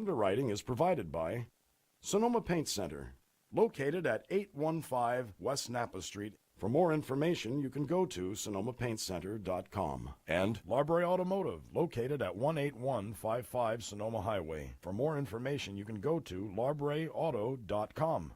Underwriting is provided by Sonoma Paint Center, located at 815 West Napa Street. For more information, you can go to sonomapaintcenter.com. And Larbury Automotive, located at 18155 Sonoma Highway. For more information, you can go to larburyauto.com.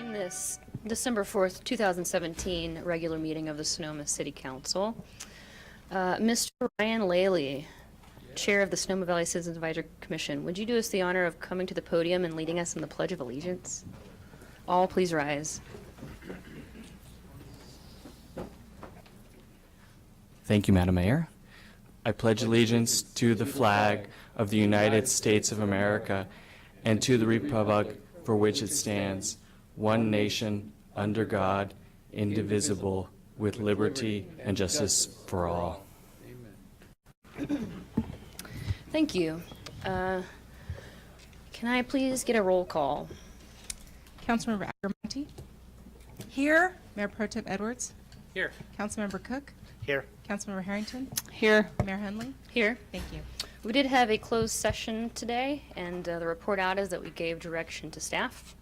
During this December 4th, 2017 regular meeting of the Sonoma City Council, Mr. Ryan Laley, Chair of the Sonoma Valley Citizens Advisory Commission, would you do us the honor of coming to the podium and leading us in the Pledge of Allegiance? All please rise. Thank you, Madam Mayor. I pledge allegiance to the flag of the United States of America and to the republic for which it stands, one nation, under God, indivisible, with liberty and justice for all. Thank you. Can I please get a roll call? Councilmember Agramonte. Here. Mayor Pro Tem Edwards. Here. Councilmember Cook. Here. Councilmember Harrington. Here. Mayor Henley. Here. Thank you. We did have a closed session today, and the report out is that we gave direction to staff.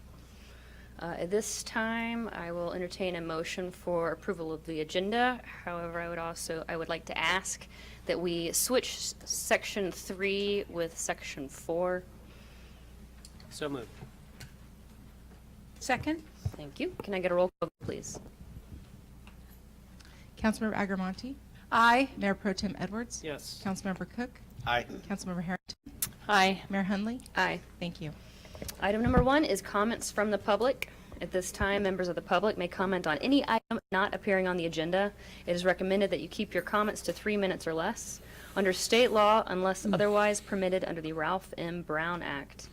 At this time, I will entertain a motion for approval of the agenda. However, I would like to ask that we switch section 3 with section 4. So moved. Second. Thank you. Can I get a roll call, please? Councilmember Agramonte. Aye. Mayor Pro Tem Edwards. Yes. Councilmember Cook. Aye. Councilmember Harrington. Aye. Mayor Henley. Aye. Thank you. Item number 1 is comments from the public. At this time, members of the public may comment on any item not appearing on the agenda. It is recommended that you keep your comments to 3 minutes or less. Under state law, unless otherwise permitted under the Ralph M. Brown Act.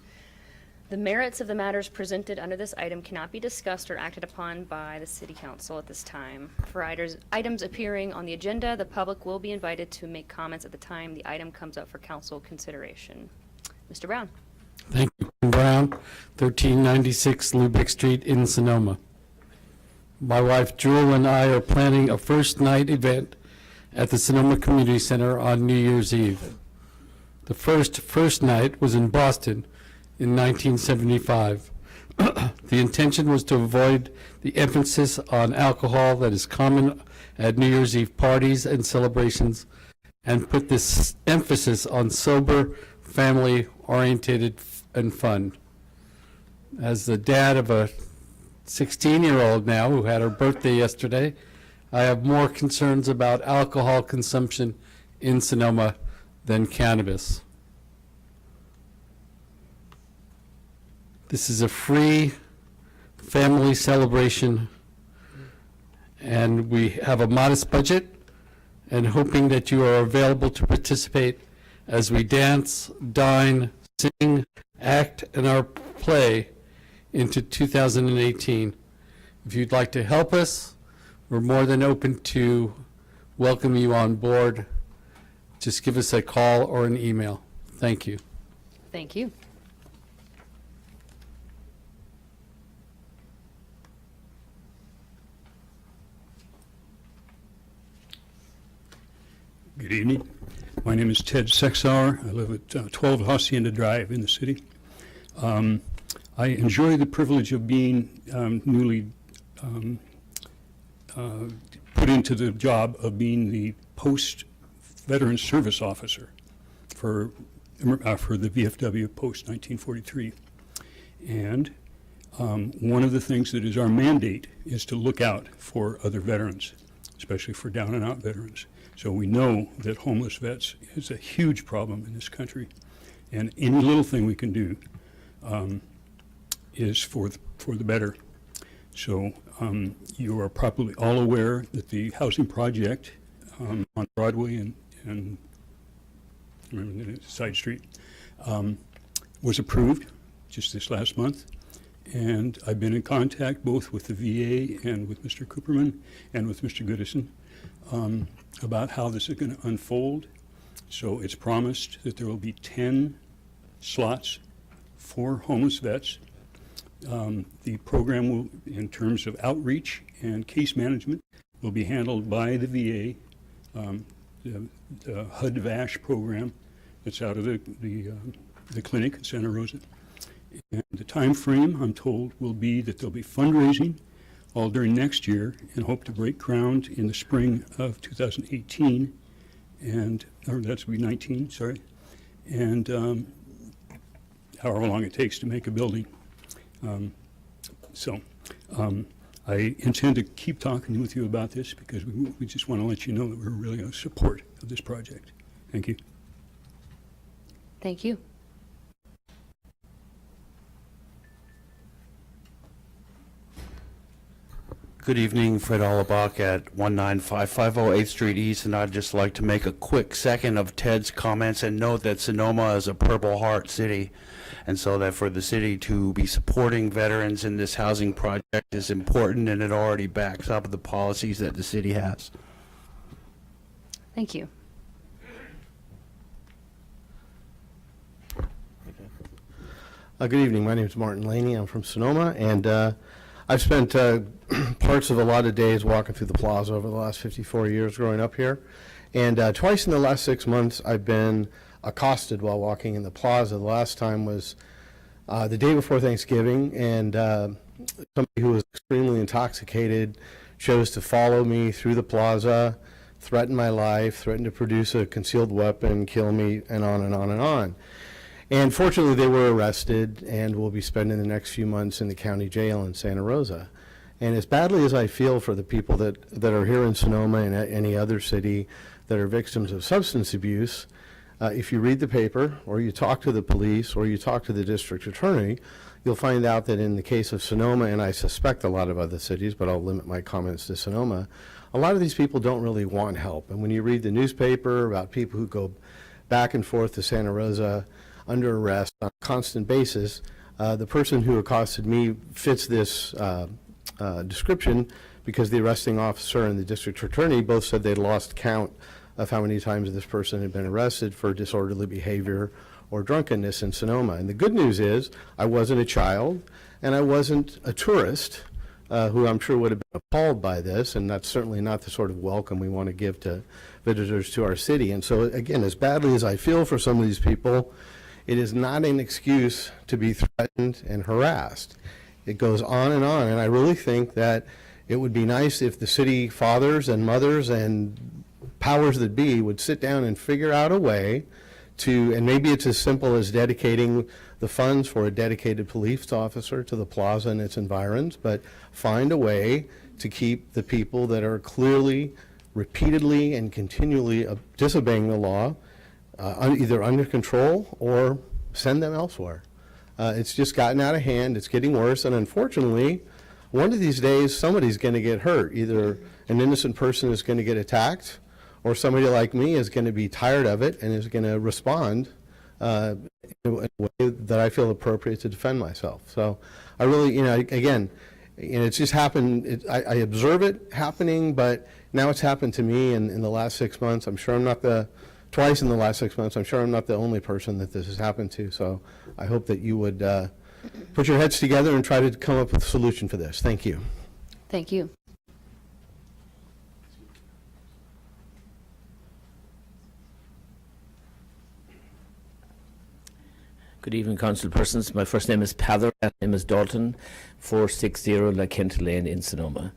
The merits of the matters presented under this item cannot be discussed or acted upon by the City Council at this time. For items appearing on the agenda, the public will be invited to make comments at the time the item comes up for council consideration. Mr. Brown. Thank you, Brown, 1396 Lubeck Street in Sonoma. My wife Jewel and I are planning a first night event at the Sonoma Community Center on New Year's Eve. The first night was in Boston in 1975. The intention was to avoid the emphasis on alcohol that is common at New Year's Eve parties and celebrations, and put this emphasis on sober, family-oriented and fun. As the dad of a 16-year-old now who had her birthday yesterday, I have more concerns about alcohol consumption in Sonoma than cannabis. This is a free family celebration, and we have a modest budget, and hoping that you are available to participate as we dance, dine, sing, act, and our play into 2018. If you'd like to help us, we're more than open to welcome you on board. Just give us a call or an email. Thank you. Thank you. Good evening. My name is Ted Sexauer. I live at 12 Hacienda Drive in the city. I enjoy the privilege of being newly put into the job of being the post-veteran service officer for the VFW post-1943. And one of the things that is our mandate is to look out for other veterans, especially for down-and-out veterans. So we know that homeless vets is a huge problem in this country, and any little thing we can do is for the better. So you are probably all aware that the housing project on Broadway and remember the side street was approved just this last month, and I've been in contact both with the VA and with Mr. Cooperman and with Mr. Goodison about how this is going to unfold. So it's promised that there will be 10 slots for homeless vets. The program will, in terms of outreach and case management, will be handled by the VA, the HUD-VASH program that's out of the clinic in Santa Rosa. And the time frame, I'm told, will be that there'll be fundraising all during next year, and hope to break ground in the spring of 2018, or that's be 19, sorry, and however long it takes to make a building. I intend to keep talking with you about this because we just want to let you know that we're really in support of this project. Thank you. Thank you. Good evening, Fred Allebach at 19550 8th Street East, and I'd just like to make a quick second of Ted's comments and note that Sonoma is a Purple Heart city, and so that for the city to be supporting veterans in this housing project is important, and it already backs up the policies that the city has. Thank you. Good evening. My name is Martin Laney. I'm from Sonoma, and I've spent parts of a lot of days walking through the plaza over the last 54 years growing up here. And twice in the last 6 months, I've been accosted while walking in the plaza. The last time was the day before Thanksgiving, and somebody who was extremely intoxicated chose to follow me through the plaza, threaten my life, threaten to produce a concealed weapon, kill me, and on and on and on. And fortunately, they were arrested and will be spending the next few months in the county jail in Santa Rosa. And as badly as I feel for the people that are here in Sonoma and any other city that are victims of substance abuse, if you read the paper or you talk to the police or you talk to the district attorney, you'll find out that in the case of Sonoma, and I suspect a lot of other cities, but I'll limit my comments to Sonoma, a lot of these people don't really want help. And when you read the newspaper about people who go back and forth to Santa Rosa under arrest on a constant basis, the person who accosted me fits this description because the arresting officer and the district attorney both said they'd lost count of how many times this person had been arrested for disorderly behavior or drunkenness in Sonoma. And the good news is I wasn't a child and I wasn't a tourist who I'm sure would have been appalled by this, and that's certainly not the sort of welcome we want to give to visitors to our city. And so again, as badly as I feel for some of these people, it is not an excuse to be threatened and harassed. It goes on, and I really think that it would be nice if the city fathers and mothers and powers that be would sit down and figure out a way to, and maybe it's as simple as dedicating the funds for a dedicated police officer to the plaza and its environs, but find a way to keep the people that are clearly, repeatedly, and continually disobeying the law either under control or send them elsewhere. It's just gotten out of hand. It's getting worse. And unfortunately, one of these days, somebody's going to get hurt. Either an innocent person is going to get attacked, or somebody like me is going to be tired of it and is going to respond in a way that I feel appropriate to defend myself. So I really, again, it's just happened. I observe it happening, but now it's happened to me in the last 6 months. I'm sure I'm not twice in the last 6 months. I'm sure I'm not the only person that this has happened to. So I hope that you would put your heads together and try to come up with a solution for this. Thank you. Thank you. Good evening, council persons. My first name is Pather. My name is Dalton, 460 La Quinta Lane in Sonoma.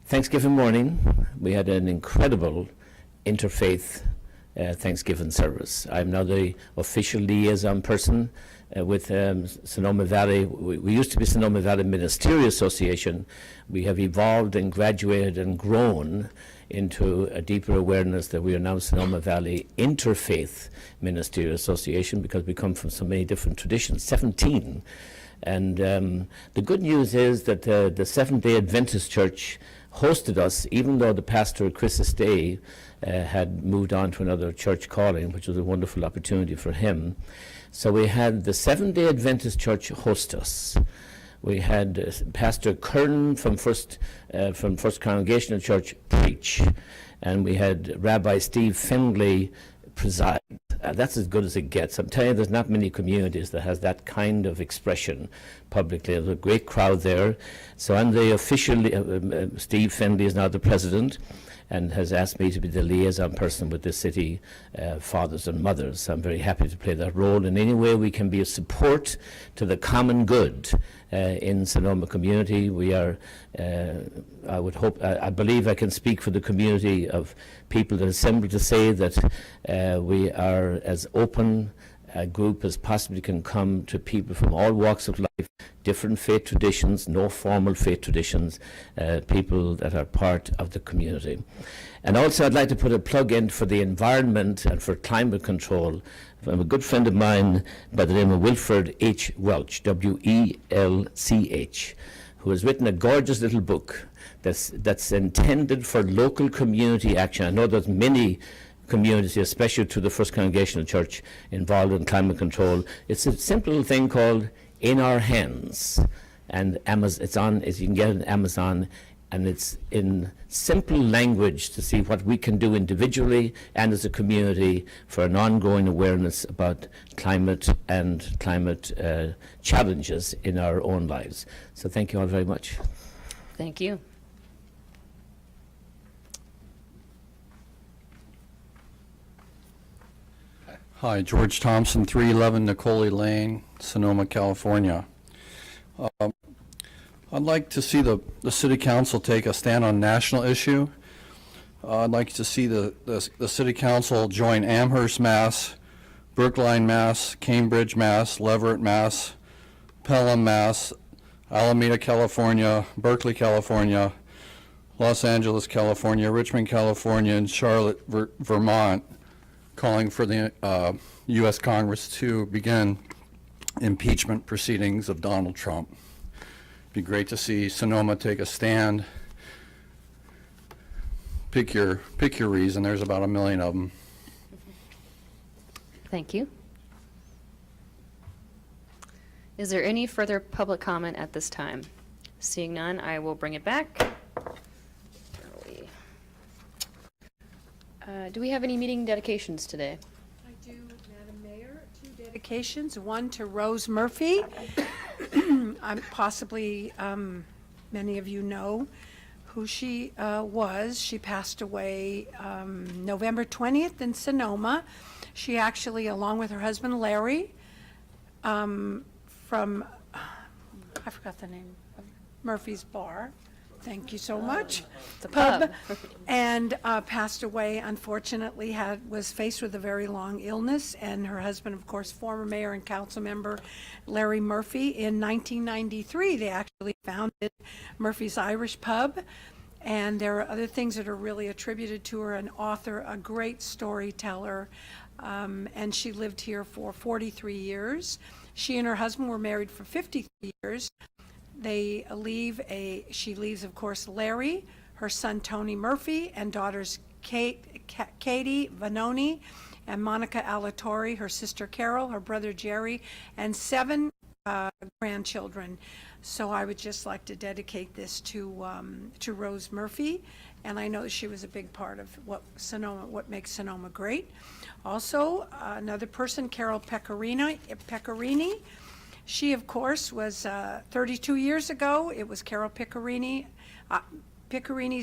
Thanksgiving morning, we had an incredible interfaith Thanksgiving service. I'm now the official liaison person with Sonoma Valley. We used to be Sonoma Valley Ministerial Association. We have evolved and graduated and grown into a deeper awareness that we are now Sonoma Valley Interfaith Ministerial Association because we come from so many different traditions, 17. And the good news is that the Seventh-day Adventist Church hosted us, even though the pastor, Chris Estay, had moved on to another church calling, which was a wonderful opportunity for him. So we had the Seventh-day Adventist Church host us. We had Pastor Kern from First Congregational Church preach, and we had Rabbi Steve Findlay preside. That's as good as it gets. I'm telling you, there's not many communities that has that kind of expression publicly. There's a great crowd there. So I'm the official, Steve Findlay is now the president, and has asked me to be the liaison person with the city fathers and mothers. I'm very happy to play that role in any way we can be a support to the common good in Sonoma community. We are, I would hope, I believe I can speak for the community of people that assemble to say that we are as open a group as possibly can come to people from all walks of life, different faith traditions, no formal faith traditions, people that are part of the community. And also I'd like to put a plug in for the environment and for climate control. I'm a good friend of mine by the name of Wilfred H. Welch, W-E-L-C-H, who has written a gorgeous little book that's intended for local community action. I know there's many communities, especially to the First Congregational Church, involved in climate control. It's a simple thing called In Our Hands, and it's on, as you can get it on Amazon, and it's in simple language to see what we can do individually and as a community for an ongoing awareness about climate and climate challenges in our own lives. So thank you all very much. Thank you. Hi, George Thompson, 311 Nicole Lane, Sonoma, California. I'd like to see the City Council take a stand on a national issue. I'd like to see the City Council join Amherst, Mass., Brookline, Mass., Cambridge, Mass., Leverett, Mass., Pelham, Mass., Alameda, California, Berkeley, California, Los Angeles, California, Richmond, California, and Charlotte, Vermont, calling for the U.S. Congress to begin impeachment proceedings of Donald Trump. Be great to see Sonoma take a stand. Pick your reason. There's about 1 million of them. Thank you. Is there any further public comment at this time? Seeing none, I will bring it back. Do we have any meeting dedications today? I do, Madam Mayor, 2 dedications. One to Rose Murphy. Possibly many of you know who she was. She passed away November 20th in Sonoma. She actually, along with her husband Larry, from, I forgot the name of Murphy's Bar. Thank you so much. The pub. And passed away, unfortunately, was faced with a very long illness, and her husband, of course, former mayor and council member Larry Murphy. In 1993, they actually founded Murphy's Irish Pub, and there are other things that are really attributed to her, an author, a great storyteller, and she lived here for 43 years. She and her husband were married for 53 years. She leaves, of course, Larry, her son Tony Murphy, and daughters Katie Vanoni and Monica Alatorre, her sister Carol, her brother Jerry, and 7 grandchildren. So I would just like to dedicate this to Rose Murphy, and I know that she was a big part of what makes Sonoma great. Also, another person, Carol Pecorini. She, of course, was 32 years ago. It was Carol Piccarini's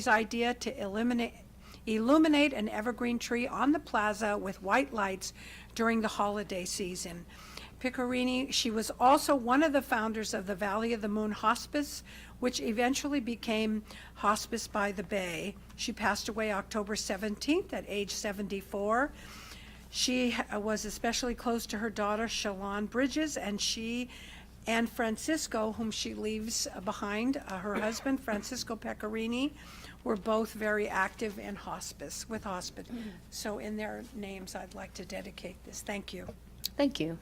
idea to illuminate an evergreen tree on the plaza with white lights during the holiday season. Piccarini, she was also one of the founders of the Valley of the Moon Hospice, which eventually became Hospice by the Bay. She passed away October 17th at age 74. She was especially close to her daughter, Shalon Bridges, and she and Francisco, whom she leaves behind, her husband, Francisco Peccarini, were both very active in hospice, with hospice. So in their names, I'd like to dedicate this. Thank you. Thank you.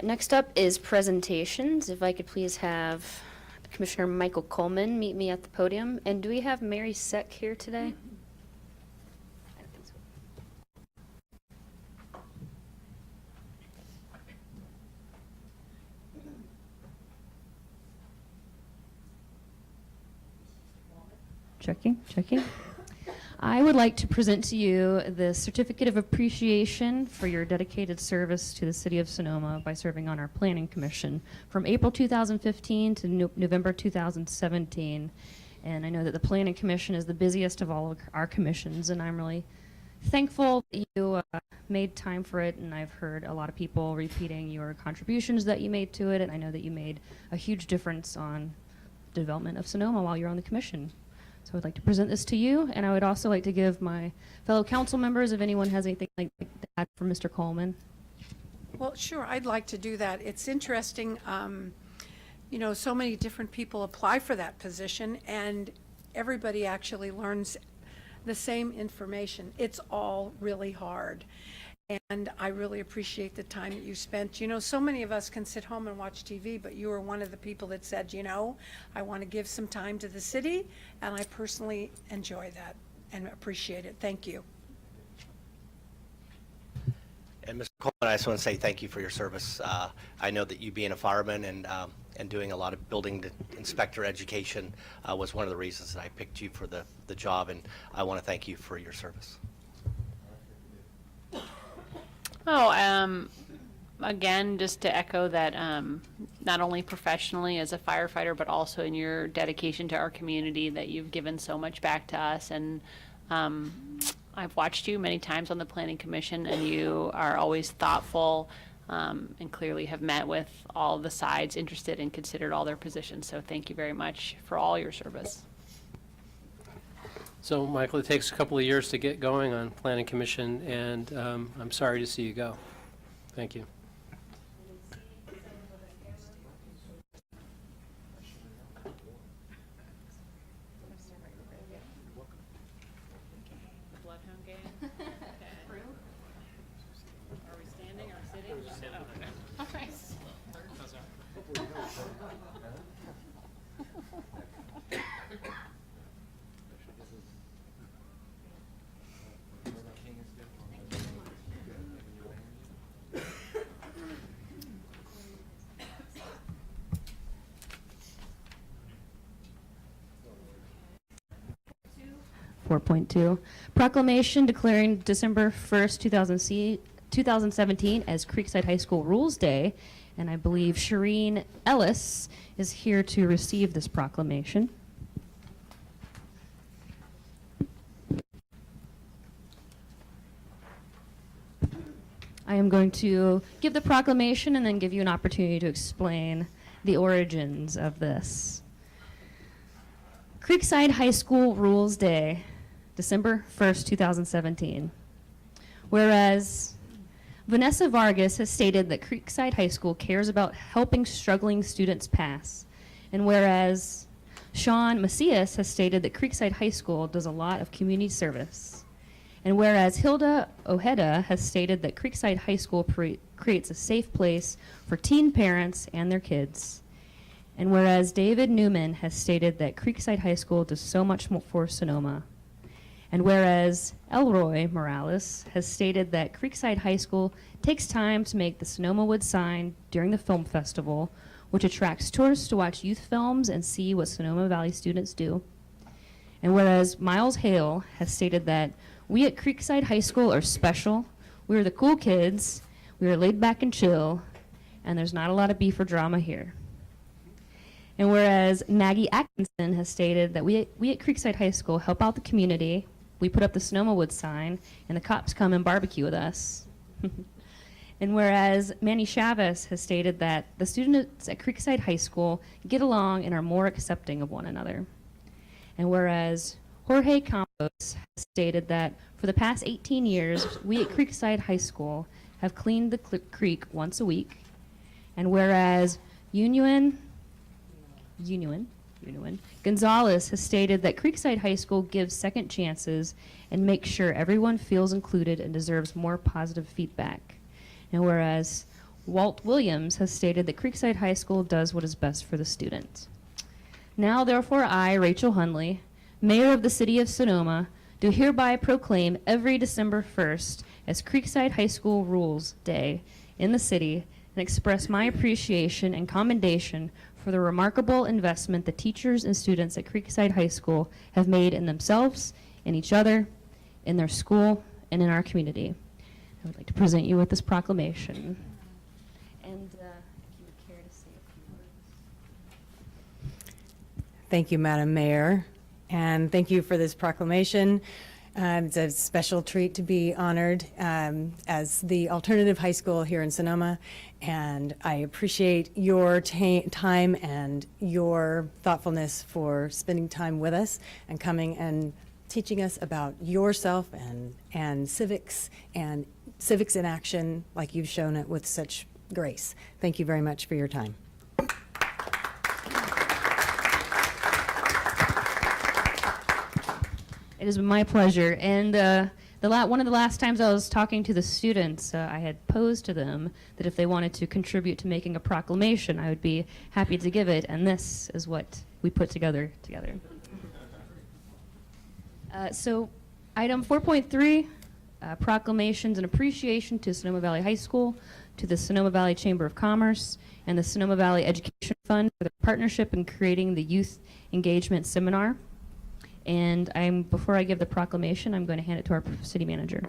Next up is presentations. If I could please have Commissioner Michael Coleman meet me at the podium. And do we have Mary Seck here today? Checking. I would like to present to you the Certificate of Appreciation for your dedicated service to the City of Sonoma by serving on our Planning Commission from April 2015 to November 2017. And I know that the Planning Commission is the busiest of all of our commissions, and I'm really thankful that you made time for it, and I've heard a lot of people repeating your contributions that you made to it, and I know that you made a huge difference on the development of Sonoma while you're on the commission. So I'd like to present this to you, and I would also like to give my fellow council members, if anyone has anything like to add for Mr. Coleman. Well, sure, I'd like to do that. It's interesting, you know, so many different people apply for that position, and everybody actually learns the same information. It's all really hard. And I really appreciate the time that you spent. You know, so many of us can sit home and watch TV, but you were one of the people that said, you know, I want to give some time to the city, and I personally enjoy that and appreciate it. Thank you. And Mr. Coleman, I just want to say thank you for your service. I know that you being a fireman and doing a lot of building inspector education was one of the reasons that I picked you for the job, and I want to thank you for your service. Oh, again, just to echo that, not only professionally as a firefighter, but also in your dedication to our community, that you've given so much back to us. And I've watched you many times on the Planning Commission, and you are always thoughtful and clearly have met with all the sides interested and considered all their positions. So thank you very much for all your service. So, Michael, it takes a couple of years to get going on Planning Commission, and I'm sorry to see you go. Thank you. Bloodhound game? Okay. Are we standing or sitting? Oh, okay. All right. Proclamation declaring December 1st, 2017 as Creekside High School Rules Day, and I believe Shireen Ellis is here to receive this proclamation. I am going to give the proclamation and then give you an opportunity to explain the origins of this. Creekside High School Rules Day, December 1st, 2017. Whereas Vanessa Vargas has stated that Creekside High School cares about helping struggling students pass, and whereas Sean Macias has stated that Creekside High School does a lot of community service, and whereas Hilda Ojeda has stated that Creekside High School creates a safe place for teen parents and their kids, and whereas David Newman has stated that Creekside High School does so much more for Sonoma, and whereas Elroy Morales has stated that Creekside High School takes time to make the Sonoma Wood sign during the film festival, which attracts tourists to watch youth films and see what Sonoma Valley students do, and whereas Miles Hale has stated that we at Creekside High School are special, we are the cool kids, we are laid back and chill, and there's not a lot of beef or drama here. And whereas Maggie Atkinson has stated that we at Creekside High School help out the community, we put up the Sonoma Wood sign, and the cops come and barbecue with us. And whereas Manny Chavez has stated that the students at Creekside High School get along and are more accepting of one another. And whereas Jorge Campos has stated that for the past 18 years, we at Creekside High School have cleaned the creek once a week. And whereas Union Gonzalez has stated that Creekside High School gives second chances and makes sure everyone feels included and deserves more positive feedback. And whereas Walt Williams has stated that Creekside High School does what is best for the student. Now, therefore, I, Rachel Hundley, Mayor of the City of Sonoma, do hereby proclaim every December 1st as Creekside High School Rules Day in the city and express my appreciation and commendation for the remarkable investment the teachers and students at Creekside High School have made in themselves, in each other, in their school, and in our community. I would like to present you with this proclamation. And if you would care to say a few words. Thank you, Madam Mayor, and thank you for this proclamation. It's a special treat to be honored as the alternative high school here in Sonoma, and I appreciate your time and your thoughtfulness for spending time with us and coming and teaching us about yourself and civics in action like you've shown it with such grace. Thank you very much for your time. It has been my pleasure. And one of the last times I was talking to the students, I had posed to them that if they wanted to contribute to making a proclamation, I would be happy to give it. And this is what we put together. So item 4.3, proclamations and appreciation to Sonoma Valley High School, to the Sonoma Valley Chamber of Commerce, and the Sonoma Valley Education Fund for their partnership in creating the Youth Engagement Seminar. And before I give the proclamation, I'm going to hand it to our city manager.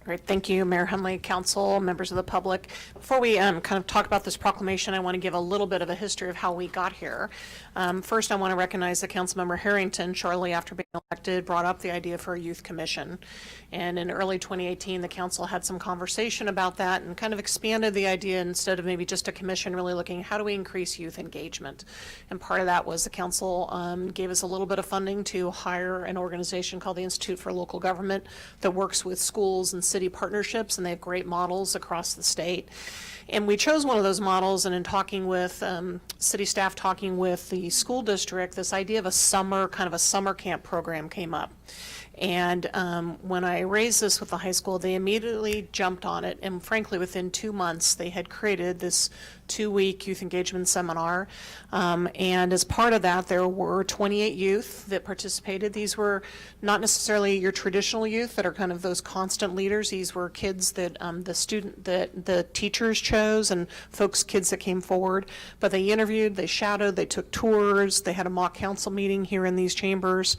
Great, thank you, Mayor Hunley, council, members of the public. Before we kind of talk about this proclamation, I want to give a little bit of a history of how we got here. First, I want to recognize that Councilmember Harrington, shortly after being elected, brought up the idea for a youth commission. And in early 2018, the council had some conversation about that and kind of expanded the idea, instead of maybe just a commission, really looking how do we increase youth engagement. And part of that was the council gave us a little bit of funding to hire an organization called the Institute for Local Government that works with schools and city partnerships, and they have great models across the state. And we chose one of those models, and in talking with city staff, talking with the school district, this idea of a summer camp program came up. And when I raised this with the high school, they immediately jumped on it. And frankly, within 2 months, they had created this 2-week youth engagement seminar. And as part of that, there were 28 youth that participated. These were not necessarily your traditional youth that are kind of those constant leaders. These were kids that the teachers chose, and kids that came forward. But they interviewed, they shadowed, they took tours, they had a mock council meeting here in these chambers.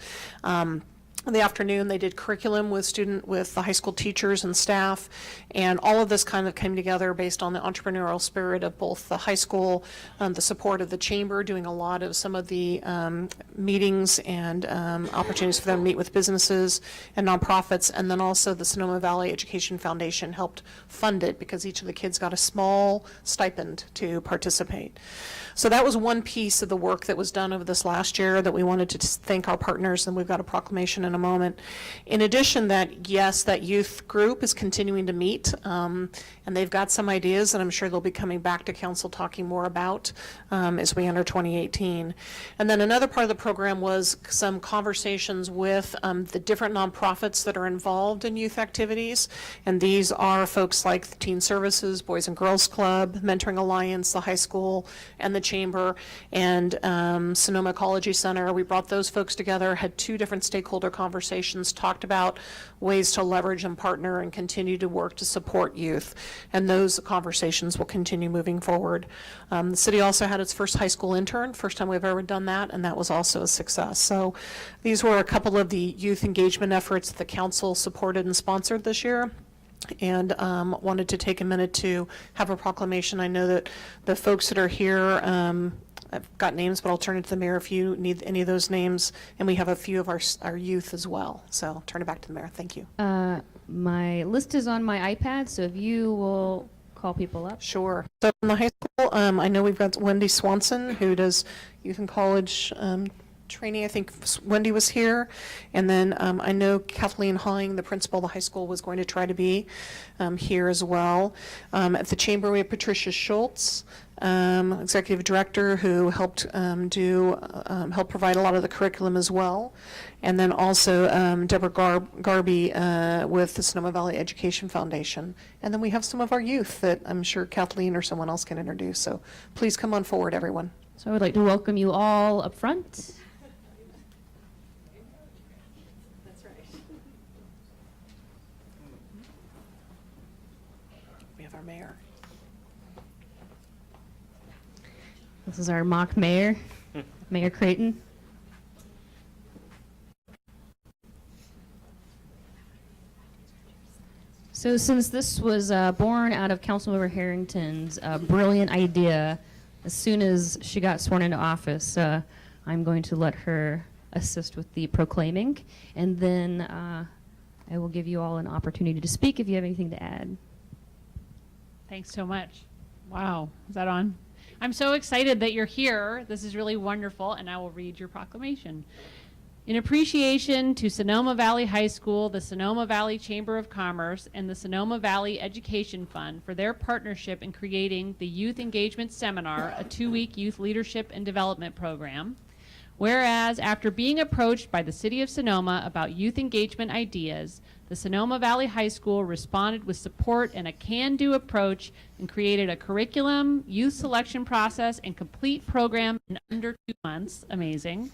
In the afternoon, they did curriculum with the high school teachers and staff, and all of this kind of came together based on the entrepreneurial spirit of both the high school, the support of the chamber, doing a lot of some of the meetings and opportunities for them to meet with businesses and nonprofits, and then also the Sonoma Valley Education Foundation helped fund it because each of the kids got a small stipend to participate. So that was one piece of the work that was done over this last year that we wanted to thank our partners, and we've got a proclamation in a moment. In addition, that youth group is continuing to meet, and they've got some ideas that I'm sure they'll be coming back to council talking more about as we enter 2018. And then another part of the program was some conversations with the different nonprofits that are involved in youth activities, and these are folks like the Teen Services, Boys and Girls Club, Mentoring Alliance, the high school, and the chamber, and Sonoma Ecology Center. We brought those folks together, had 2 different stakeholder conversations, talked about ways to leverage and partner and continue to work to support youth, and those conversations will continue moving forward. The city also had its first high school intern, first time we've ever done that, and that was also a success. So these were a couple of the youth engagement efforts that the council supported and sponsored this year. And wanted to take a minute to have a proclamation. I know that the folks that are here, I've got names, but I'll turn it to the mayor if you need any of those names. And we have a few of our youth as well. So I'll turn it back to the mayor. Thank you. My list is on my iPad, so if you will call people up. Sure. So in the high school, I know we've got Wendy Swanson, who does youth and college training. I think Wendy was here, and then I know Kathleen Hawing, the principal of the high school, was going to try to be here as well. At the chamber, we have Patricia Schultz, executive director, who helped help provide a lot of the curriculum as well, and then also Deborah Garby with the Sonoma Valley Education Foundation. And then we have some of our youth that I'm sure Kathleen or someone else can introduce. So please come on forward, everyone. So I would like to welcome you all up front. Our mayor. This is our mock mayor, Mayor Creighton. So since this was born out of Councilmember Harrington's brilliant idea, as soon as she got sworn into office, I'm going to let her assist with the proclaiming. And then I will give you all an opportunity to speak if you have anything to add. Thanks so much. Wow, is that on? I'm so excited that you're here. This is really wonderful, and I will read your proclamation. In appreciation to Sonoma Valley High School, the Sonoma Valley Chamber of Commerce, and the Sonoma Valley Education Fund for their partnership in creating the Youth Engagement Seminar, a 2-week youth leadership and development program. Whereas, after being approached by the City of Sonoma about youth engagement ideas, the Sonoma Valley High School responded with support and a can-do approach and created a curriculum, youth selection process, and complete program in under 2 months. Amazing.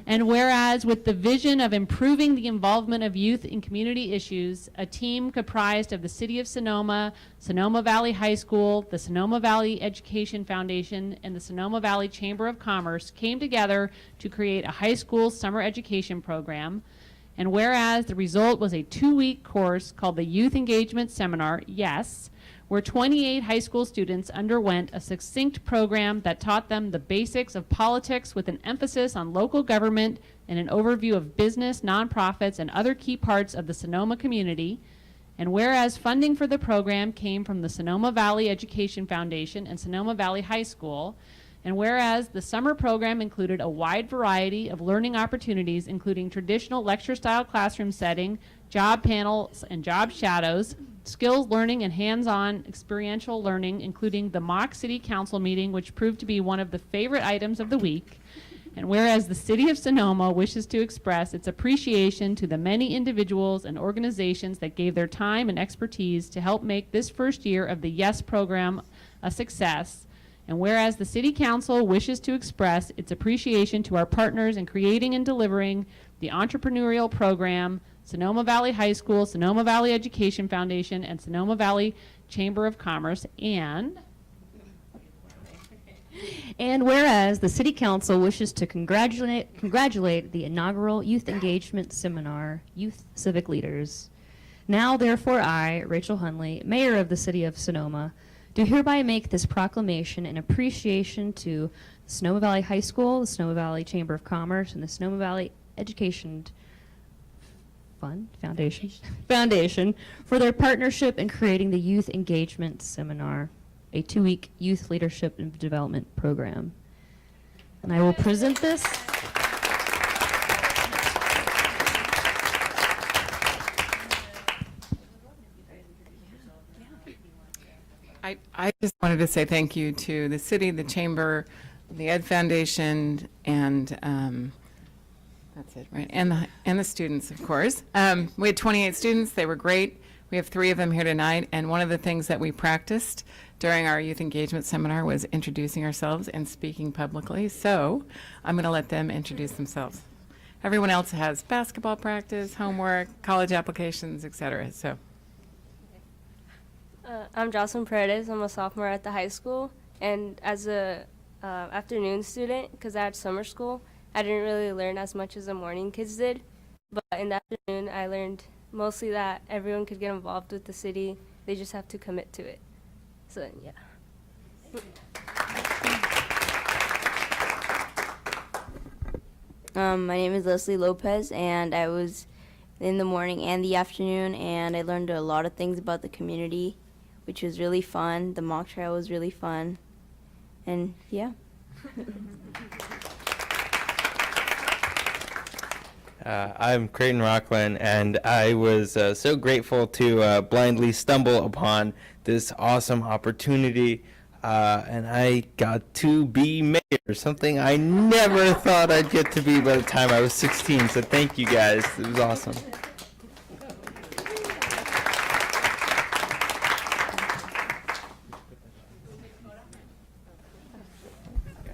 And whereas, with the vision of improving the involvement of youth in community issues, a team comprised of the City of Sonoma, Sonoma Valley High School, the Sonoma Valley Education Foundation, and the Sonoma Valley Chamber of Commerce came together to create a high school summer education program. And whereas the result was a 2-week course called the Youth Engagement Seminar, YES, where 28 high school students underwent a succinct program that taught them the basics of politics with an emphasis on local government and an overview of business, nonprofits, and other key parts of the Sonoma community. And whereas funding for the program came from the Sonoma Valley Education Foundation and Sonoma Valley High School, and whereas the summer program included a wide variety of learning opportunities, including traditional lecture-style classroom setting, job panels and job shadows, skills learning and hands-on experiential learning, including the mock city council meeting, which proved to be one of the favorite items of the week. And whereas the City of Sonoma wishes to express its appreciation to the many individuals and organizations that gave their time and expertise to help make this first year of the YES program a success. And whereas the City Council wishes to express its appreciation to our partners in creating and delivering the entrepreneurial program, Sonoma Valley High School, Sonoma Valley Education Foundation, and Sonoma Valley Chamber of Commerce, and whereas the City Council wishes to congratulate the inaugural Youth Engagement Seminar, Youth Civic Leaders. Now, therefore, I, Rachel Hunley, Mayor of the City of Sonoma, do hereby make this proclamation in appreciation to the Sonoma Valley High School, the Sonoma Valley Chamber of Commerce, and the Sonoma Valley Education Foundation for their partnership in creating the Youth Engagement Seminar, a 2-week youth leadership and development program. And I will present this. I just wanted to say thank you to the city, the chamber, the Ed Foundation, and that's it, right? And the students, of course. We had 28 students. They were great. We have 3 of them here tonight. And one of the things that we practiced during our youth engagement seminar was introducing ourselves and speaking publicly. So I'm going to let them introduce themselves. Everyone else has basketball practice, homework, college applications, etc. So. I'm Jocelyn Paredes. I'm a sophomore at the high school, and as a afternoon student, because I had summer school, I didn't really learn as much as the morning kids did, but in the afternoon I learned mostly that everyone could get involved with the city. They just have to commit to it. So, yeah. My name is Leslie Lopez, and I was in the morning and the afternoon, and I learned a lot of things about the community, which was really fun. The mock trial was really fun, and yeah. I'm Creighton Rockland, and I was so grateful to blindly stumble upon this awesome opportunity, and I got to be mayor, something I never thought I'd get to be by the time I was 16, so thank you guys. It was awesome.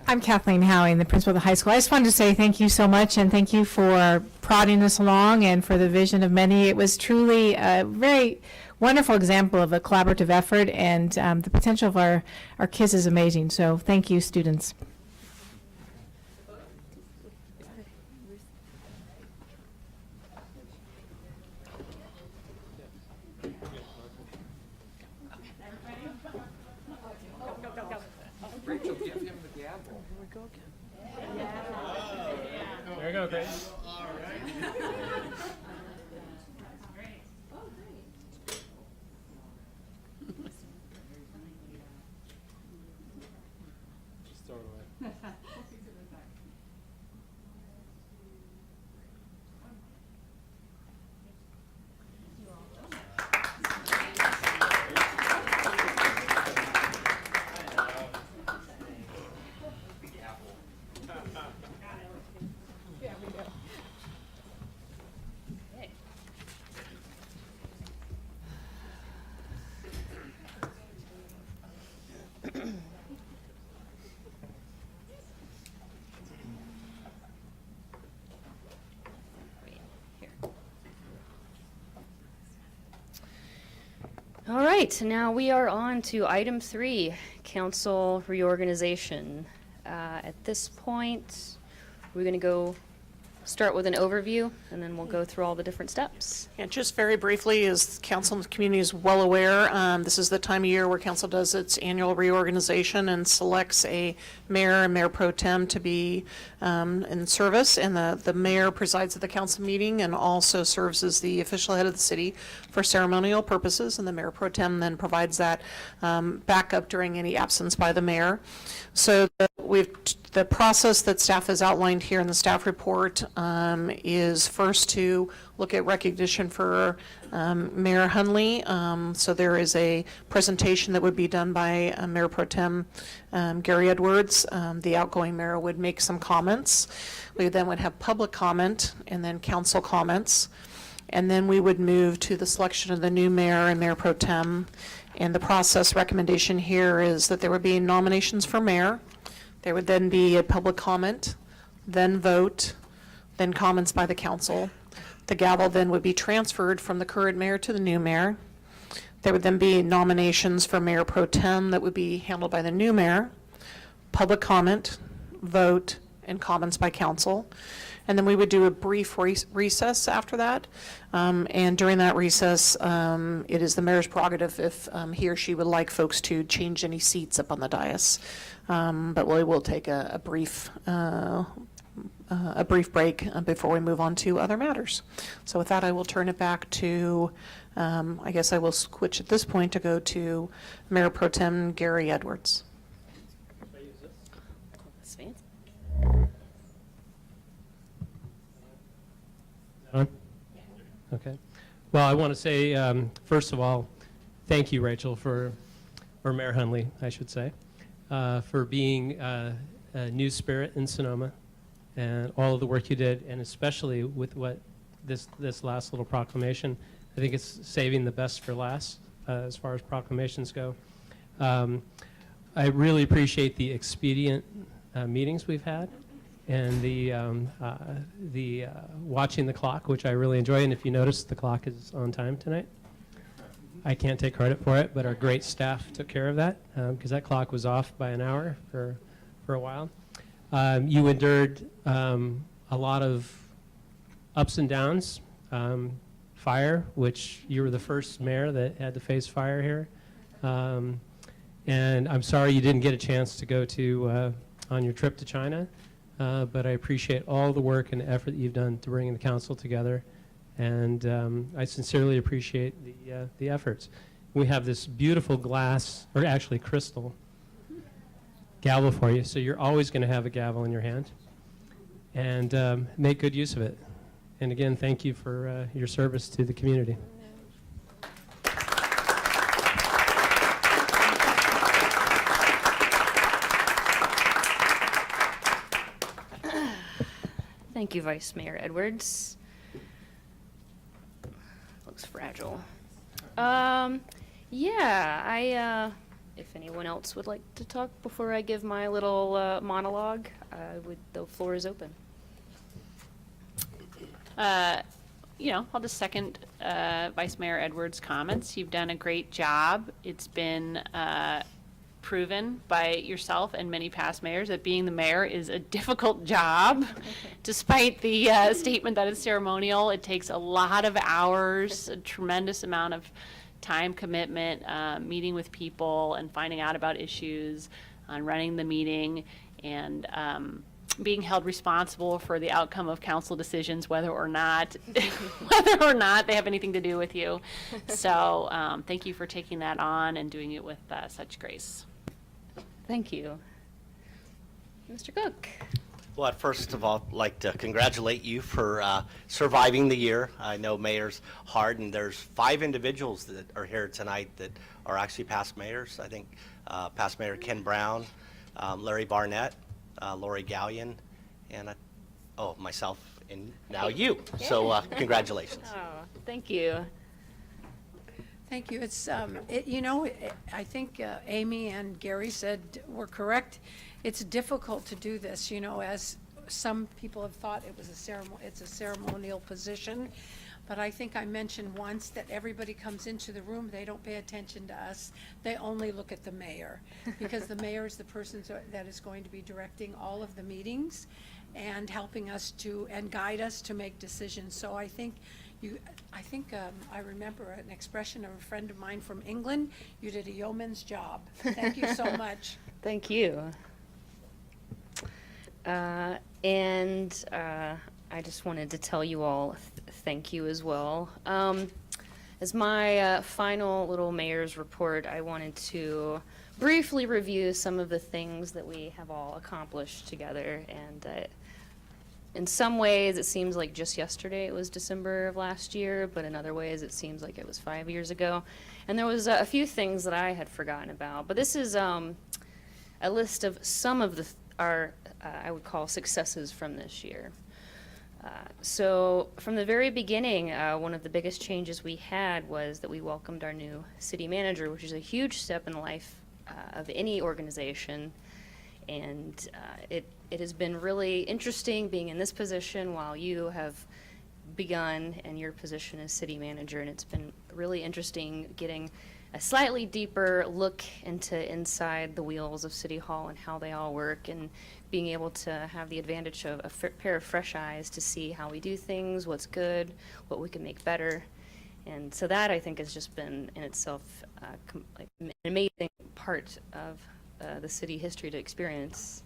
I'm Kathleen Howing, the principal of the high school. I just wanted to say thank you so much, and thank you for prodding us along and for the vision of many. It was truly a very wonderful example of a collaborative effort, and the potential of our kids is amazing. So thank you, students. There you go, Creighton. Just throw it away. All right, now we are on to item 3, council reorganization. At this point, we're going to go start with an overview, and then we'll go through all the different steps. And just very briefly, as council and the community is well aware, this is the time of year where council does its annual reorganization and selects a mayor and mayor pro tem to be in service. And the mayor presides at the council meeting and also serves as the official head of the city for ceremonial purposes. And the mayor pro tem then provides that backup during any absence by the mayor. So the process that staff has outlined here in the staff report is first to look at recognition for Mayor Hunley. So there is a presentation that would be done by Mayor Pro Tem Gary Edwards. The outgoing mayor would make some comments. We then would have public comment and then council comments. And then we would move to the selection of the new mayor and mayor pro tem. And the process recommendation here is that there would be nominations for mayor. There would then be a public comment, then vote, then comments by the council. The gavel then would be transferred from the current mayor to the new mayor. There would then be nominations for mayor pro tem that would be handled by the new mayor, public comment, vote, and comments by council. And then we would do a brief recess after that. And during that recess, it is the mayor's prerogative if he or she would like folks to change any seats up on the dais. But we will take a brief break before we move on to other matters. So with that, I will turn it back to, I guess I will switch at this point to go to Mayor Pro Tem Gary Edwards. On? Okay. Well, I want to say, first of all, thank you, Rachel, or Mayor Hunley, I should say, for being a new spirit in Sonoma and all of the work you did, and especially with what this last little proclamation. I think it's saving the best for last as far as proclamations go. I really appreciate the expedient meetings we've had, and the watching the clock, which I really enjoy. And if you notice, the clock is on time tonight. I can't take credit for it, but our great staff took care of that because that clock was off by an hour for a while. You endured a lot of ups and downs, fire, which you were the first mayor that had to face fire here. And I'm sorry you didn't get a chance to go to on your trip to China. But I appreciate all the work and effort that you've done to bring the council together, and I sincerely appreciate the efforts. We have this beautiful glass, or actually crystal, gavel for you, so you're always going to have a gavel in your hand, and make good use of it. And again, thank you for your service to the community. Thank you, Vice Mayor Edwards. Looks fragile. Yeah, if anyone else would like to talk before I give my little monologue, the floor is open. I'll just second Vice Mayor Edwards' comments. You've done a great job. It's been proven by yourself and many past mayors that being the mayor is a difficult job. Despite the statement that it's ceremonial, it takes a lot of hours, a tremendous amount of time commitment, meeting with people and finding out about issues, on running the meeting. And being held responsible for the outcome of council decisions, whether or not they have anything to do with you. So thank you for taking that on and doing it with such grace. Thank you. Mr. Cook. Well, I'd first of all like to congratulate you for surviving the year. I know mayor's hard, and there's 5 individuals that are here tonight that are actually past mayors. I think past Mayor Ken Brown, Larry Barnett, Lori Gallion, and myself, and now you. So congratulations. Oh, thank you. Thank you. It's, I think Amy and Gary said were correct. It's difficult to do this, as some people have thought it's a ceremonial position. But I think I mentioned once that everybody comes into the room, they don't pay attention to us. They only look at the mayor, because the mayor is the person that is going to be directing all of the meetings and helping us and guide us to make decisions. So I think I remember an expression of a friend of mine from England: you did a yeoman's job. Thank you so much. Thank you. I just wanted to tell you all thank you as well. As my final little mayor's report, I wanted to briefly review some of the things that we have all accomplished together. And in some ways, it seems like just yesterday it was December of last year, but in other ways, it seems like it was 5 years ago. And there was a few things that I had forgotten about. But this is a list of some of our I would call successes from this year. So from the very beginning, one of the biggest changes we had was that we welcomed our new city manager, which is a huge step in the life of any organization. And it has been really interesting being in this position while you have begun in your position as city manager. And it's been really interesting getting a slightly deeper look inside the wheels of City Hall and how they all work, and being able to have the advantage of a pair of fresh eyes to see how we do things, what's good, what we can make better. And so that, I think, has just been in itself like an amazing part of the city history to experience.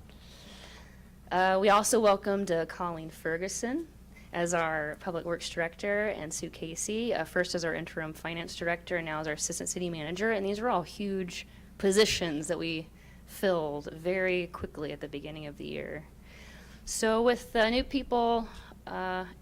We also welcomed Colleen Ferguson as our Public Works Director, and Sue Casey, first as our interim finance director and now as our assistant city manager. And these are all huge positions that we filled very quickly at the beginning of the year. So with new people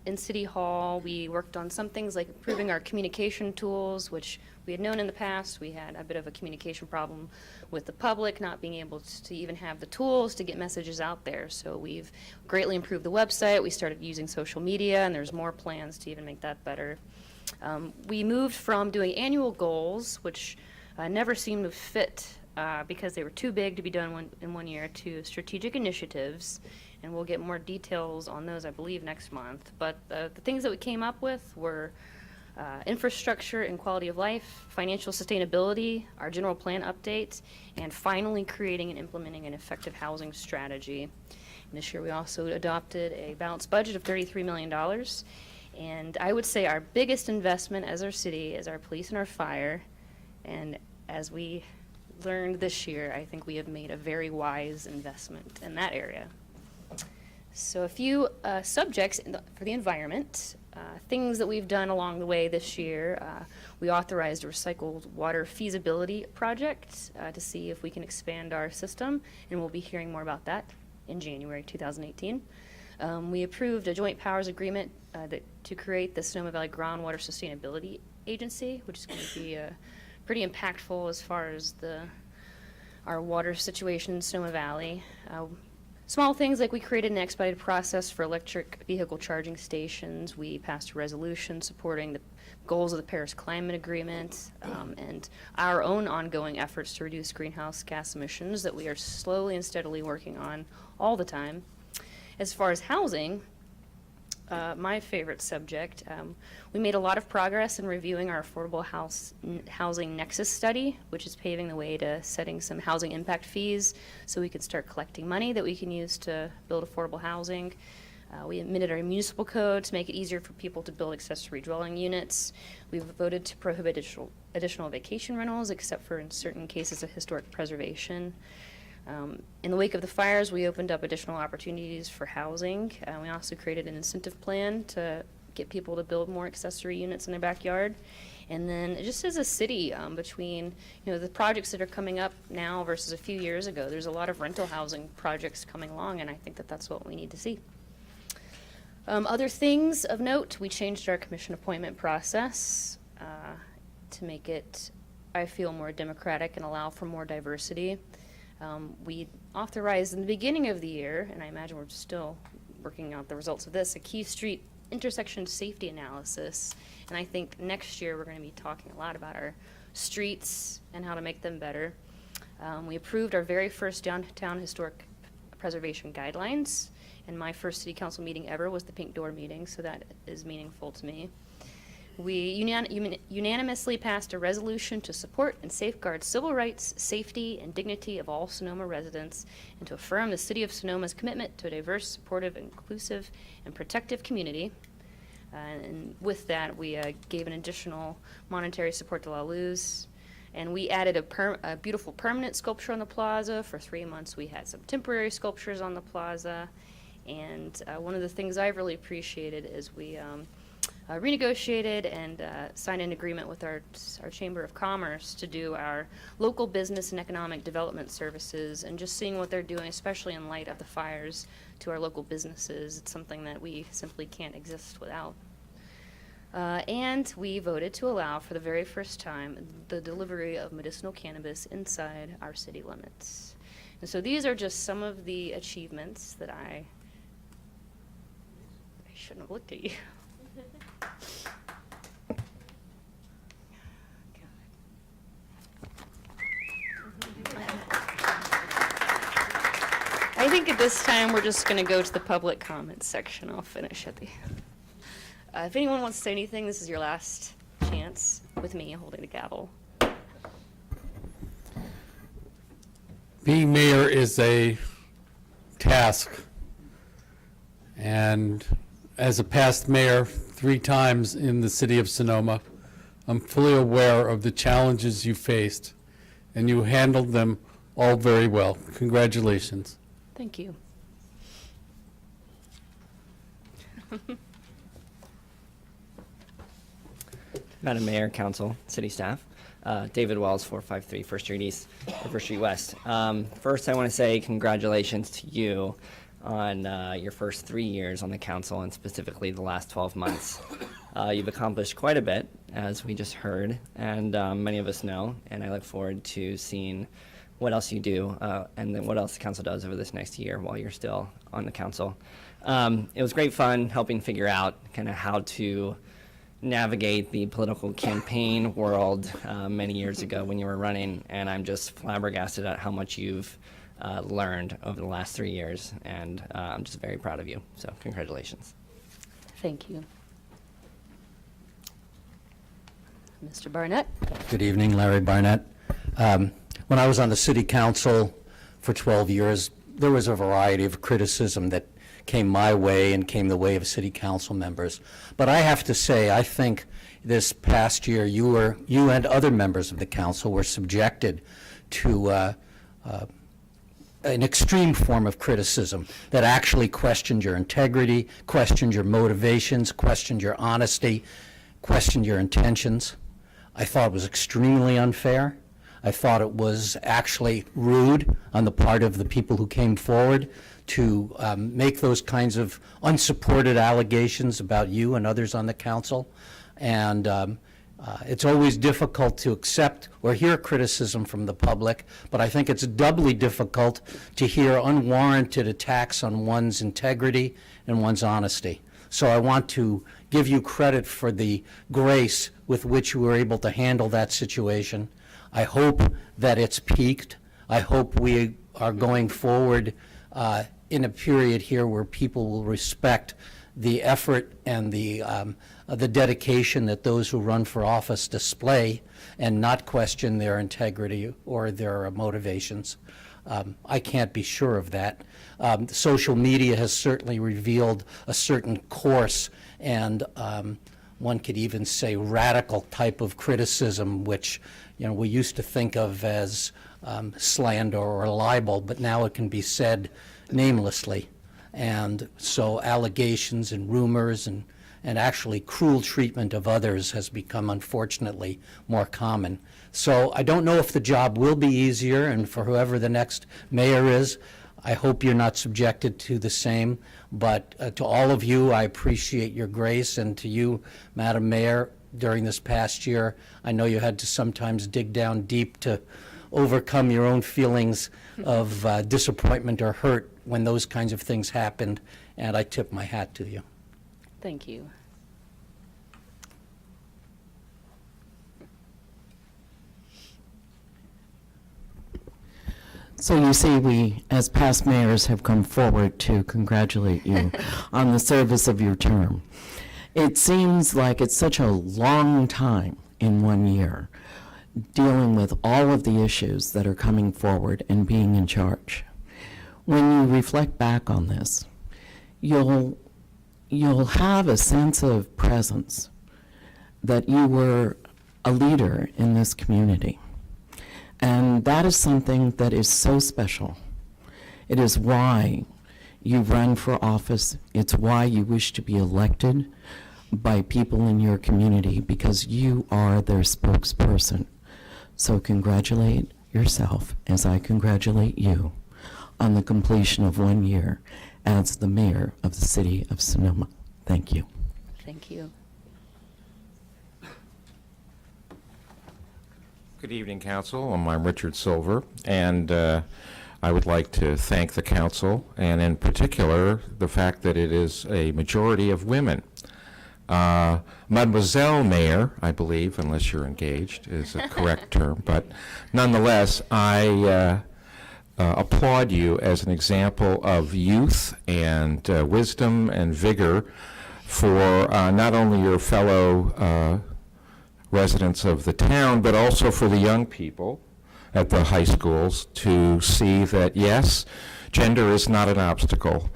in City Hall, we worked on some things like improving our communication tools, which we had known in the past. We had a bit of a communication problem with the public, not being able to even have the tools to get messages out there. So we've greatly improved the website. We started using social media, and there's more plans to even make that better. We moved from doing annual goals, which never seemed to fit because they were too big to be done in one year, to strategic initiatives. And we'll get more details on those, I believe, next month. But the things that we came up with were infrastructure and quality of life, financial sustainability, our general plan update, and finally creating and implementing an effective housing strategy. And this year we also adopted a balanced budget of $33 million. And I would say our biggest investment as our city is our police and our fire. And as we learned this year, I think we have made a very wise investment in that area. So a few subjects for the environment. Things that we've done along the way this year. We authorized a recycled water feasibility project to see if we can expand our system, and we'll be hearing more about that in January 2018. We approved a joint powers agreement to create the Sonoma Valley Groundwater Sustainability Agency, which is going to be pretty impactful as far as our water situation in Sonoma Valley. Small things like we created an expedited process for electric vehicle charging stations. We passed a resolution supporting the goals of the Paris Climate Agreement and our own ongoing efforts to reduce greenhouse gas emissions that we are slowly and steadily working on all the time. As far as housing, my favorite subject, we made a lot of progress in reviewing our affordable housing nexus study, which is paving the way to setting some housing impact fees so we could start collecting money that we can use to build affordable housing. We amended our municipal code to make it easier for people to build accessory dwelling units. We've voted to prohibit additional vacation rentals, except for in certain cases of historic preservation. In the wake of the fires, we opened up additional opportunities for housing. We also created an incentive plan to get people to build more accessory units in their backyard. And then just as a city, between the projects that are coming up now versus a few years ago, there's a lot of rental housing projects coming along, and I think that that's what we need to see. Other things of note, we changed our commission appointment process to make it, I feel, more democratic and allow for more diversity. We authorized in the beginning of the year, and I imagine we're still working out the results of this, a Key Street intersection safety analysis. And I think next year we're going to be talking a lot about our streets and how to make them better. We approved our very first downtown historic preservation guidelines, and my first city council meeting ever was the Pink Door meeting, so that is meaningful to me. We unanimously passed a resolution to support and safeguard civil rights, safety, and dignity of all Sonoma residents, and to affirm the City of Sonoma's commitment to a diverse, supportive, inclusive, and protective community. And with that, we gave an additional monetary support to La Luz. And we added a beautiful permanent sculpture on the plaza. For 3 months, we had some temporary sculptures on the plaza. And one of the things I've really appreciated is we renegotiated and signed an agreement with our Chamber of Commerce to do our local business and economic development services, and just seeing what they're doing, especially in light of the fires, to our local businesses. It's something that we simply can't exist without. And we voted to allow, for the very first time, the delivery of medicinal cannabis inside our city limits. And so these are just some of the achievements that I shouldn't have looked at you. I think at this time we're just going to go to the public comments section. I'll finish at the end. If anyone wants to say anything, this is your last chance with me holding the gavel. Being mayor is a task, and as a past mayor 3 times in the city of Sonoma, I'm fully aware of the challenges you faced, and you handled them all very well. Congratulations. Thank you. Madam Mayor, Council, City Staff, David Wells, 453 First Street East, or First Street West. First, I want to say congratulations to you on your first 3 years on the council, and specifically the last 12 months. You've accomplished quite a bit, as we just heard, and many of us know, and I look forward to seeing what else you do and then what else the council does over this next year while you're still on the council. It was great fun helping figure out kind of how to navigate the political campaign world many years ago when you were running, and I'm just flabbergasted at how much you've learned over the last 3 years, and I'm just very proud of you. So congratulations. Thank you. Mr. Barnett. Good evening, Larry Barnett. When I was on the city council for 12 years, there was a variety of criticism that came my way and came the way of city council members. But I have to say, I think this past year, you and other members of the council were subjected to an extreme form of criticism that actually questioned your integrity, questioned your motivations, questioned your honesty, questioned your intentions. I thought it was extremely unfair. I thought it was actually rude on the part of the people who came forward to make those kinds of unsupported allegations about you and others on the council. And it's always difficult to accept or hear criticism from the public, but I think it's doubly difficult to hear unwarranted attacks on one's integrity and one's honesty. So I want to give you credit for the grace with which you were able to handle that situation. I hope that it's peaked. I hope we are going forward in a period here where people will respect the effort and the dedication that those who run for office display and not question their integrity or their motivations. I can't be sure of that. Social media has certainly revealed a certain course and one could even say radical type of criticism, which, we used to think of as slander or libel, but now it can be said namelessly. And so allegations and rumors and actually cruel treatment of others has become, unfortunately, more common. So I don't know if the job will be easier, and for whoever the next mayor is, I hope you're not subjected to the same. But to all of you, I appreciate your grace, and to you, Madam Mayor, during this past year, I know you had to sometimes dig down deep to overcome your own feelings of disappointment or hurt when those kinds of things happened, and I tip my hat to you. Thank you. So you see, we, as past mayors, have come forward to congratulate you on the service of your term. It seems like it's such a long time in 1 year, dealing with all of the issues that are coming forward and being in charge. When you reflect back on this, you'll have a sense of presence that you were a leader in this community. And that is something that is so special. It is why you run for office. It's why you wish to be elected by people in your community, because you are their spokesperson. So congratulate yourself as I congratulate you on the completion of 1 year as the mayor of the city of Sonoma. Thank you. Thank you. Good evening, Council. I'm Richard Silver, and I would like to thank the Council, and in particular, the fact that it is a majority of women. Mademoiselle Mayor, I believe, unless you're engaged, is a correct term, but nonetheless, I applaud you as an example of youth and wisdom and vigor for not only your fellow residents of the town, but also for the young people at the high schools to see that, yes, gender is not an obstacle,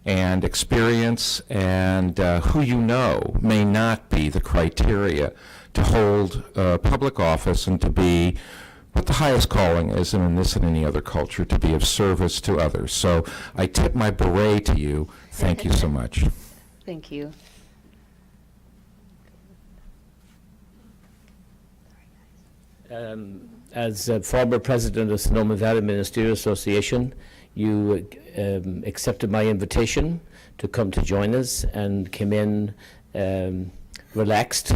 and experience and who you know may not be the criteria to hold public office and to be what the highest calling is in this and any other culture, to be of service to others. So I tip my beret to you. Thank you so much. Thank you. As former president of Sonoma Valley Ministerial Association, you accepted my invitation to come to join us and came in relaxed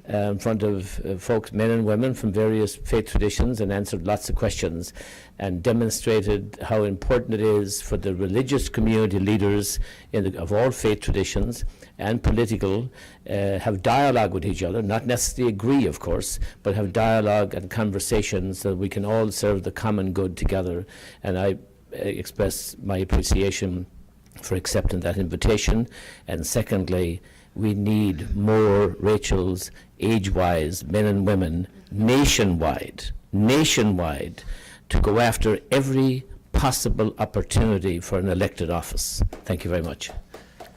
in front of folks, men and women from various faith traditions, and answered lots of questions and demonstrated how important it is for the religious community leaders of all faith traditions and political have dialogue with each other, not necessarily agree, of course, but have dialogue and conversations so that we can all serve the common good together. And I express my appreciation for accepting that invitation. And secondly, we need more Rachels, age-wise, men and women, nationwide, to go after every possible opportunity for an elected office. Thank you very much.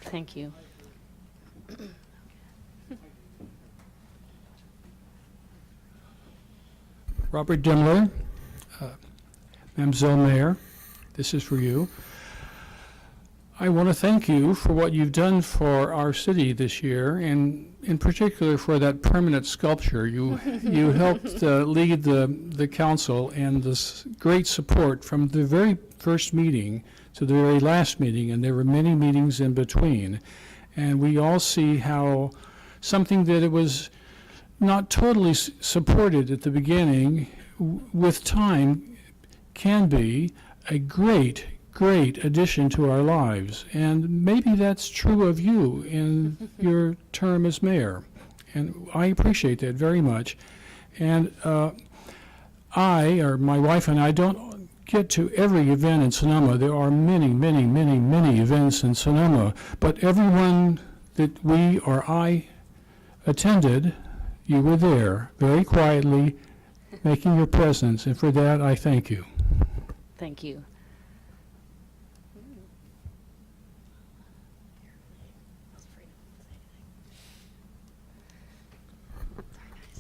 Thank you. Robert Dimler, Mademoiselle Mayor, this is for you. I want to thank you for what you've done for our city this year, and in particular for that permanent sculpture. You helped lead the council, and this great support from the very first meeting to the very last meeting, and there were many meetings in between. And we all see how something that it was not totally supported at the beginning, with time, can be a great addition to our lives. And maybe that's true of you in your term as mayor. And I appreciate that very much. And my wife and I don't get to every event in Sonoma. There are many events in Sonoma. But everyone that we or I attended, you were there very quietly making your presence. And for that, I thank you. Thank you.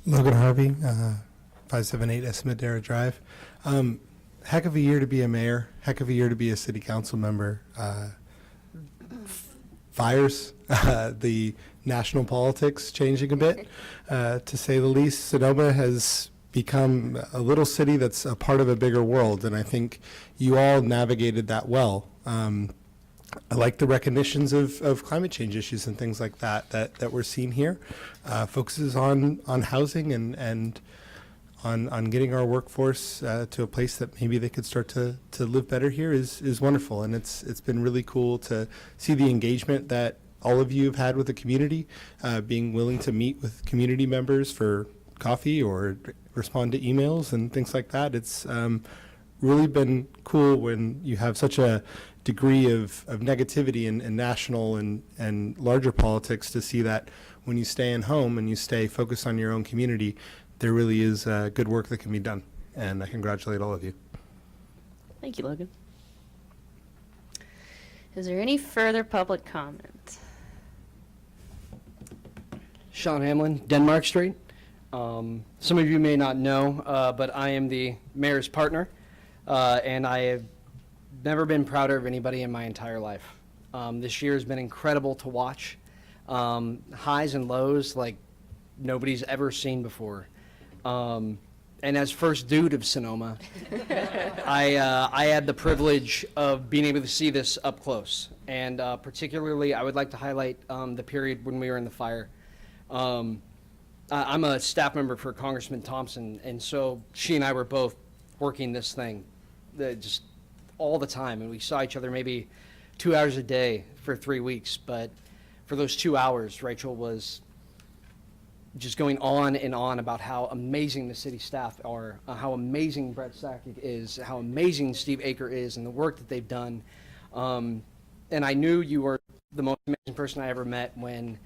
Logan Harvey, 578 Esmedera Drive. Heck of a year to be a mayor, heck of a year to be a city council member. Fires, the national politics changing a bit, to say the least. Sonoma has become a little city that's a part of a bigger world, and I think you all navigated that well. I like the recognitions of climate change issues and things like that we're seeing here. Focuses on housing and on getting our workforce to a place that maybe they could start to live better here is wonderful. And it's been really cool to see the engagement that all of you have had with the community, being willing to meet with community members for coffee or respond to emails and things like that. It's really been cool when you have such a degree of negativity in national and larger politics, to see that when you stay in home and you stay focused on your own community, there really is good work that can be done. And I congratulate all of you. Thank you, Logan. Is there any further public comment? Sean Hamlin, Denmark Street. Some of you may not know, but I am the mayor's partner, and I have never been prouder of anybody in my entire life. This year has been incredible to watch. Highs and lows like nobody's ever seen before. And as first dude of Sonoma, I had the privilege of being able to see this up close. And particularly, I would like to highlight the period when we were in the fire. I'm a staff member for Congressman Thompson, and so she and I were both working this thing just all the time. And we saw each other maybe 2 hours a day for 3 weeks. But for those 2 hours, Rachel was just going on and on about how amazing the city staff are, how amazing Brett Sakic is, how amazing Steve Aker is, and the work that they've done. And I knew you were the most amazing person I ever met when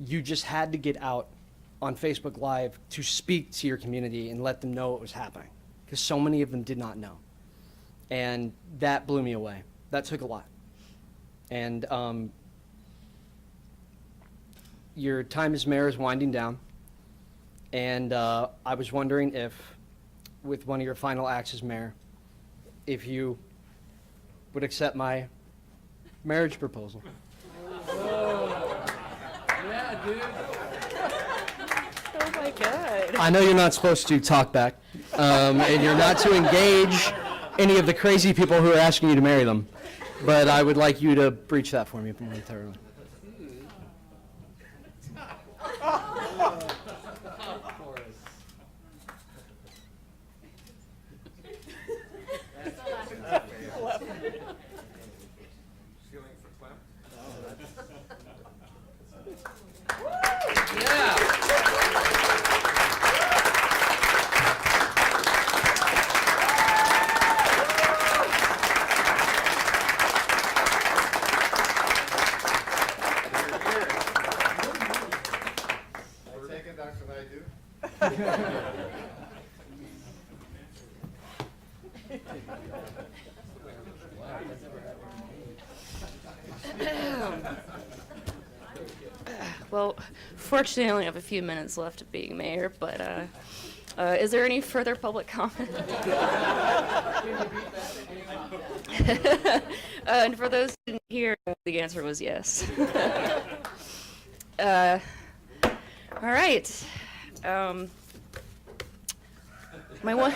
you just had to get out on Facebook Live to speak to your community and let them know what was happening, because so many of them did not know. And that blew me away. That took a lot. And your time as mayor is winding down, and I was wondering if, with one of your final acts as mayor, if you would accept my marriage proposal. Yeah, dude. Oh my God. I know you're not supposed to talk back, and you're not to engage any of the crazy people who are asking you to marry them, but I would like you to breach that for me momentarily. Well, fortunately, I only have a few minutes left of being mayor, but is there any further public comment? And for those who didn't hear, the answer was yes. All right. My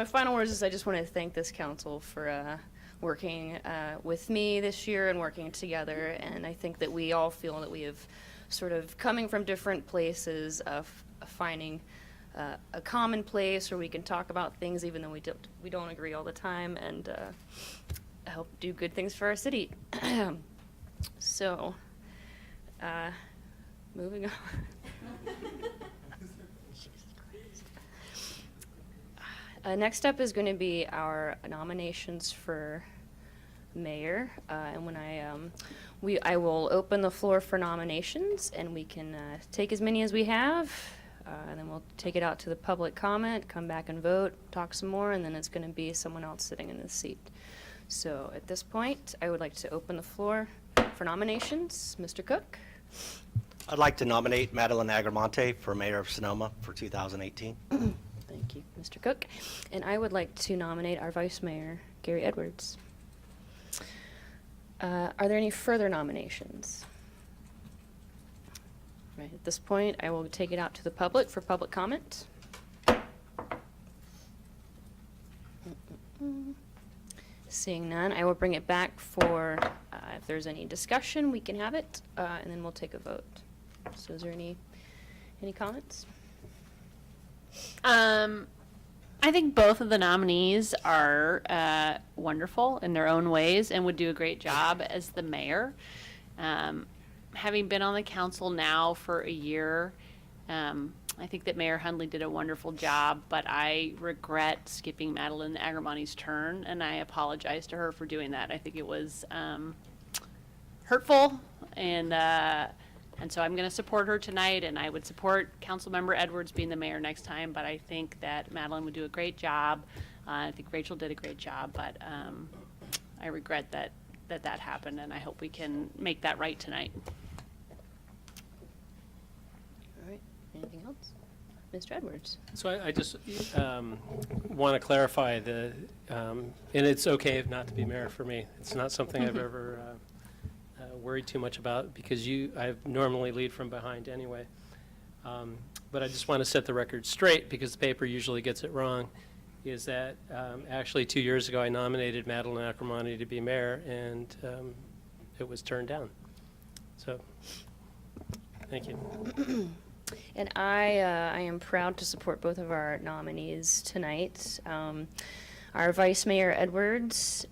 final words is I just want to thank this council for working with me this year and working together. And I think that we all feel that we have sort of coming from different places of finding a common place where we can talk about things even though we don't agree all the time, and help do good things for our city. So, moving on. Next up is going to be our nominations for mayor, and when I will open the floor for nominations, and we can take as many as we have, and then we'll take it out to the public comment, come back and vote, talk some more, and then it's going to be someone else sitting in this seat. So at this point, I would like to open the floor for nominations. Mr. Cook. I'd like to nominate Madeline Agramonte for mayor of Sonoma for 2018. Thank you, Mr. Cook. And I would like to nominate our vice mayor, Gary Edwards. Are there any further nominations? Right, at this point, I will take it out to the public for public comment. Seeing none, I will bring it back for, if there's any discussion, we can have it, and then we'll take a vote. So is there any comments? I think both of the nominees are wonderful in their own ways and would do a great job as the mayor. Having been on the council now for a year, I think that Mayor Hundley did a wonderful job, but I regret skipping Madeline Agramonte's turn, and I apologize to her for doing that. I think it was hurtful, and so I'm going to support her tonight, and I would support Councilmember Edwards being the mayor next time, but I think that Madeline would do a great job. I think Rachel did a great job, but I regret that happened, and I hope we can make that right tonight. All right, anything else? Mr. Edwards? So I just want to clarify the, and it's okay not to be mayor for me. It's not something I've ever worried too much about, because I normally lead from behind anyway. But I just want to set the record straight, because the paper usually gets it wrong, is that actually 2 years ago I nominated Madeline Agramonte to be mayor, and it was turned down. So, thank you. And I am proud to support both of our nominees tonight. Our Vice Mayor Edwards,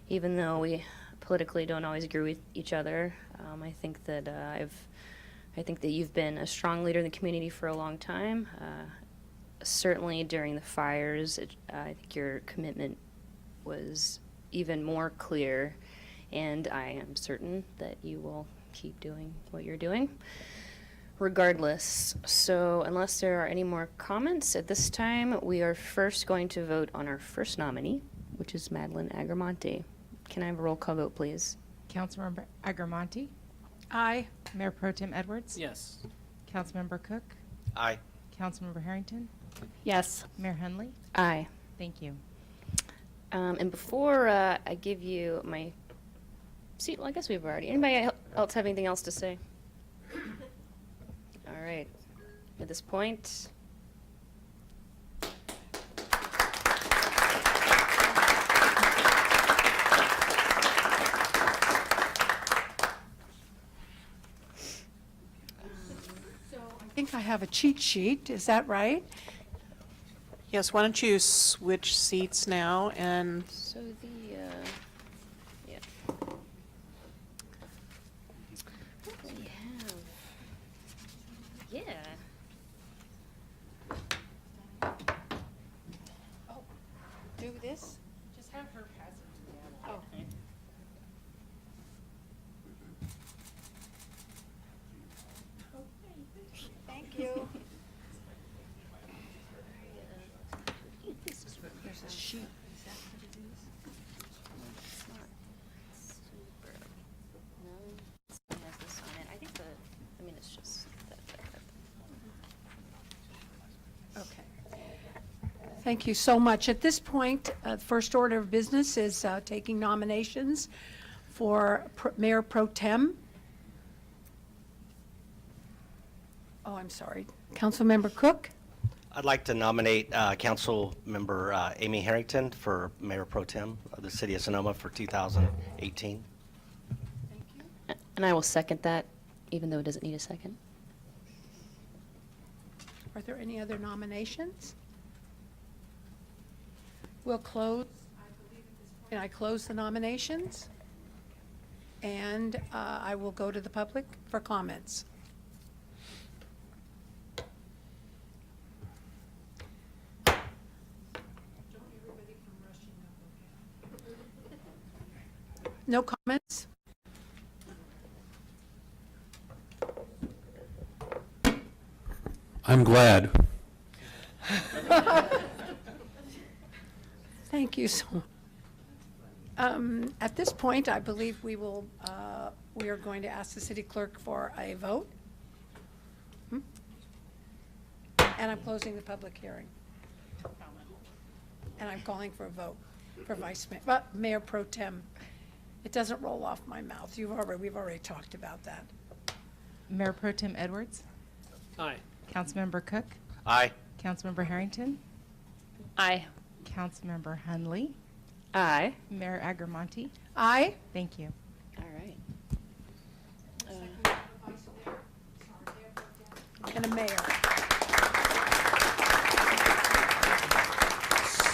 even though we politically don't always agree with each other, I think that you've been a strong leader in the community for a long time. Certainly during the fires, I think your commitment was even more clear, and I am certain that you will keep doing what you're doing. Regardless, so unless there are any more comments at this time, we are first going to vote on our first nominee, which is Madeline Agramonte. Can I have a roll call vote, please? Councilmember Agramonte? Aye. Mayor Pro Tem Edwards? Yes. Councilmember Cook? Aye. Councilmember Harrington? Yes. Mayor Hundley? Aye. Thank you. And before I give you my seat, well, I guess we've already. Anybody else have anything else to say? All right. At this point, I think I have a cheat sheet, is that right? Yes, why don't you switch seats now, and so yeah. What do we have? Yeah. Oh, do this? Just have her pass it to me. Oh. Thank you. There's a sheet. Is that what it is? It's not super. No, it has this on it. I think it's just that. Okay. Thank you so much. At this point, first order of business is taking nominations for Mayor Pro Tem. Oh, I'm sorry. Councilmember Cook? I'd like to nominate Councilmember Amy Harrington for Mayor Pro Tem of the City of Sonoma for 2018. And I will second that, even though it doesn't need a second. Are there any other nominations? We'll close. And I close the nominations. And I will go to the public for comments. No comments? I'm glad. Thank you so much. At this point, I believe we are going to ask the city clerk for a vote. And I'm closing the public hearing. And I'm calling for a vote for Mayor Pro Tem. It doesn't roll off my mouth. We've already talked about that. Mayor Pro Tem Edwards? Aye. Councilmember Cook? Aye. Councilmember Harrington? Aye. Councilmember Hunley? Aye. Mayor Agramonte? Aye. Thank you. All right. And a mayor.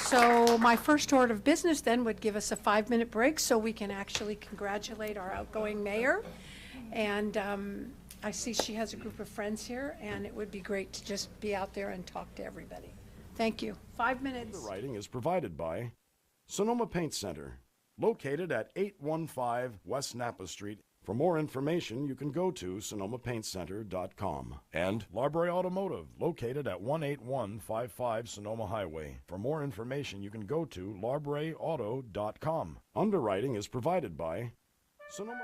So my first order of business then would give us a 5-minute break so we can actually congratulate our outgoing mayor. And I see she has a group of friends here, and it would be great to just be out there and talk to everybody. Thank you. 5 minutes. Underwriting is provided by Sonoma Paint Center, located at 815 West Napa Street. For more information, you can go to sonomapaintcenter.com. And Larbury Automotive, located at 18155 Sonoma Highway. For more information, you can go to larburyauto.com. Underwriting is provided by Sonoma.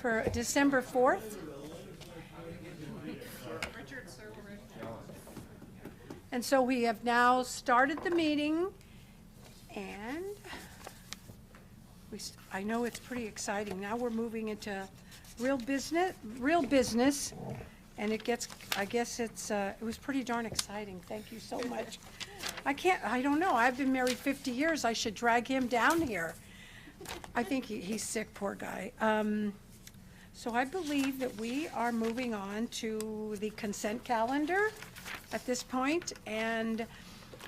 for December 4th. And so we have now started the meeting, and I know it's pretty exciting. Now we're moving into real business, and it gets, I guess it was pretty darn exciting. Thank you so much. I don't know, I've been married 50 years, I should drag him down here. I think he's sick, poor guy. So I believe that we are moving on to the consent calendar at this point, and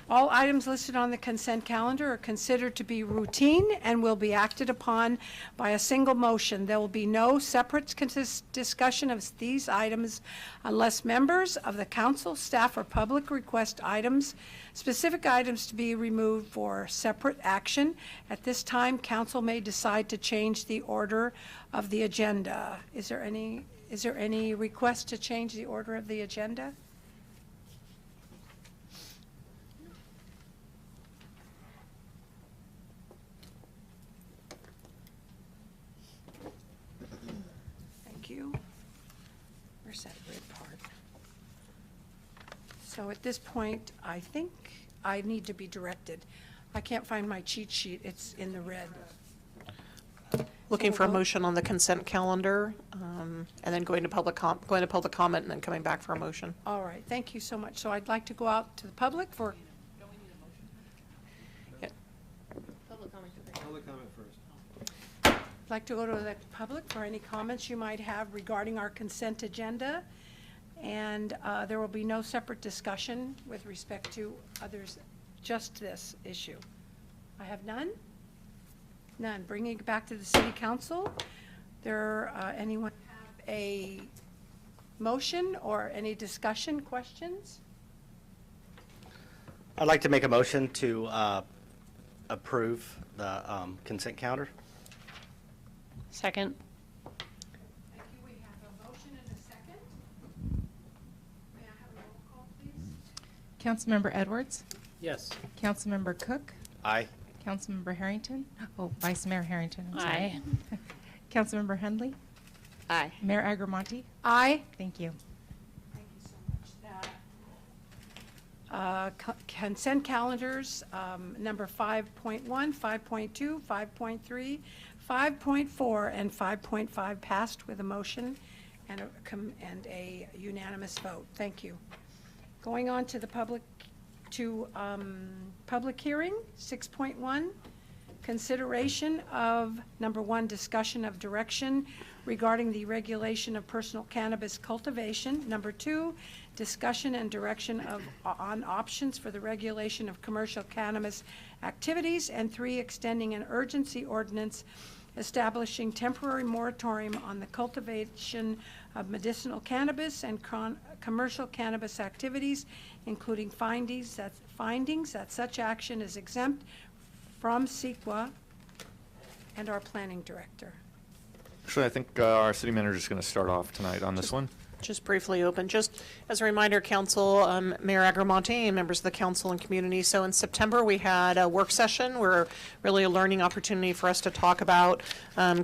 all items listed on the consent calendar are considered to be routine and will be acted upon by a single motion. There will be no separate discussion of these items unless members of the council, staff, or public request specific items to be removed for separate action. At this time, council may decide to change the order of the agenda. Is there any request to change the order of the agenda? Where's that red part? So at this point, I think I need to be directed. I can't find my cheat sheet. It's in the red. Looking for a motion on the consent calendar, and then going to public comment, and then coming back for a motion. All right, thank you so much. So I'd like to go out to the public for. Public comment first. I'd like to go to the public for any comments you might have regarding our consent agenda. And there will be no separate discussion with respect to others, just this issue. I have none? None. Bringing it back to the city council. Anyone have a motion or any discussion, questions? I'd like to make a motion to approve the consent calendar. Second. Thank you. We have a motion and a second. May I have a roll call, please? Councilmember Edwards? Yes. Councilmember Cook? Aye. Councilmember Harrington? Oh, Vice Mayor Harrington, I'm sorry. Aye. Councilmember Hundley? Aye. Mayor Agramonte? Aye. Thank you. Thank you so much. Consent calendars, number 5.1, 5.2, 5.3, 5.4, and 5.5 passed with a motion and a unanimous vote. Thank you. Going on to the public hearing, 6.1, consideration of, number 1, discussion of direction regarding the regulation of personal cannabis cultivation. Number 2, discussion and direction on options for the regulation of commercial cannabis activities. And 3, extending an urgency ordinance establishing temporary moratorium on the cultivation of medicinal cannabis and commercial cannabis activities, including findings that such action is exempt from CEQA, and our planning director. Actually, I think our city manager is going to start off tonight on this one. Just briefly open, just as a reminder, council, Mayor Agramonte, and members of the council and community. So in September, we had a work session where really a learning opportunity for us to talk about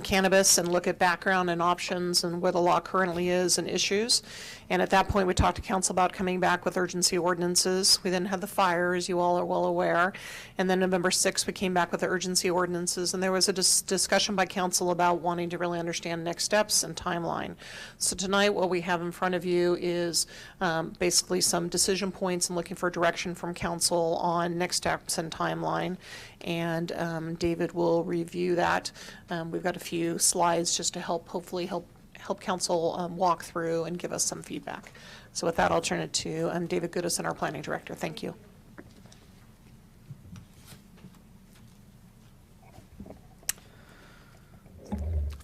cannabis and look at background and options and where the law currently is and issues. And at that point, we talked to council about coming back with urgency ordinances. We then had the fire, as you all are well aware. And then November 6th, we came back with the urgency ordinances. And there was a discussion by council about wanting to really understand next steps and timeline. So tonight, what we have in front of you is basically some decision points and looking for direction from council on next steps and timeline. And David will review that. We've got a few slides just to hopefully help council walk through and give us some feedback. So with that, I'll turn it to David Goodison, our planning director. Thank you.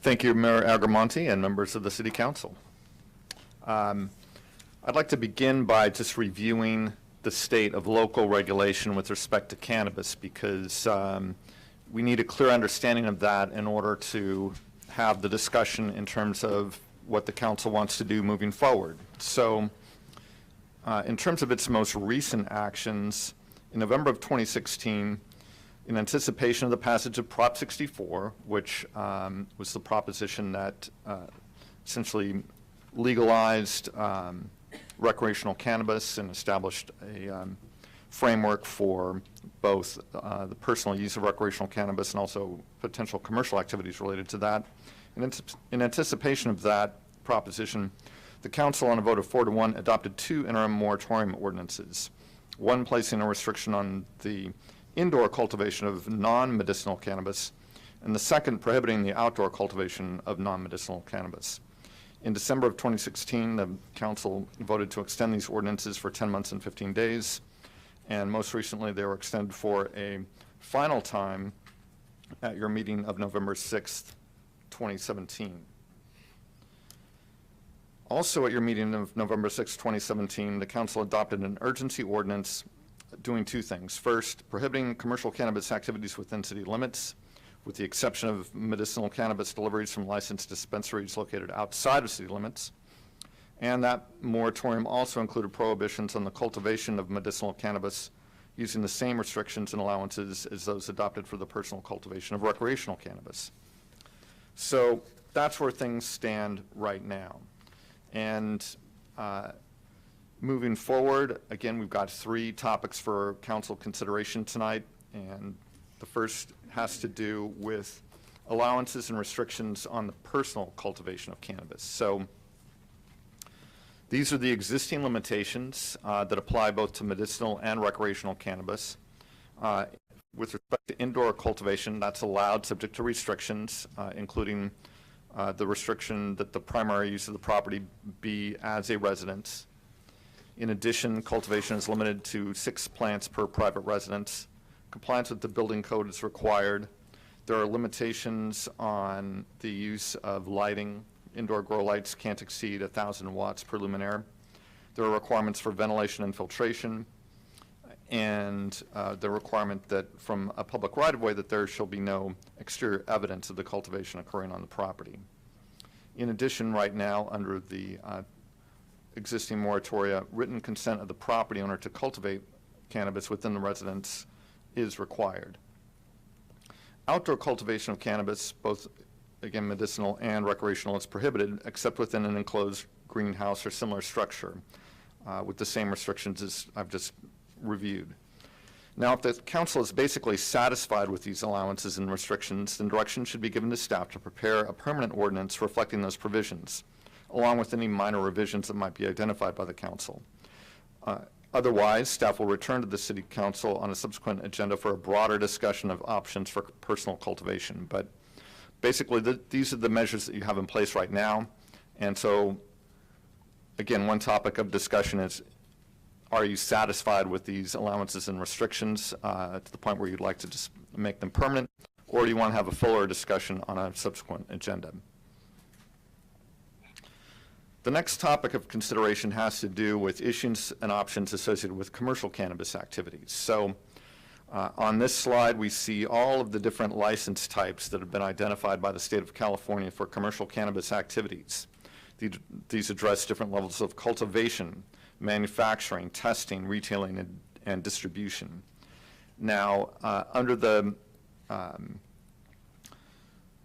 Thank you, Mayor Agramonte and members of the City Council. I'd like to begin by just reviewing the state of local regulation with respect to cannabis, because we need a clear understanding of that in order to have the discussion in terms of what the council wants to do moving forward. So in terms of its most recent actions, in November of 2016, In anticipation of the passage of Prop 64, which was the proposition that essentially legalized recreational cannabis and established a framework for both the personal use of recreational cannabis and also potential commercial activities related to that. In anticipation of that proposition, the council, on a vote of 4-1, adopted 2 interim moratorium ordinances, one placing a restriction on the indoor cultivation of non-medicinal cannabis, and the second prohibiting the outdoor cultivation of non-medicinal cannabis. In December of 2016, the council voted to extend these ordinances for 10 months and 15 days, and most recently they were extended for a final time at your meeting of November 6th, 2017. Also at your meeting of November 6, 2017, the council adopted an urgency ordinance doing 2 things. First, prohibiting commercial cannabis activities within city limits, with the exception of medicinal cannabis deliveries from licensed dispensaries located outside of city limits. And that moratorium also included prohibitions on the cultivation of medicinal cannabis using the same restrictions and allowances as those adopted for the personal cultivation of recreational cannabis. So that's where things stand right now. And moving forward, again, we've got 3 topics for council consideration tonight, and the first has to do with allowances and restrictions on the personal cultivation of cannabis. So these are the existing limitations that apply both to medicinal and recreational cannabis. With respect to indoor cultivation, that's allowed subject to restrictions, including the restriction that the primary use of the property be as a residence. In addition, cultivation is limited to 6 plants per private residence. Compliance with the building code is required. There are limitations on the use of lighting. Indoor grow lights can't exceed 1,000 watts per luminaire. There are requirements for ventilation and filtration, and the requirement that from a public right-of-way that there shall be no exterior evidence of the cultivation occurring on the property. In addition, right now, under the existing moratoria, written consent of the property owner to cultivate cannabis within the residence is required. Outdoor cultivation of cannabis, both, again, medicinal and recreational, is prohibited except within an enclosed greenhouse or similar structure with the same restrictions as I've just reviewed. Now, if the council is basically satisfied with these allowances and restrictions, then direction should be given to staff to prepare a permanent ordinance reflecting those provisions, along with any minor revisions that might be identified by the council. Otherwise, staff will return to the city council on a subsequent agenda for a broader discussion of options for personal cultivation. But basically, these are the measures that you have in place right now. And so, again, one topic of discussion is, are you satisfied with these allowances and restrictions to the point where you'd like to just make them permanent, or do you want to have a fuller discussion on a subsequent agenda? The next topic of consideration has to do with issues and options associated with commercial cannabis activities. So on this slide, we see all of the different license types that have been identified by the state of California for commercial cannabis activities. These address different levels of cultivation, manufacturing, testing, retailing, and distribution. Now, under the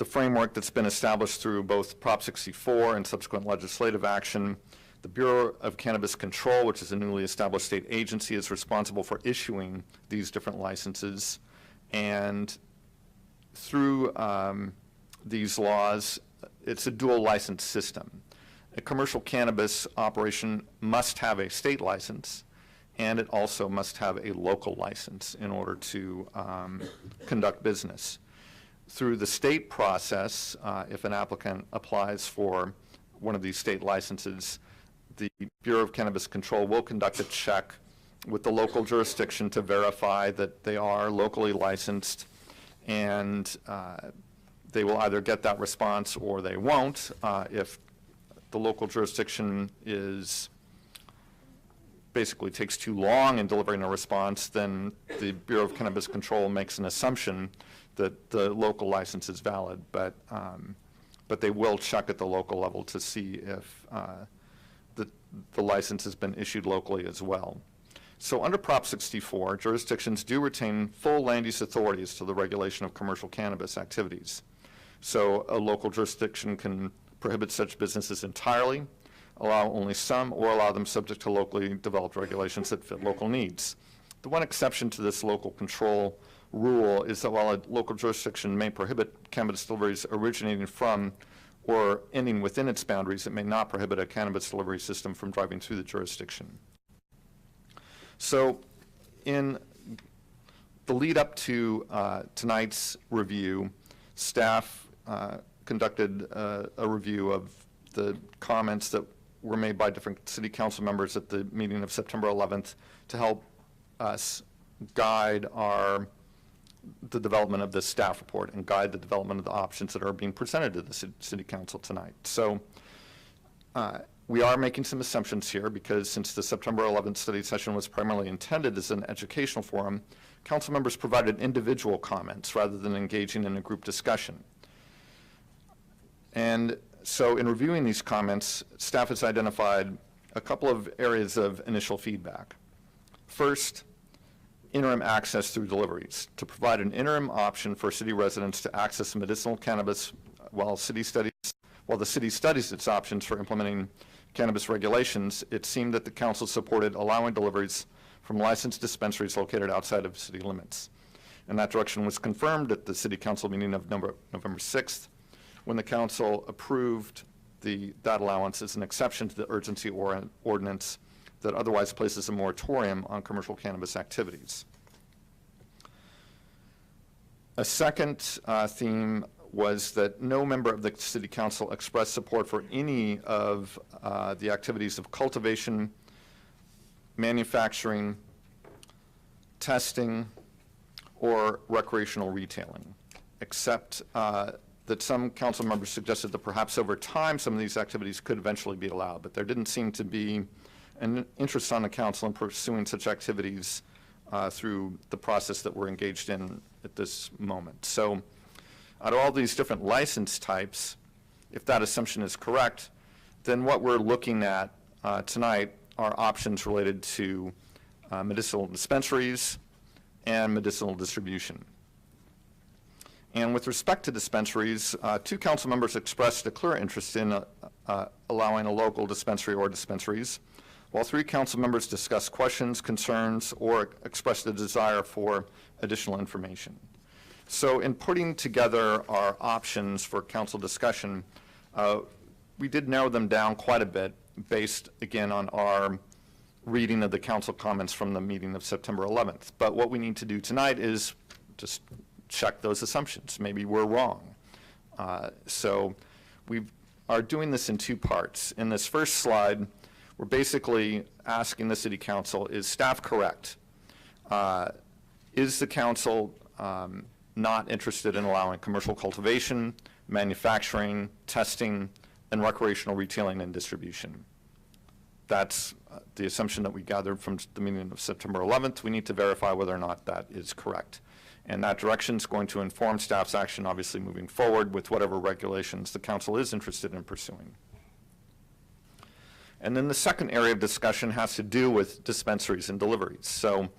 framework that's been established through both Prop 64 and subsequent legislative action, the Bureau of Cannabis Control, which is a newly established state agency, is responsible for issuing these different licenses. And through these laws, it's a dual license system. A commercial cannabis operation must have a state license, and it also must have a local license in order to conduct business. Through the state process, if an applicant applies for one of these state licenses, the Bureau of Cannabis Control will conduct a check with the local jurisdiction to verify that they are locally licensed, and they will either get that response or they won't. If the local jurisdiction basically takes too long in delivering a response, then the Bureau of Cannabis Control makes an assumption that the local license is valid, but they will check at the local level to see if the license has been issued locally as well. So under Prop 64, jurisdictions do retain full land use authorities to the regulation of commercial cannabis activities. So a local jurisdiction can prohibit such businesses entirely, allow only some, or allow them subject to locally developed regulations that fit local needs. The one exception to this local control rule is that while a local jurisdiction may prohibit cannabis deliveries originating from or ending within its boundaries, it may not prohibit a cannabis delivery system from driving through the jurisdiction. So in the lead up to tonight's review, staff conducted a review of the comments that were made by different city council members at the meeting of September 11th to help us guide the development of this staff report and guide the development of the options that are being presented to the city council tonight. So we are making some assumptions here because since the September 11th study session was primarily intended as an educational forum, council members provided individual comments rather than engaging in a group discussion. And so in reviewing these comments, staff has identified a couple of areas of initial feedback. First, interim access through deliveries. To provide an interim option for city residents to access medicinal cannabis while the city studies its options for implementing cannabis regulations, it seemed that the council supported allowing deliveries from licensed dispensaries located outside of city limits. And that direction was confirmed at the city council meeting of November 6th, when the council approved that allowance as an exception to the urgency ordinance that otherwise places a moratorium on commercial cannabis activities. A second theme was that no member of the city council expressed support for any of the activities of cultivation, manufacturing, testing, or recreational retailing, except that some council members suggested that perhaps over time some of these activities could eventually be allowed, but there didn't seem to be an interest on the council in pursuing such activities through the process that we're engaged in at this moment. So out of all these different license types, if that assumption is correct, then what we're looking at tonight are options related to medicinal dispensaries and medicinal distribution. And with respect to dispensaries, 2 council members expressed a clear interest in allowing a local dispensary or dispensaries, while 3 council members discussed questions, concerns, or expressed a desire for additional information. So in putting together our options for council discussion, we did narrow them down quite a bit based, again, on our reading of the council comments from the meeting of September 11th. But what we need to do tonight is just check those assumptions. Maybe we're wrong. So we are doing this in 2 parts. In this first slide, we're basically asking the city council, is staff correct? Is the council not interested in allowing commercial cultivation, manufacturing, testing, and recreational retailing and distribution? That's the assumption that we gathered from the meeting of September 11th. We need to verify whether or not that is correct. And that direction is going to inform staff's action, obviously, moving forward with whatever regulations the council is interested in pursuing. And then the second area of discussion has to do with dispensaries and deliveries. So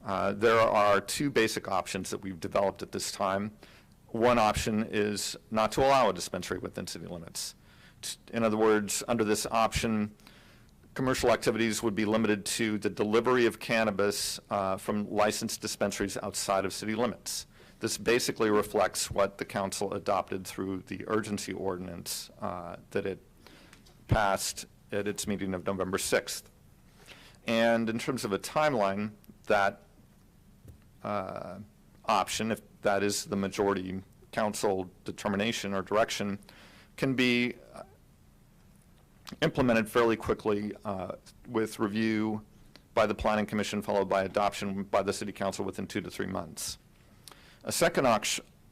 there are 2 basic options that we've developed at this time. One option is not to allow a dispensary within city limits. In other words, under this option, commercial activities would be limited to the delivery of cannabis from licensed dispensaries outside of city limits. This basically reflects what the council adopted through the urgency ordinance that it passed at its meeting of November 6th. And in terms of a timeline, that option, if that is the majority council determination or direction, can be implemented fairly quickly with review by the Planning Commission followed by adoption by the City Council within 2 to 3 months. A second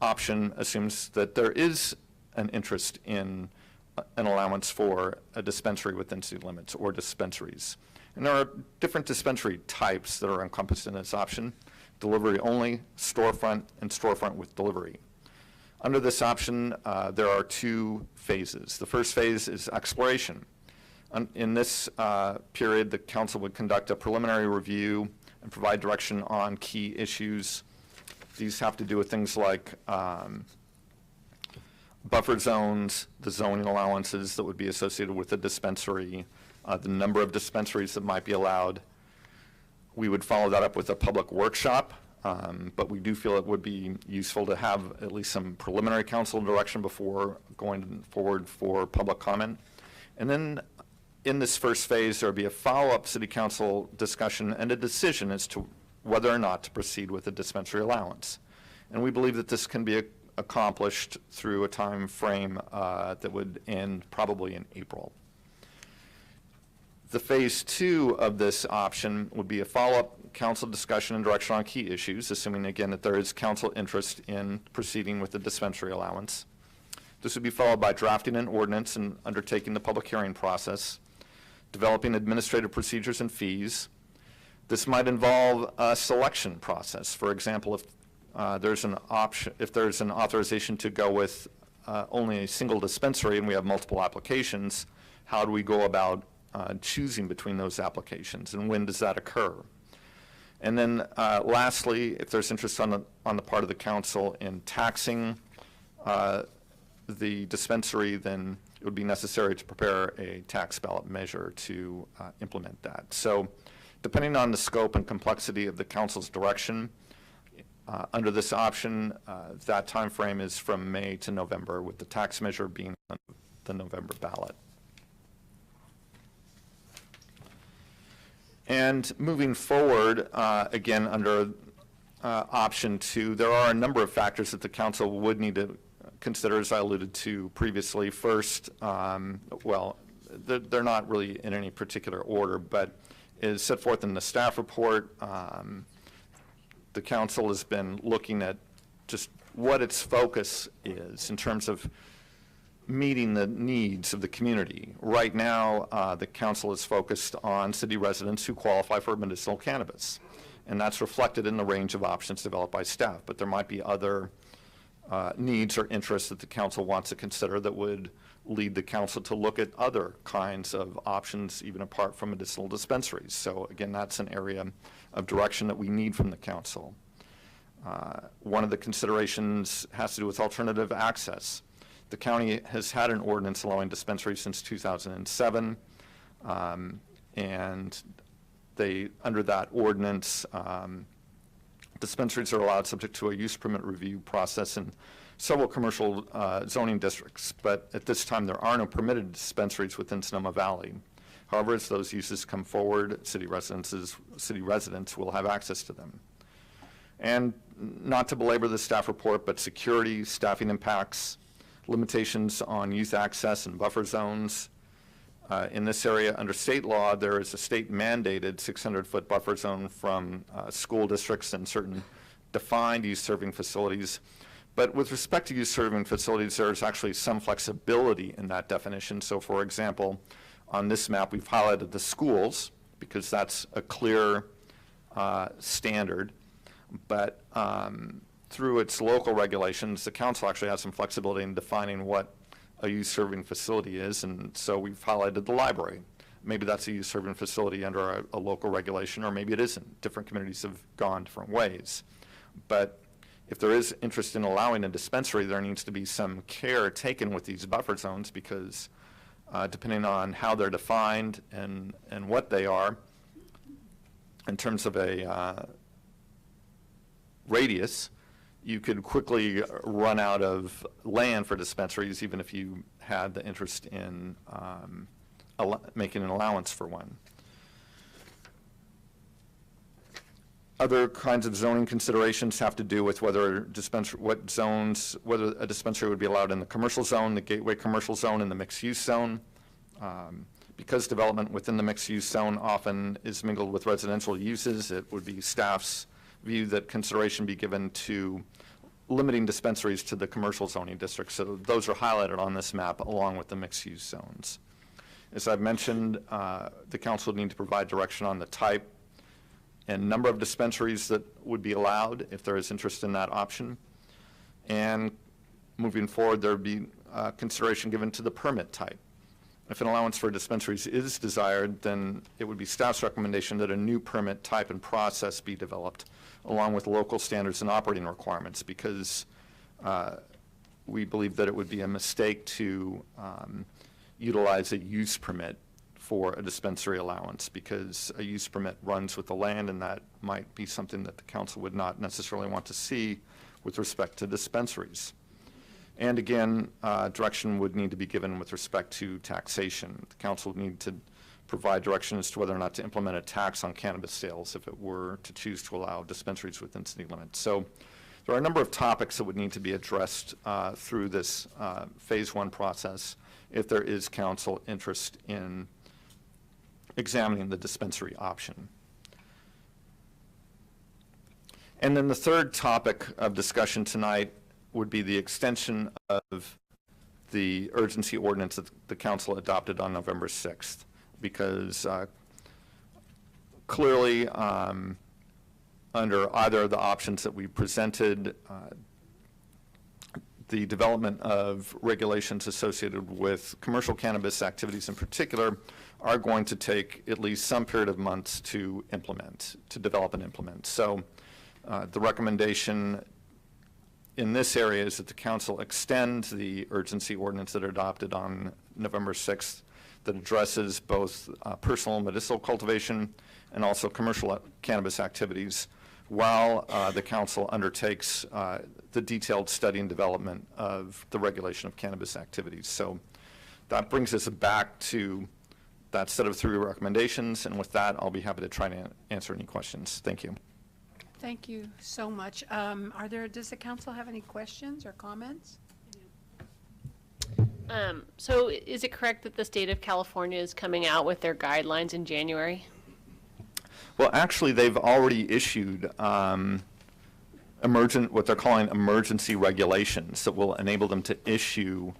option assumes that there is an interest in an allowance for a dispensary within city limits or dispensaries. And there are different dispensary types that are encompassed in this option: delivery only, storefront, and storefront with delivery. Under this option, there are 2 phases. The first phase is exploration. In this period, the council would conduct a preliminary review and provide direction on key issues. These have to do with things like buffer zones, the zoning allowances that would be associated with the dispensary, the number of dispensaries that might be allowed. We would follow that up with a public workshop, but we do feel it would be useful to have at least some preliminary council direction before going forward for public comment. And then in this first phase, there would be a follow-up city council discussion and a decision as to whether or not to proceed with the dispensary allowance. And we believe that this can be accomplished through a time frame that would end probably in April. The phase 2 of this option would be a follow-up council discussion and direction on key issues, assuming again that there is council interest in proceeding with the dispensary allowance. This would be followed by drafting an ordinance and undertaking the public hearing process, developing administrative procedures and fees. This might involve a selection process. For example, if there's an authorization to go with only a single dispensary and we have multiple applications, how do we go about choosing between those applications, and when does that occur? And then lastly, if there's interest on the part of the council in taxing the dispensary, then it would be necessary to prepare a tax ballot measure to implement that. So depending on the scope and complexity of the council's direction, under this option, that time frame is from May to November, with the tax measure being on the November ballot. And moving forward, again, under option 2, there are a number of factors that the council would need to consider, as I alluded to previously. First, well, they're not really in any particular order, but is set forth in the staff report. The council has been looking at just what its focus is in terms of meeting the needs of the community. Right now, the council is focused on city residents who qualify for medicinal cannabis, and that's reflected in the range of options developed by staff. But there might be other needs or interests that the council wants to consider that would lead the council to look at other kinds of options, even apart from medicinal dispensaries. So again, that's an area of direction that we need from the council. One of the considerations has to do with alternative access. The county has had an ordinance allowing dispensaries since 2007, and under that ordinance, dispensaries are allowed subject to a use permit review process in several commercial zoning districts, but at this time there are no permitted dispensaries within Sonoma Valley. However, as those uses come forward, city residents will have access to them. And not to belabor the staff report, but security, staffing impacts, limitations on youth access and buffer zones. In this area, under state law, there is a state-mandated 600-foot buffer zone from school districts and certain defined youth-serving facilities. But with respect to youth-serving facilities, there's actually some flexibility in that definition. So, for example, on this map, we've highlighted the schools because that's a clear standard. But through its local regulations, the council actually has some flexibility in defining what a youth-serving facility is, and so we've highlighted the library. Maybe that's a youth-serving facility under a local regulation, or maybe it isn't. Different communities have gone different ways. But if there is interest in allowing a dispensary, there needs to be some care taken with these buffer zones, because depending on how they're defined and what they are, in terms of a radius, you could quickly run out of land for dispensaries, even if you had the interest in making an allowance for one. Other kinds of zoning considerations have to do with whether whether a dispensary would be allowed in the commercial zone, the gateway commercial zone, and the mixed-use zone. Because development within the mixed-use zone often is mingled with residential uses, it would be staff's view that consideration be given to limiting dispensaries to the commercial zoning districts. So those are highlighted on this map along with the mixed-use zones. As I've mentioned, the council would need to provide direction on the type and number of dispensaries that would be allowed if there is interest in that option. And moving forward, there would be consideration given to the permit type. If an allowance for dispensaries is desired, then it would be staff's recommendation that a new permit type and process be developed, along with local standards and operating requirements, because we believe that it would be a mistake to utilize a use permit for a dispensary allowance, because a use permit runs with the land, and that might be something that the council would not necessarily want to see with respect to dispensaries. And again, direction would need to be given with respect to taxation. The council would need to provide direction as to whether or not to implement a tax on cannabis sales if it were to choose to allow dispensaries within city limits. So there are a number of topics that would need to be addressed through this phase 1 process if there is council interest in examining the dispensary option. And then the third topic of discussion tonight would be the extension of the urgency ordinance that the council adopted on November 6th, because clearly under either of the options that we presented, the development of regulations associated with commercial cannabis activities in particular are going to take at least some period of months to implement, to develop and implement. So the recommendation in this area is that the council extend the urgency ordinance that are adopted on November 6th that addresses both personal and medicinal cultivation and also commercial cannabis activities, while the council undertakes the detailed study and development of the regulation of cannabis activities. So that brings us back to that set of 3 recommendations, and with that, I'll be happy to try to answer any questions. Thank you. Thank you so much. Does the council have any questions or comments? So is it correct that the state of California is coming out with their guidelines in January? Well, actually, they've already issued what they're calling emergency regulations that will enable them to issue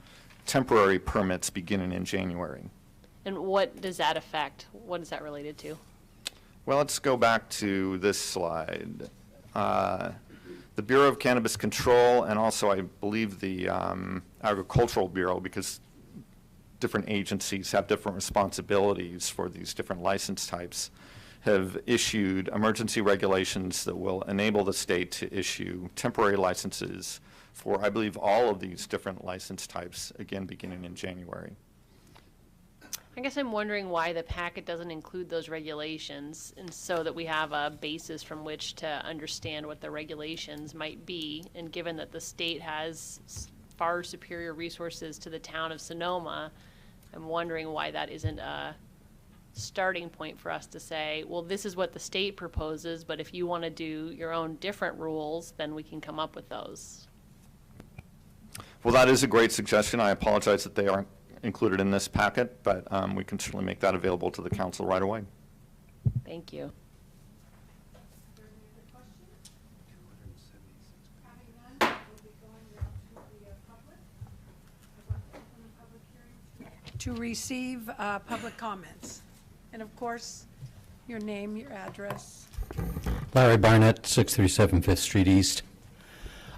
temporary permits beginning in January. And what does that affect? What is that related to? Well, let's go back to this slide. The Bureau of Cannabis Control, and also I believe the Agricultural Bureau, because different agencies have different responsibilities for these different license types, have issued emergency regulations that will enable the state to issue temporary licenses for, I believe, all of these different license types, again, beginning in January. I guess I'm wondering why the packet doesn't include those regulations, and so that we have a basis from which to understand what the regulations might be. And given that the state has far superior resources to the town of Sonoma, I'm wondering why that isn't a starting point for us to say, well, this is what the state proposes, but if you want to do your own different rules, then we can come up with those. Well, that is a great suggestion. I apologize that they aren't included in this packet, but we can certainly make that available to the council right away. Thank you. To receive public comments. And of course, your name, your address. Larry Barnett, 637 5th Street East.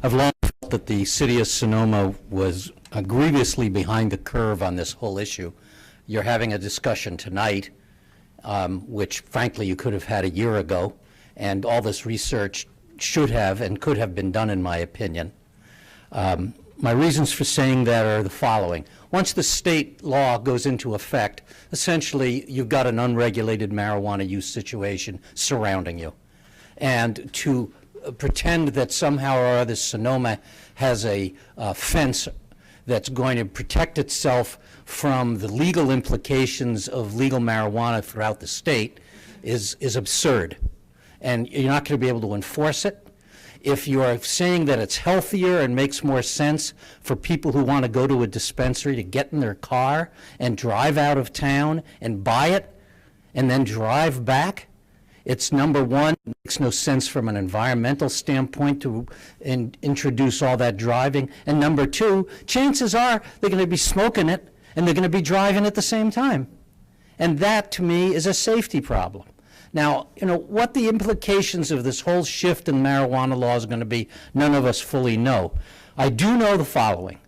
I've long felt that the city of Sonoma was grievously behind the curve on this whole issue. You're having a discussion tonight, which frankly you could have had a year ago, and all this research should have and could have been done, in my opinion. My reasons for saying that are the following. Once the state law goes into effect, essentially you've got an unregulated marijuana use situation surrounding you. And to pretend that somehow or other Sonoma has a fence that's going to protect itself from the legal implications of legal marijuana throughout the state is absurd. And you're not going to be able to enforce it. If you are saying that it's healthier and makes more sense for people who want to go to a dispensary to get in their car and drive out of town and buy it and then drive back, it's number one, it makes no sense from an environmental standpoint to introduce all that driving. And number two, chances are they're going to be smoking it and they're going to be driving at the same time. And that, to me, is a safety problem. Now, you know, what the implications of this whole shift in marijuana law is going to be, none of us fully know. I do know the following,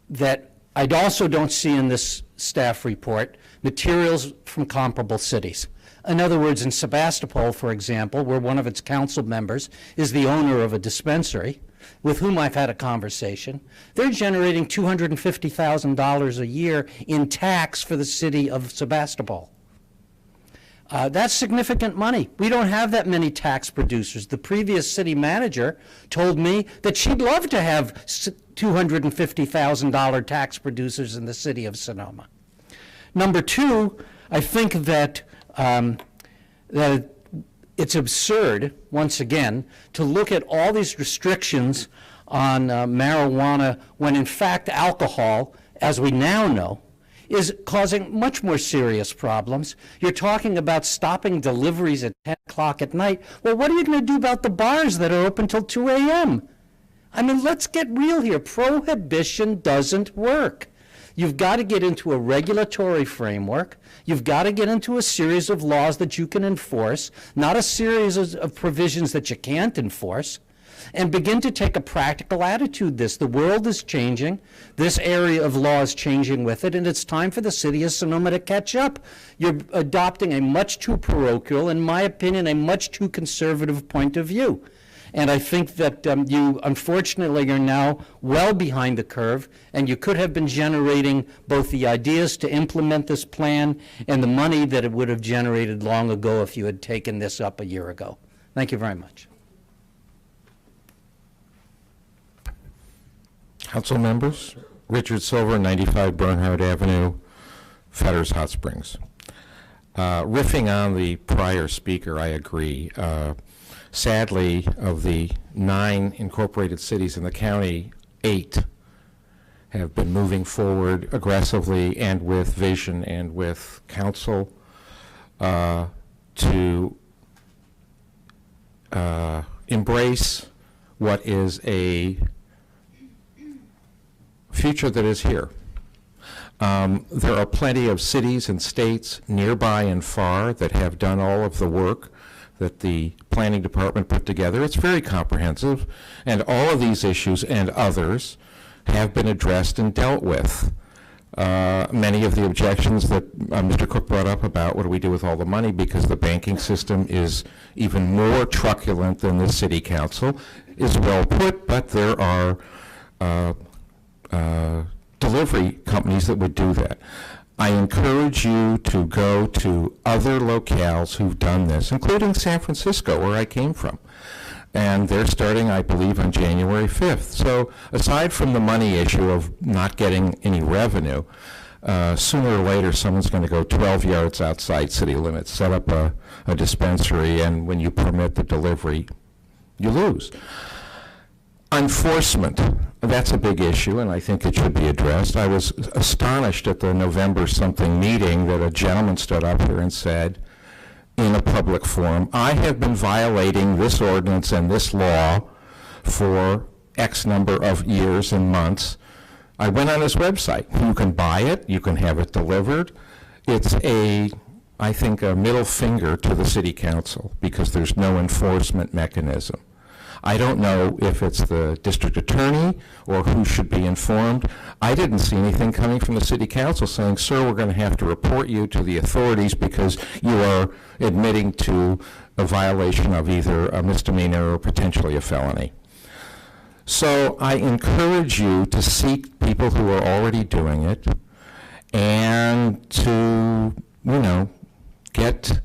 that I also don't see in this staff report materials from comparable cities. In other words, in Sebastopol, for example, where one of its council members is the owner of a dispensary, with whom I've had a conversation, they're generating $250,000 a year in tax for the city of Sebastopol. That's significant money. We don't have that many tax producers. The previous city manager told me that she'd love to have $250,000 tax producers in the city of Sonoma. Number two, I think that that it's absurd, once again, to look at all these restrictions on marijuana when in fact alcohol, as we now know, is causing much more serious problems. You're talking about stopping deliveries at 10 o'clock at night. Well, what are you going to do about the bars that are open till 2 a.m.? I mean, let's get real here. Prohibition doesn't work. You've got to get into a regulatory framework. You've got to get into a series of laws that you can enforce, not a series of provisions that you can't enforce, and begin to take a practical attitude. The world is changing. This area of law is changing with it, and it's time for the city of Sonoma to catch up. You're adopting a much too parochial, in my opinion, a much too conservative point of view. And I think that you, unfortunately, are now well behind the curve, and you could have been generating both the ideas to implement this plan and the money that it would have generated long ago if you had taken this up a year ago. Thank you very much. Council members, Richard Silver, 95 Bernhardt Avenue, Fetters Hot Springs. Riffing on the prior speaker, I agree. Sadly, of the 9 incorporated cities in the county, 8 have been moving forward aggressively and with vision and with counsel to embrace what is a future that is here. There are plenty of cities and states nearby and far that have done all of the work that the planning department put together. It's very comprehensive, and all of these issues and others have been addressed and dealt with. Many of the objections that Mr. Cook brought up about what do we do with all the money because the banking system is even more truculent than the city council is well put, but there are delivery companies that would do that. I encourage you to go to other locales who've done this, including San Francisco, where I came from. And they're starting, I believe, on January 5th. So aside from the money issue of not getting any revenue, sooner or later someone's going to go 12 yards outside city limits, set up a dispensary, and when you permit the delivery, you lose. Enforcement, that's a big issue, and I think it should be addressed. I was astonished at the November something meeting that a gentleman stood up here and said in a public forum, I have been violating this ordinance and this law for X number of years and months. I went on his website. You can buy it, you can have it delivered. It's I think, a middle finger to the city council because there's no enforcement mechanism. I don't know if it's the district attorney or who should be informed. I didn't see anything coming from the city council saying, sir, we're going to have to report you to the authorities because you are admitting to a violation of either a misdemeanor or potentially a felony. So I encourage you to seek people who are already doing it and to, get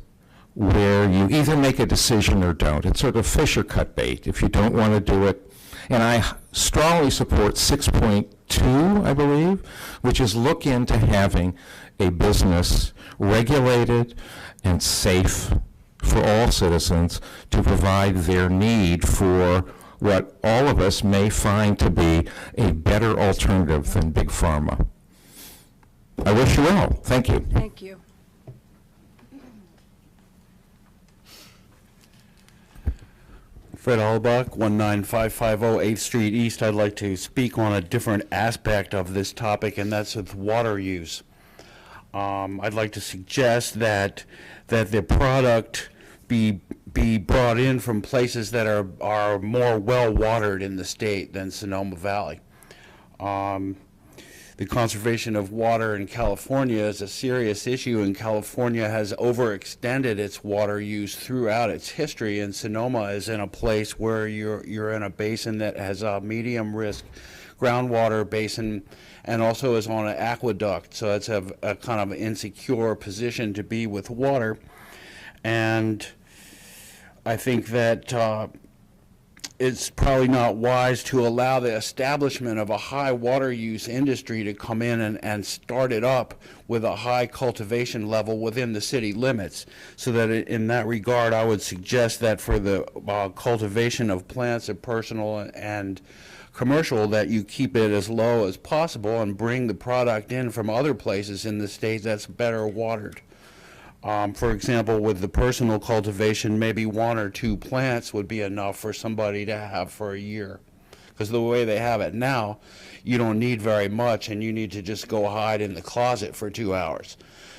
where you either make a decision or don't. It's sort of fish or cut bait if you don't want to do it. And I strongly support 6.2, I believe, which is look into having a business regulated and safe for all citizens to provide their need for what all of us may find to be a better alternative than Big Pharma. I wish you well. Thank you. Thank you. Fred Allbach, 19550 8th Street East. I'd like to speak on a different aspect of this topic, and that's with water use. I'd like to suggest that the product be brought in from places that are more well watered in the state than Sonoma Valley. the conservation of water in California is a serious issue, and California has overextended its water use throughout its history, and Sonoma is in a place where you're in a basin that has a medium risk groundwater basin and also is on an aqueduct, so it's a kind of insecure position to be with water. And I think that it's probably not wise to allow the establishment of a high water use industry to come in and start it up with a high cultivation level within the city limits. So that in that regard, I would suggest that for the cultivation of plants of personal and commercial, that you keep it as low as possible and bring the product in from other places in the state that's better watered. For example, with the personal cultivation, maybe 1 or 2 plants would be enough for somebody to have for a year. Because the way they have it now, you don't need very much, and you need to just go hide in the closet for 2 hours.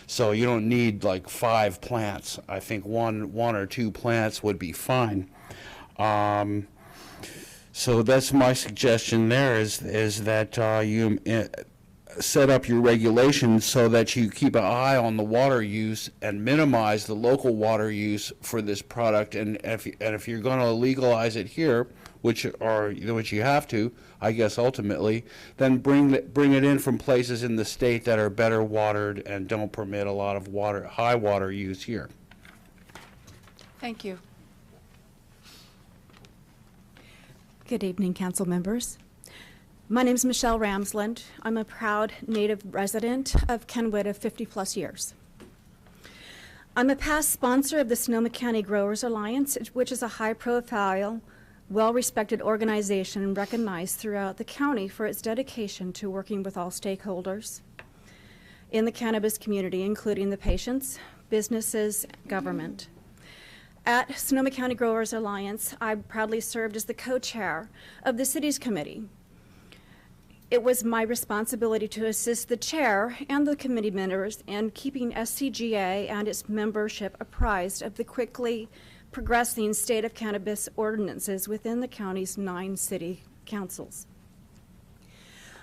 So you don't need like 5 plants. I think one or 2 plants would be fine. So that's my suggestion there, is that you set up your regulations so that you keep an eye on the water use and minimize the local water use for this product. And if you're going to legalize it here, which you have to, I guess ultimately, then bring it in from places in the state that are better watered and don't permit a lot of high water use here. Thank you. Good evening, council members. My name is Michelle Ramsland. I'm a proud native resident of Kenwood of 50-plus years. I'm a past sponsor of the Sonoma County Growers Alliance, which is a high-profile, well-respected organization recognized throughout the county for its dedication to working with all stakeholders in the cannabis community, including the patients, businesses, government. At Sonoma County Growers Alliance, I proudly served as the co-chair of the city's committee. It was my responsibility to assist the chair and the committee members in keeping SCGA and its membership apprised of the quickly progressing state of cannabis ordinances within the county's 9 city councils.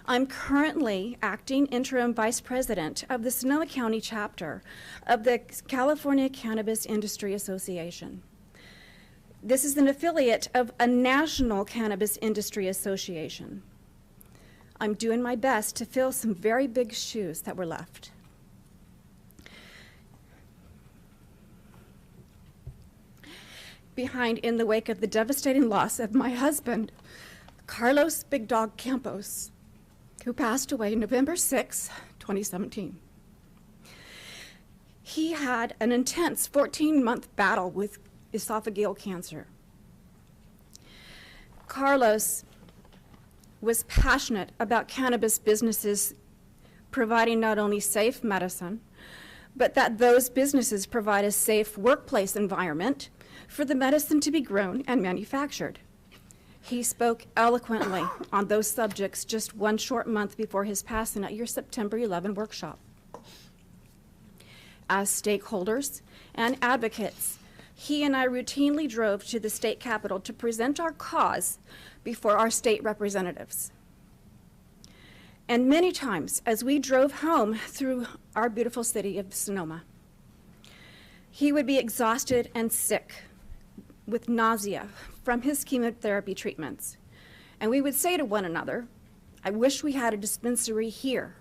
I'm currently acting interim vice president of the Sonoma County chapter of the California Cannabis Industry Association. This is an affiliate of a national cannabis industry association. I'm doing my best to fill some very big shoes that were left. Behind in the wake of the devastating loss of my husband, Carlos Big Dog Campos, who passed away November 6, 2017. He had an intense 14-month battle with esophageal cancer. Carlos was passionate about cannabis businesses providing not only safe medicine, but that those businesses provide a safe workplace environment for the medicine to be grown and manufactured. He spoke eloquently on those subjects just 1 short month before his passing at your September 11 workshop. As stakeholders and advocates, he and I routinely drove to the state capitol to present our cause before our state representatives. And many times, as we drove home through our beautiful city of Sonoma, he would be exhausted and sick with nausea from his chemotherapy treatments. And we would say to one another, I wish we had a dispensary here.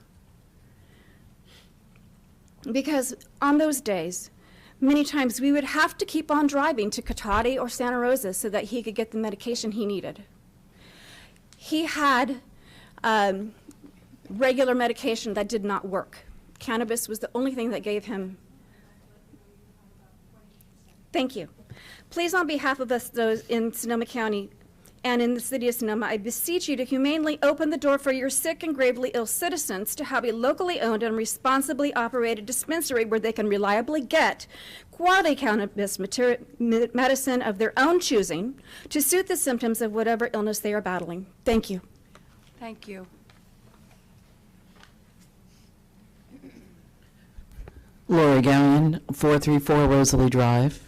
Because on those days, many times we would have to keep on driving to Cotati or Santa Rosa so that he could get the medication he needed. He had regular medication that did not work. Cannabis was the only thing that gave him. Thank you. Please, on behalf of us, those in Sonoma County and in the city of Sonoma, I beseech you to humanely open the door for your sick and gravely ill citizens to have a locally owned and responsibly operated dispensary where they can reliably get quality cannabis medicine of their own choosing to suit the symptoms of whatever illness they are battling. Thank you. Thank you. Lori Gallion, 434 Rosalie Drive.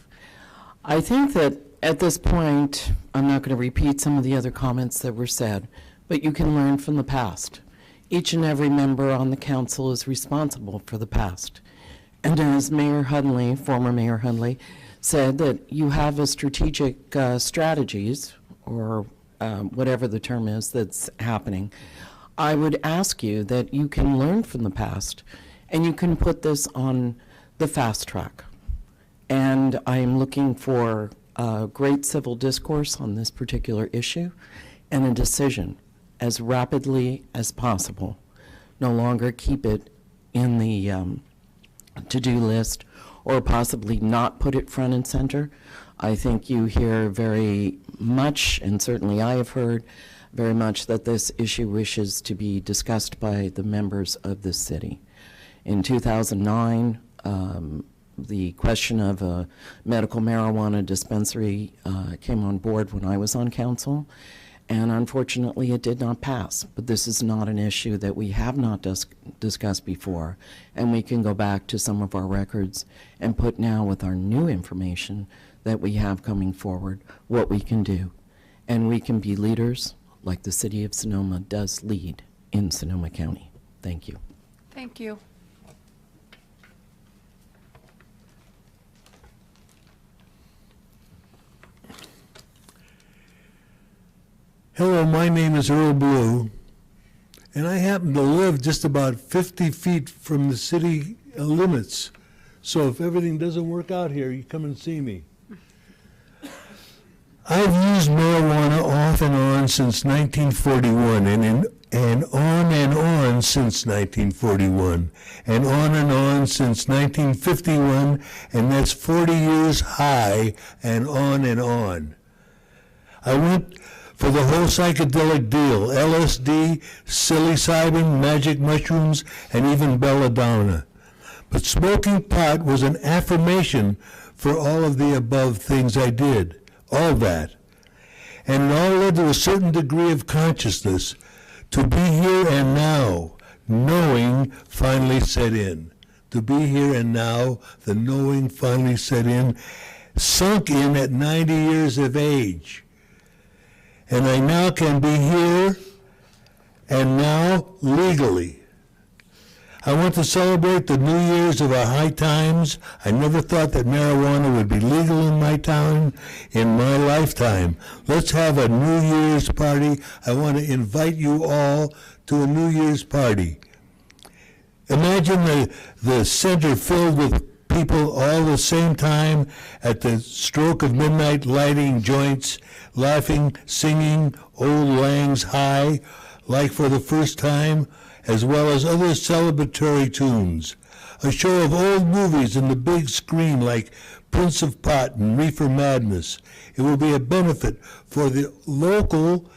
I think that at this point, I'm not going to repeat some of the other comments that were said, but you can learn from the past. Each and every member on the council is responsible for the past. And as Mayor Hundley, former Mayor Hundley, said, that you have a strategic strategies, or whatever the term is that's happening, I would ask you that you can learn from the past and you can put this on the fast track. And I am looking for great civil discourse on this particular issue and a decision as rapidly as possible. No longer keep it in the to-do list or possibly not put it front and center. I think you hear very much, and certainly I have heard very much, that this issue wishes to be discussed by the members of the city. In 2009, the question of a medical marijuana dispensary came on board when I was on council, and unfortunately it did not pass. But this is not an issue that we have not discussed before, and we can go back to some of our records and put now, with our new information that we have coming forward, what we can do. And we can be leaders like the city of Sonoma does lead in Sonoma County. Thank you. Thank you. Hello, my name is Earl Blue, and I happen to live just about 50 feet from the city limits. So if everything doesn't work out here, you come and see me. I've used marijuana off and on since 1941, and on since 1941, and on since 1951, and that's 40 years high, and on and on. I went for the whole psychedelic deal: LSD, psilocybin, magic mushrooms, and even belladonna. But smoking pot was an affirmation for all of the above things I did, all that. And it all led to a certain degree of consciousness. To be here and now, knowing finally set in. To be here and now, the knowing finally set in, sunk in at 90 years of age. And I now can be here and now legally. I want to celebrate the New Year's of our high times. I never thought that marijuana would be legal in my town in my lifetime. Let's have a New Year's party. I want to invite you all to a New Year's party. Imagine the center filled with people all the same time at the stroke of midnight, lighting joints, laughing, singing Old Lang's High, like for the first time, as well as other celebratory tunes. A show of old movies in the big screen like Prince of Pot and Reefer Madness. It will be a benefit for the local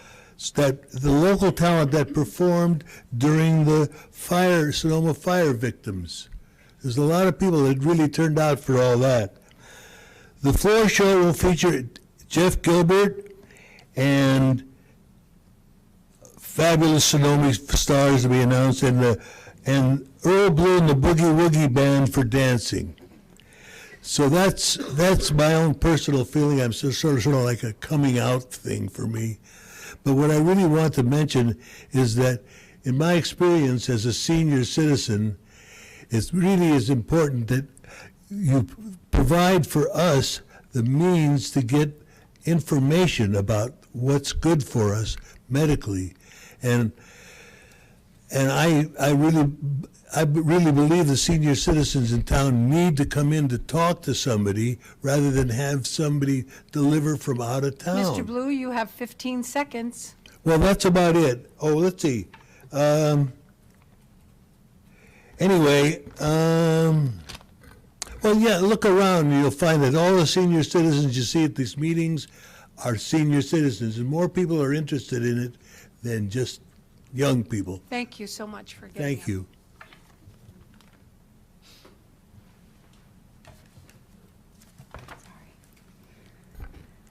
talent that performed during the Sonoma fire victims. There's a lot of people that really turned out for all that. The floor show will feature Jeff Gilbert and fabulous Sonoma stars to be announced, and Earl Blue and the Boogie Woogie Band for dancing. So that's my own personal feeling. I'm sort of like a coming out thing for me. But what I really want to mention is that in my experience as a senior citizen, it really is important that you provide for us the means to get information about what's good for us medically. And I really believe the senior citizens in town need to come in to talk to somebody rather than have somebody deliver from out of town. Mr. Blue, you have 15 seconds. Well, that's about it. Oh, let's see. Anyway, well, yeah, look around and you'll find that all the senior citizens you see at these meetings are senior citizens, and more people are interested in it than just young people. Thank you so much for getting Thank you.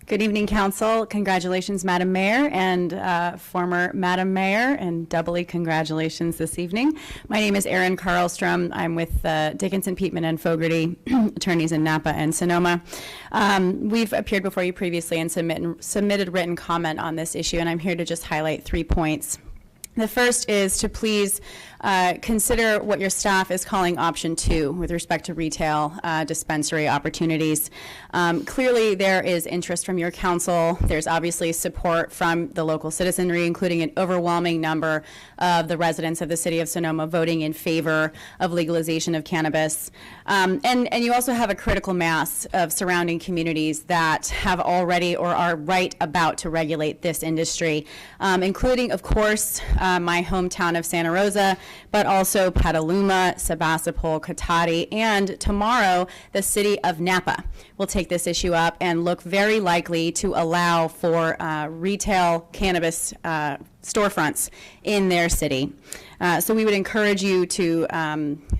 Good evening, Council. Congratulations, Madam Mayor and former Madam Mayor, and doubly congratulations this evening. My name is Erin Karlstrom. I'm with Dickinson, Peatman, and Fogarty, attorneys in Napa and Sonoma. We've appeared before you previously and submitted written comment on this issue, and I'm here to just highlight 3 points. The first is to please consider what your staff is calling option 2 with respect to retail dispensary opportunities. Clearly, there is interest from your council. There's obviously support from the local citizenry, including an overwhelming number of the residents of the city of Sonoma voting in favor of legalization of cannabis. And you also have a critical mass of surrounding communities that have already or are right about to regulate this industry, including, of course, my hometown of Santa Rosa, but also Petaluma, Sebastopol, Cotati, and tomorrow the city of Napa will take this issue up and look very likely to allow for retail cannabis storefronts in their city. So we would encourage you to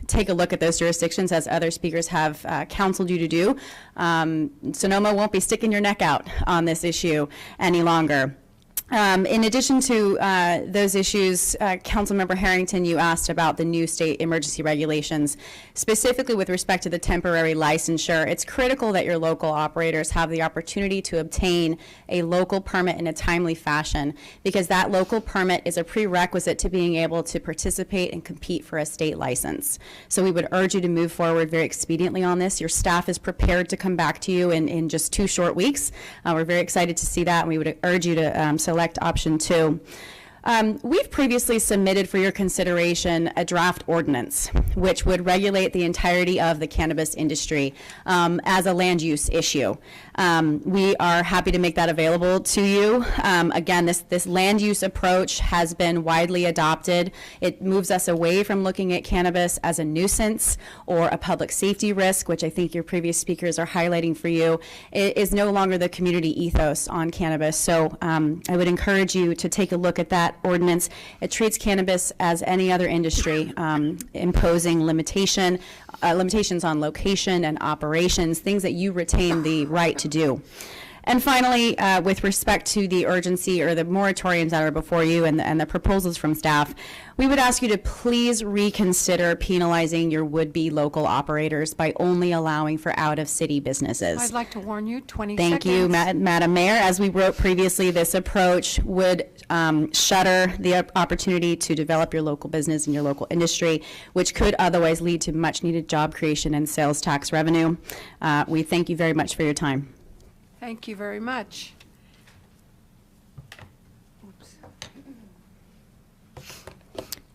take a look at those jurisdictions, as other speakers have counseled you to do. Sonoma won't be sticking your neck out on this issue any longer. In addition to those issues, Councilmember Harrington, you asked about the new state emergency regulations, specifically with respect to the temporary licensure. It's critical that your local operators have the opportunity to obtain a local permit in a timely fashion, because that local permit is a prerequisite to being able to participate and compete for a state license. So we would urge you to move forward very expediently on this. Your staff is prepared to come back to you in just 2 short weeks. We're very excited to see that, and we would urge you to select option 2. We've previously submitted for your consideration a draft ordinance which would regulate the entirety of the cannabis industry as a land use issue. We are happy to make that available to you. Again, this land use approach has been widely adopted. It moves us away from looking at cannabis as a nuisance or a public safety risk, which I think your previous speakers are highlighting for you. It is no longer the community ethos on cannabis. So I would encourage you to take a look at that ordinance. It treats cannabis as any other industry, imposing limitations on location and operations, things that you retain the right to do. And finally, with respect to the urgency or the moratoriums that are before you and the proposals from staff, we would ask you to please reconsider penalizing your would-be local operators by only allowing for out-of-city businesses. I'd like to warn you, 20 Thank seconds. you, Madam Mayor. As we wrote previously, this approach would shutter the opportunity to develop your local business and your local industry, which could otherwise lead to much-needed job creation and sales tax revenue. We thank you very much for your time. Thank you very much.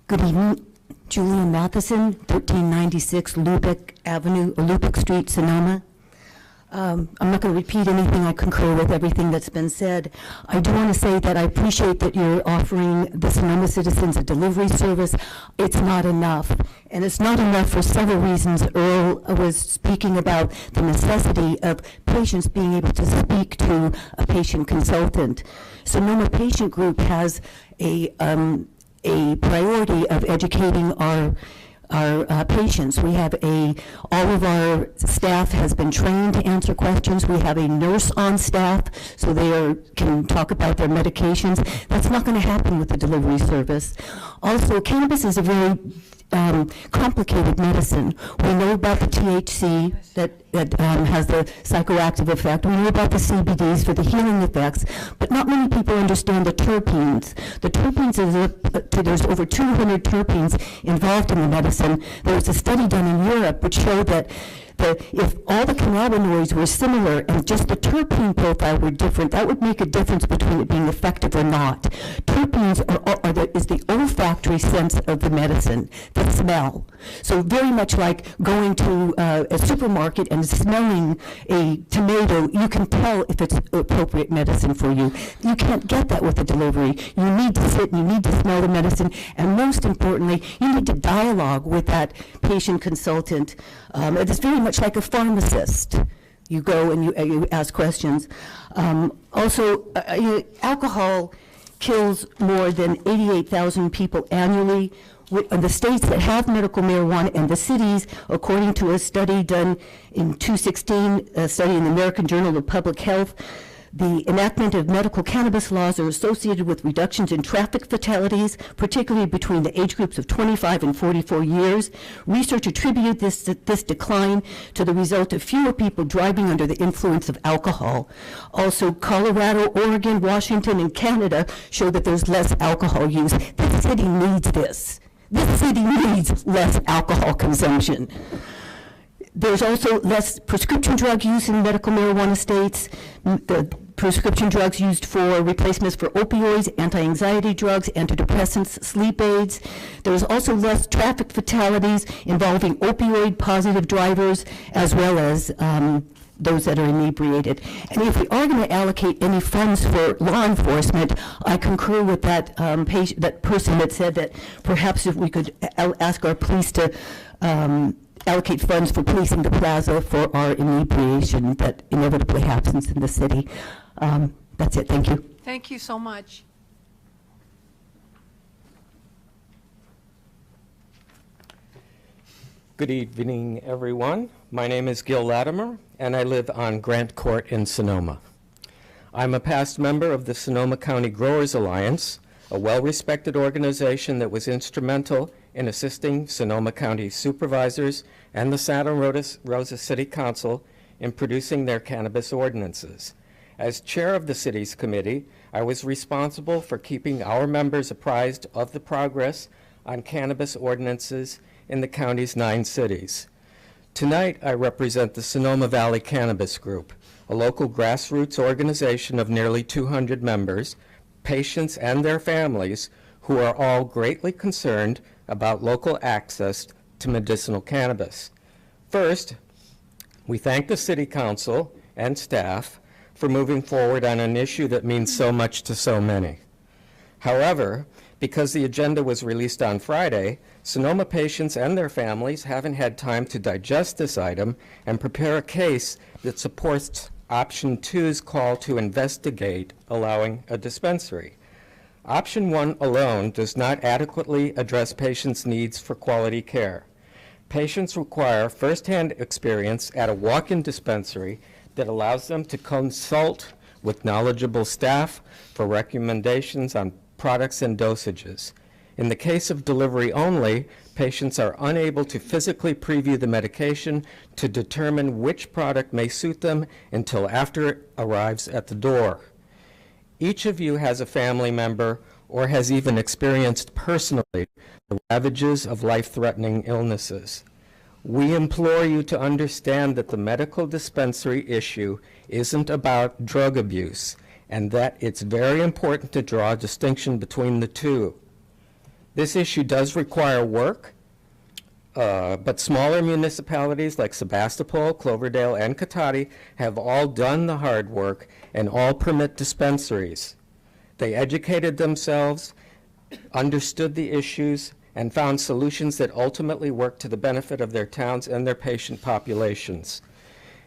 Good evening. Julian Matheson, 1396 Lubeck Avenue, Lubeck Street, Sonoma. I'm not going to repeat anything. I concur with everything that's been said. I do want to say that I appreciate that you're offering the Sonoma citizens a delivery service. It's not enough. And it's not enough for several reasons. Earl was speaking about the necessity of patients being able to speak to a patient consultant. Sonoma Patient Group has a priority of educating our patients. We have all of our staff has been trained to answer questions. We have a nurse on staff, so they can talk about their medications. That's not going to happen with the delivery service. Also, cannabis is a very complicated medicine. We know about the THC that has the psychoactive effect. We know about the CBDs for the healing effects, but not many people understand the terpenes. The terpenes there's over 200 terpenes involved in the medicine. There was a study done in Europe which showed that if all the cannabinoids were similar and just the terpene profile were different, that would make a difference between it being effective or not. Terpenes is the olfactory sense of the medicine, the smell. So very much like going to a supermarket and smelling a tomato, you can tell if it's appropriate medicine for you. You can't get that with a delivery. You need to sit and you need to smell the medicine, and most importantly, you need to dialogue with that patient consultant. It's very much like a pharmacist. You go and you ask questions. Also, alcohol kills more than 88,000 people annually. The states that have medical marijuana and the cities, according to a study done in 2016, a study in the American Journal of Public Health, The enactment of medical cannabis laws are associated with reductions in traffic fatalities, particularly between the age groups of 25 and 44 years. Research attribute this decline to the result of fewer people driving under the influence of alcohol. Also, Colorado, Oregon, Washington, and Canada show that there's less alcohol use. This city needs this. This city needs less alcohol consumption. There's also less prescription drug use in medical marijuana states. The prescription drugs used for replacements for opioids, anti-anxiety drugs, antidepressants, sleep aids. There's also less traffic fatalities involving opioid-positive drivers, as well as those that are inebriated. And if we are going to allocate any funds for law enforcement, I concur with that that person that said that perhaps if we could ask our police to allocate funds for policing the plaza for our inebriation that inevitably happens in the city. That's it. Thank you. Thank you so much. Good evening, everyone. My name is Gil Latimer, and I live on Grant Court in Sonoma. I'm a past member of the Sonoma County Growers Alliance, a well-respected organization that was instrumental in assisting Sonoma County supervisors and the Santa Rosa City Council in producing their cannabis ordinances. As chair of the city's committee, I was responsible for keeping our members apprised of the progress on cannabis ordinances in the county's 9 cities. Tonight, I represent the Sonoma Valley Cannabis Group, a local grassroots organization of nearly 200 members, patients and their families, who are all greatly concerned about local access to medicinal cannabis. First, we thank the City Council and staff for moving forward on an issue that means so much to so many. However, because the agenda was released on Friday, Sonoma patients and their families haven't had time to digest this item and prepare a case that supports Option 2's call to investigate allowing a dispensary. Option 1 alone does not adequately address patients' needs for quality care. Patients require firsthand experience at a walk-in dispensary that allows them to consult with knowledgeable staff for recommendations on products and dosages. In the case of delivery only, patients are unable to physically preview the medication to determine which product may suit them until after it arrives at the door. Each of you has a family member or has even experienced personally the ravages of life-threatening illnesses. We implore you to understand that the medical dispensary issue isn't about drug abuse, and that it's very important to draw a distinction between the two. This issue does require work, but smaller municipalities like Sebastopol, Cloverdale, and Cotati have all done the hard work and all permit dispensaries. They educated themselves, understood the issues, and found solutions that ultimately work to the benefit of their towns and their patient populations.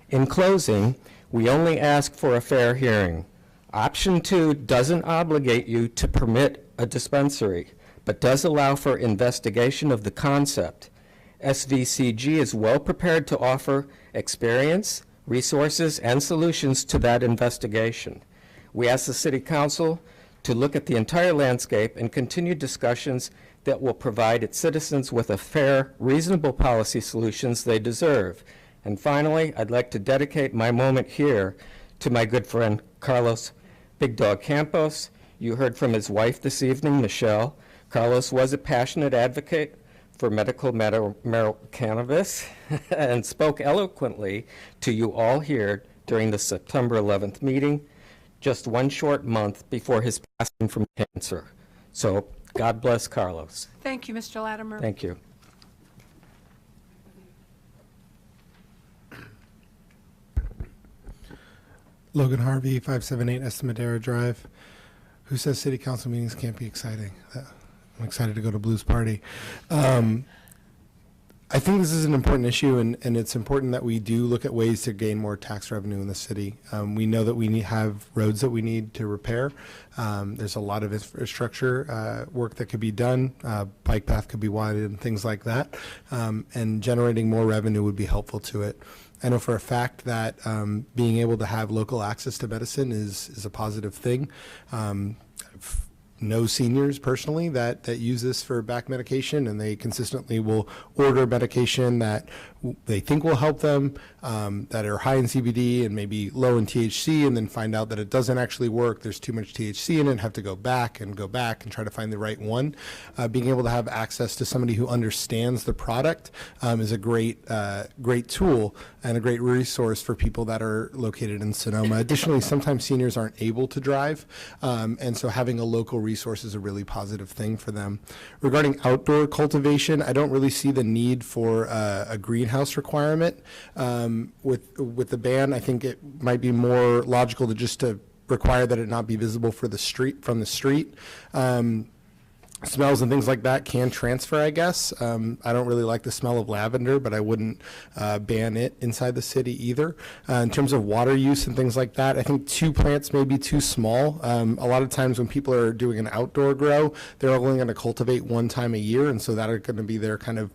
In closing, we only ask for a fair hearing. Option 2 doesn't obligate you to permit a dispensary, but does allow for investigation of the concept. SVCG is well prepared to offer experience, resources, and solutions to that investigation. We ask the City Council to look at the entire landscape and continue discussions that will provide its citizens with a fair, reasonable policy solutions they deserve. And finally, I'd like to dedicate my moment here to my good friend Carlos Big Dog Campos. You heard from his wife this evening, Michelle. Carlos was a passionate advocate for medical cannabis and spoke eloquently to you all here during the September 11th meeting, just one short month before his passing from cancer. So God bless Carlos. Thank you, Mr. Latimer. Thank you. Logan Harvey, 578 Estamadera Drive. Who says city council meetings can't be exciting? I'm excited to go to Blues Party. I think this is an important issue, and it's important that we do look at ways to gain more tax revenue in the city. We know that we have roads that we need to repair. There's a lot of infrastructure work that could be done. Bike path could be widened and things like that. And generating more revenue would be helpful to it. I know for a fact that being able to have local access to medicine is a positive thing. Know seniors personally that use this for back medication, and they consistently will order medication that they think will help them, that are high in CBD and maybe low in THC, and then find out that it doesn't actually work. There's too much THC in it, have to go back and try to find the right one. Being able to have access to somebody who understands the product is a great tool and a great resource for people that are located in Sonoma. Additionally, sometimes seniors aren't able to drive, and so having a local resource is a really positive thing for them. Regarding outdoor cultivation, I don't really see the need for a greenhouse requirement. With the ban, I think it might be more logical to require that it not be visible from the street. Smells and things like that can transfer, I guess. I don't really like the smell of lavender, but I wouldn't ban it inside the city either. In terms of water use and things like that, I think 2 plants may be too small. A lot of times when people are doing an outdoor grow, they're only going to cultivate one time a year, and so that are going to be their kind of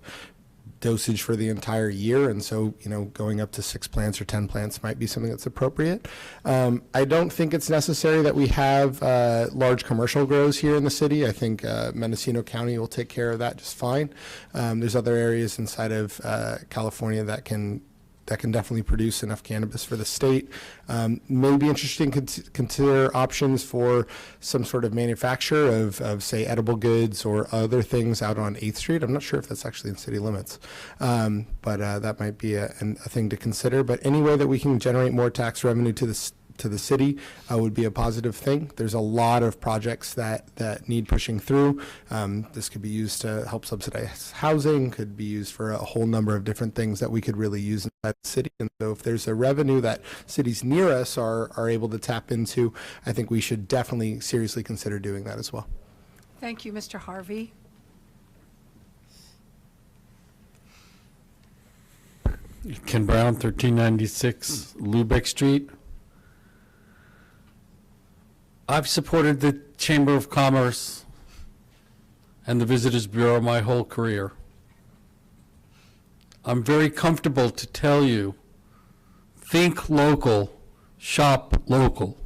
dosage for the entire year, and so going up to 6 plants or 10 plants might be something that's appropriate. I don't think it's necessary that we have large commercial grows here in the city. I think Mendocino County will take care of that just fine. There's other areas inside of California that can definitely produce enough cannabis for the state. May be interesting to consider options for some sort of manufacture of say, edible goods or other things out on 8th Street. I'm not sure if that's actually in city limits, but that might be a thing to consider. But any way that we can generate more tax revenue to the city would be a positive thing. There's a lot of projects that need pushing through. This could be used to help subsidize housing, could be used for a whole number of different things that we could really use inside the city. And so if there's a revenue that cities near us are able to tap into, I think we should definitely seriously consider doing that as well. Thank you, Mr. Harvey. Ken Brown, 1396 Lubeck Street. I've supported the Chamber of Commerce and the Visitors Bureau my whole career. I'm very comfortable to tell you, think local, shop local.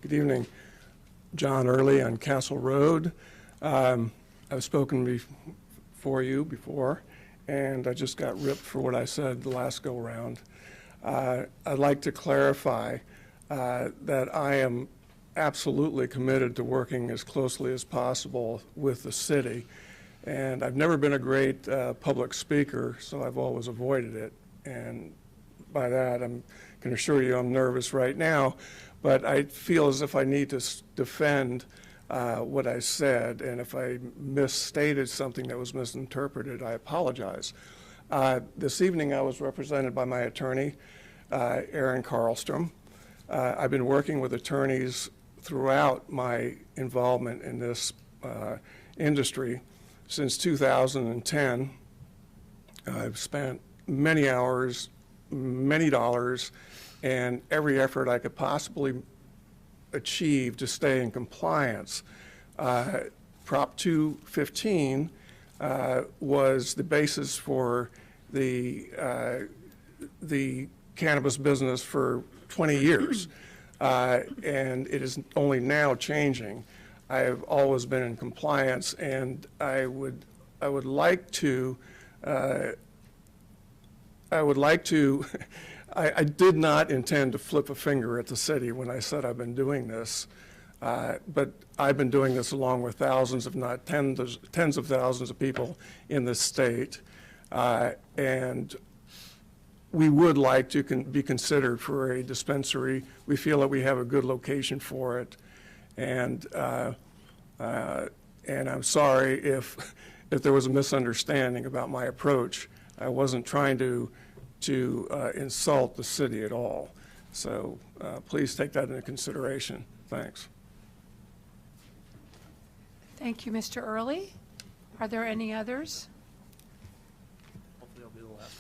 Good evening. John Early on Castle Road. I've spoken for you before, and I just got ripped for what I said the last go-around. I'd like to clarify that I am absolutely committed to working as closely as possible with the city, and I've never been a great public speaker, so I've always avoided it, and by that I can assure you I'm nervous right now, but I feel as if I need to defend what I said, and if I misstated something that was misinterpreted, I apologize. This evening I was represented by my attorney, Aaron Carlstrom. I've been working with attorneys throughout my involvement in this industry since 2010. I've spent many hours, many dollars, and every effort I could possibly achieve to stay in compliance. Prop 215 was the basis for the cannabis business for 20 years, and it is only now changing. I have always been in compliance, and I would like to I did not intend to flip a finger at the city when I said I've been doing this, but I've been doing this along with thousands, if not tens of thousands of people in this state, and we would like to be considered for a dispensary. We feel that we have a good location for it, and I'm sorry if there was a misunderstanding about my approach. I wasn't trying to insult the city at all. So please take that into consideration. Thanks. Thank you, Mr. Early. Are there any others? Hopefully I'll be the last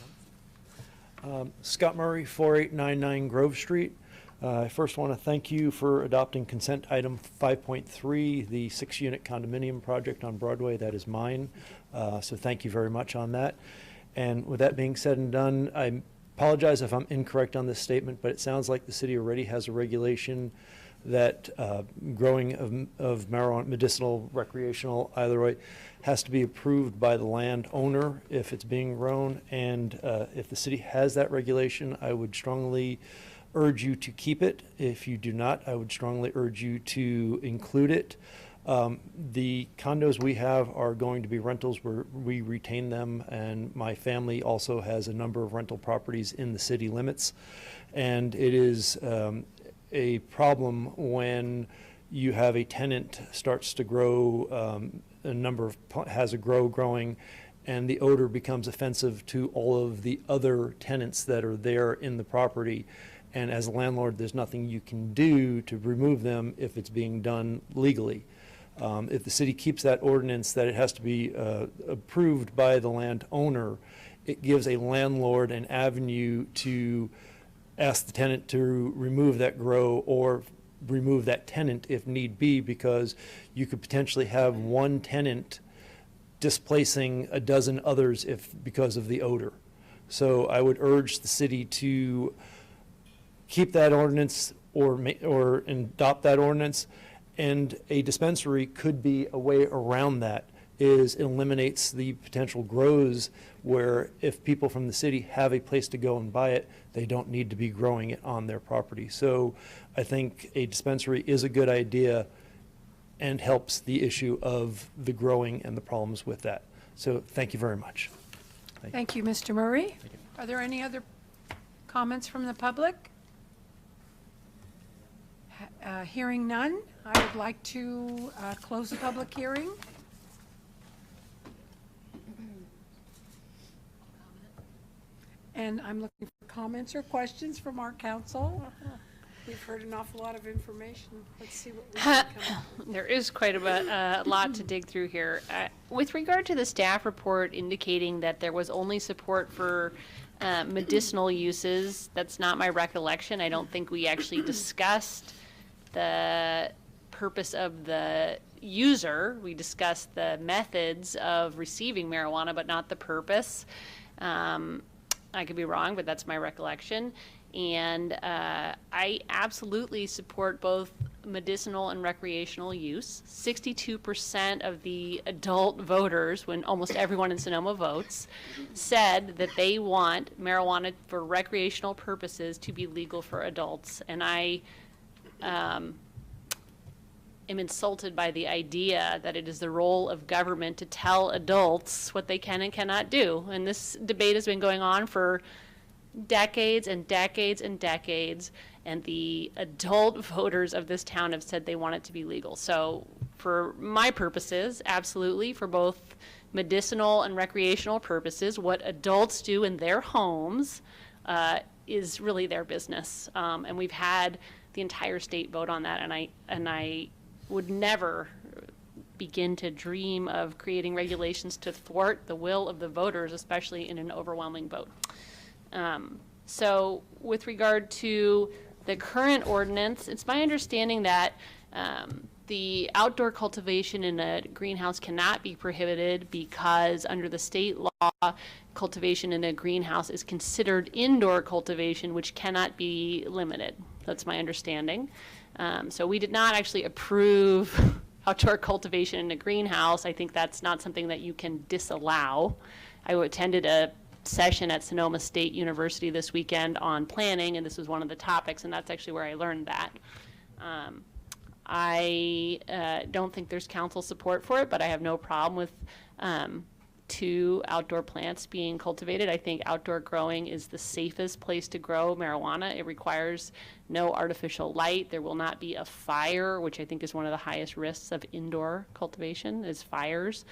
one. Scott Murray, 4899 Grove Street. I first want to thank you for adopting consent item 5.3, the 6-unit condominium project on Broadway. That is mine. So thank you very much on that. And with that being said and done, I apologize if I'm incorrect on this statement, but it sounds like the city already has a regulation that growing of marijuana, medicinal, recreational, either way, has to be approved by the landowner if it's being grown. And if the city has that regulation, I would strongly urge you to keep it. If you do not, I would strongly urge you to include it. The condos we have are going to be rentals where we retain them, and my family also has a number of rental properties in the city limits. And it is a problem when you have a tenant starts to grow, has a growing, and the odor becomes offensive to all of the other tenants that are there in the property. And as a landlord, there's nothing you can do to remove them if it's being done legally. If the city keeps that ordinance that it has to be approved by the landowner, it gives a landlord an avenue to ask the tenant to remove that grow or remove that tenant if need be, because you could potentially have one tenant displacing a dozen others because of the odor. So I would urge the city to keep that ordinance or adopt that ordinance, and a dispensary could be a way around that. Eliminates the potential grows where if people from the city have a place to go and buy it, they don't need to be growing it on their property. So I think a dispensary is a good idea and helps the issue of the growing and the problems with that. So thank you very much. Thank you, Mr. Murray. Are there any other comments from the public? Hearing none, I would like to close the public hearing. And I'm looking for comments or questions from our council. We've heard an awful lot of information. Let's see what we can come up with. There is quite a lot to dig through here. With regard to the staff report indicating that there was only support for medicinal uses, that's not my recollection. I don't think we actually discussed the purpose of the user. We discussed the methods of receiving marijuana, but not the purpose. I could be wrong, but that's my recollection. And I absolutely support both medicinal and recreational use. 62% of the adult voters, when almost everyone in Sonoma votes, said that they want marijuana for recreational purposes to be legal for adults. And I am insulted by the idea that it is the role of government to tell adults what they can and cannot do. And this debate has been going on for decades and decades and decades, and the adult voters of this town have said they want it to be legal. So for my purposes, absolutely, for both medicinal and recreational purposes, what adults do in their homes is really their business. And we've had the entire state vote on that, and I would never begin to dream of creating regulations to thwart the will of the voters, especially in an overwhelming vote. So with regard to the current ordinance, it's my understanding that the outdoor cultivation in a greenhouse cannot be prohibited because under the state law, cultivation in a greenhouse is considered indoor cultivation, which cannot be limited. That's my understanding. So we did not actually approve outdoor cultivation in a greenhouse. I think that's not something that you can disallow. I attended a session at Sonoma State University this weekend on planning, and this was one of the topics, and that's actually where I learned that. I don't think there's council support for it, but I have no problem with 2 outdoor plants being cultivated. I think outdoor growing is the safest place to grow marijuana. It requires no artificial light. There will not be a fire, which I think is one of the highest risks of indoor cultivation, is fires.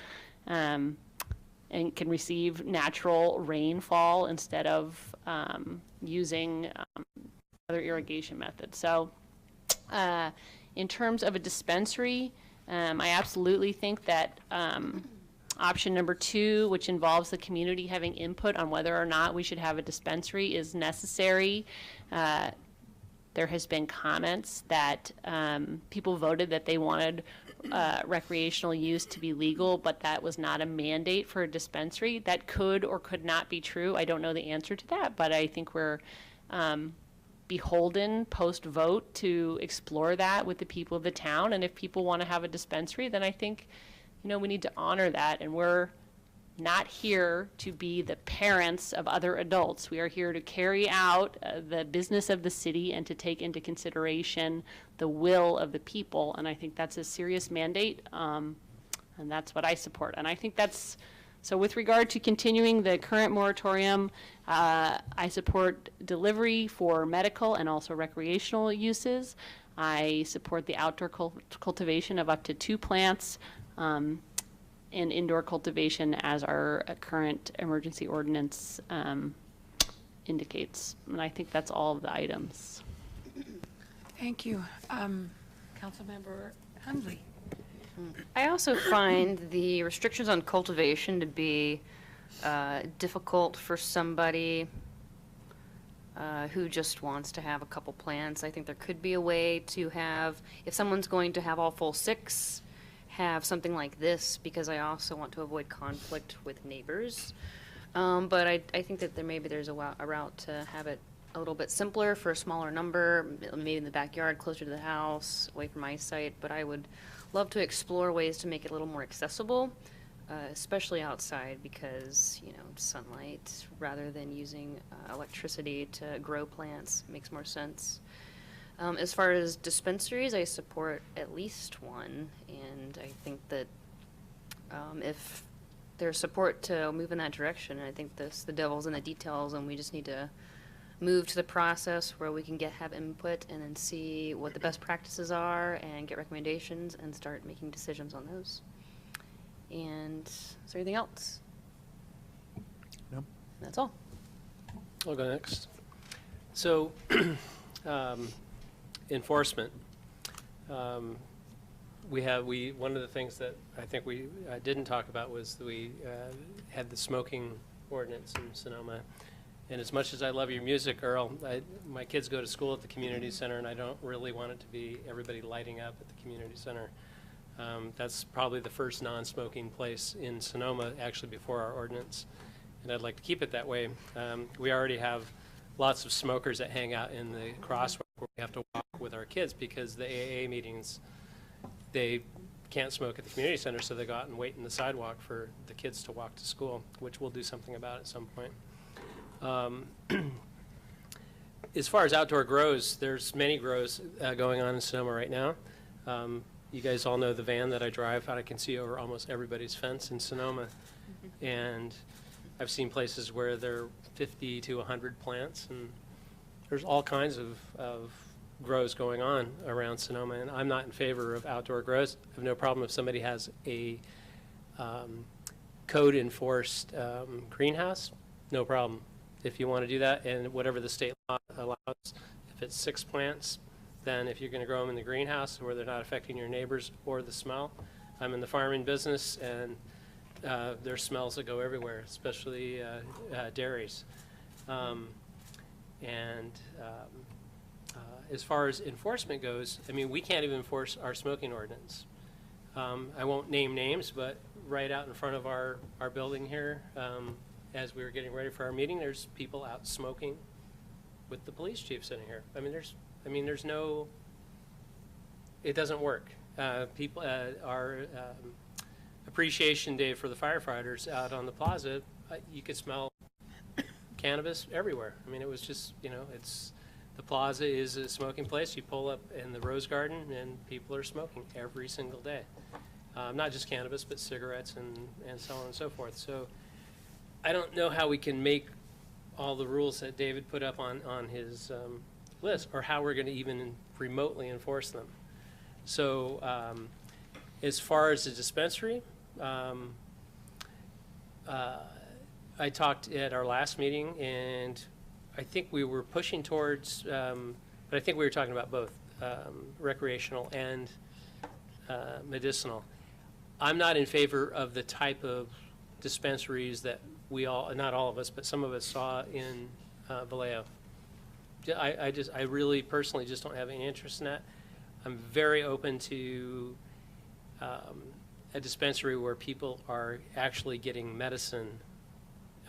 And can receive natural rainfall instead of using other irrigation methods. So in terms of a dispensary, I absolutely think that option number 2, which involves the community having input on whether or not we should have a dispensary, is necessary. There has been comments that people voted that they wanted recreational use to be legal, but that was not a mandate for a dispensary. That could or could not be true. I don't know the answer to that, but I think we're beholden post-vote to explore that with the people of the town. And if people want to have a dispensary, then I think, you know, we need to honor that. And we're not here to be the parents of other adults. We are here to carry out the business of the city and to take into consideration the will of the people. And I think that's a serious mandate, and that's what I support. And I think that's, so with regard to continuing the current moratorium, I support delivery for medical and also recreational uses. I support the outdoor cultivation of up to 2 plants, and indoor cultivation as our current emergency ordinance indicates. And I think that's all of the items. Thank you. Councilmember Hundley. I also find the restrictions on cultivation to be difficult for somebody who just wants to have a couple plants. I think there could be a way to have, if someone's going to have all full 6, have something like this, because I also want to avoid conflict with neighbors. But I think that there's a route to have it a little bit simpler for a smaller number, maybe in the backyard, closer to the house, away from eyesight. But I would love to explore ways to make it a little more accessible, especially outside, because, you know, sunlight rather than using electricity to grow plants makes more sense. As far as dispensaries, I support at least one, and I think that if there's support to move in that direction, I think the devil's in the details, and we just need to move to the process where we can have input and then see what the best practices are and get recommendations and start making decisions on those. And is there anything else? No. That's all. I'll go next. So, enforcement. One of the things that I think we didn't talk about was that we had the smoking ordinance in Sonoma. And as much as I love your music, Earl, my kids go to school at the community center, and I don't really want it to be everybody lighting up at the community center. That's probably the first non-smoking place in Sonoma, actually before our ordinance, and I'd like to keep it that way. We already have lots of smokers that hang out in the crosswalk where we have to walk with our kids, because the AA meetings, they can't smoke at the community center, so they go out and wait in the sidewalk for the kids to walk to school, which we'll do something about at some point. As far as outdoor grows, there's many grows going on in Sonoma right now. You guys all know the van that I drive. I can see over almost everybody's fence in Sonoma. And I've seen places where there are 50 to 100 plants, and there's all kinds of grows going on around Sonoma. And I'm not in favor of outdoor grows. I have no problem if somebody has a code-enforced greenhouse, no problem. If you want to do that, and whatever the state law allows, if it's 6 plants, then if you're going to grow them in the greenhouse where they're not affecting your neighbors or the smell. I'm in the farming business, and there's smells that go everywhere, especially dairies. As far as enforcement goes, I mean, we can't even enforce our smoking ordinance. I won't name names, but right out in front of our building here, as we were getting ready for our meeting, there's people out smoking with the police chief sitting here. There's no, it doesn't work. Our appreciation day for the firefighters out on the plaza, you could smell cannabis everywhere. I mean, it was just, the plaza is a smoking place. You pull up in the Rose Garden and people are smoking every single day. Not just cannabis, but cigarettes and so on and so forth. So I don't know how we can make all the rules that David put up on his list, or how we're going to even remotely enforce them. So as far as the dispensary, I talked at our last meeting, and I think we were pushing towards, but I think we were talking about both recreational and medicinal. I'm not in favor of the type of dispensaries that we all, not all of us, but some of us saw in Vallejo. I really personally just don't have any interest in that. I'm very open to a dispensary where people are actually getting medicine.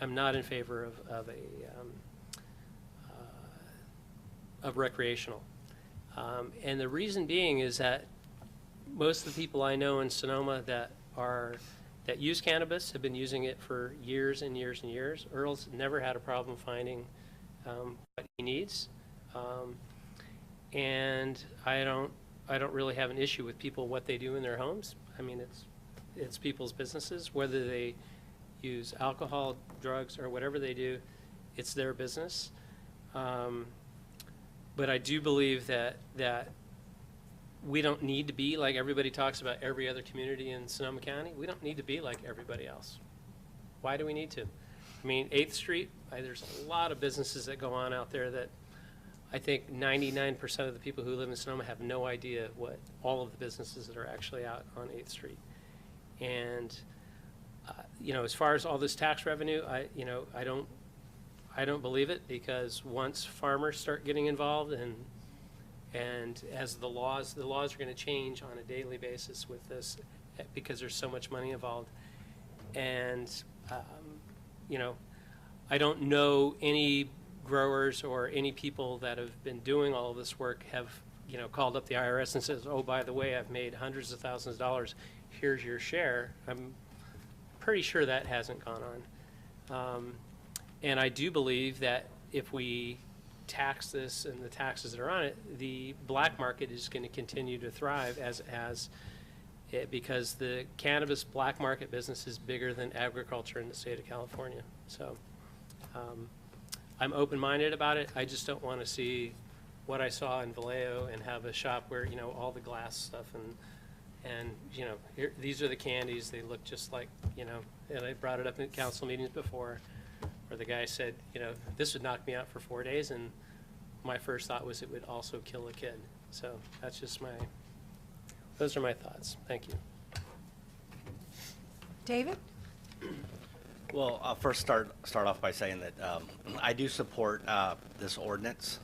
I'm not in favor of recreational. And the reason being is that most of the people I know in Sonoma that use cannabis have been using it for years and years and years. Earl's never had a problem finding what he needs. And I don't really have an issue with people, what they do in their homes. I mean, it's people's businesses, whether they use alcohol, drugs, or whatever they do, it's their business. But I do believe that we don't need to be like everybody talks about every other community in Sonoma County. We don't need to be like everybody else. Why do we need to? I mean, 8th Street, there's a lot of businesses that go on out there that I think 99% of the people who live in Sonoma have no idea what all of the businesses that are actually out on 8th Street. And, as far as all this tax revenue, I don't believe it, because once farmers start getting involved and as the laws are going to change on a daily basis with this, because there's so much money involved. And, I don't know any growers or any people that have been doing all of this work have, called up the IRS and says, oh, by the way, I've made hundreds of thousands of dollars. Here's your share. I'm pretty sure that hasn't gone on. And I do believe that if we tax this and the taxes that are on it, the black market is going to continue to thrive as it has, because the cannabis black market business is bigger than agriculture in the state of California. So I'm open-minded about it. I just don't want to see what I saw in Vallejo and have a shop where, all the glass stuff and here, these are the candies. They look just like, and I brought it up in council meetings before, where the guy said, this would knock me out for 4 days, and my first thought was it would also kill a kid. So that's just those are my thoughts. Thank you. David? Well, I'll first start off by saying that I do support this ordinance.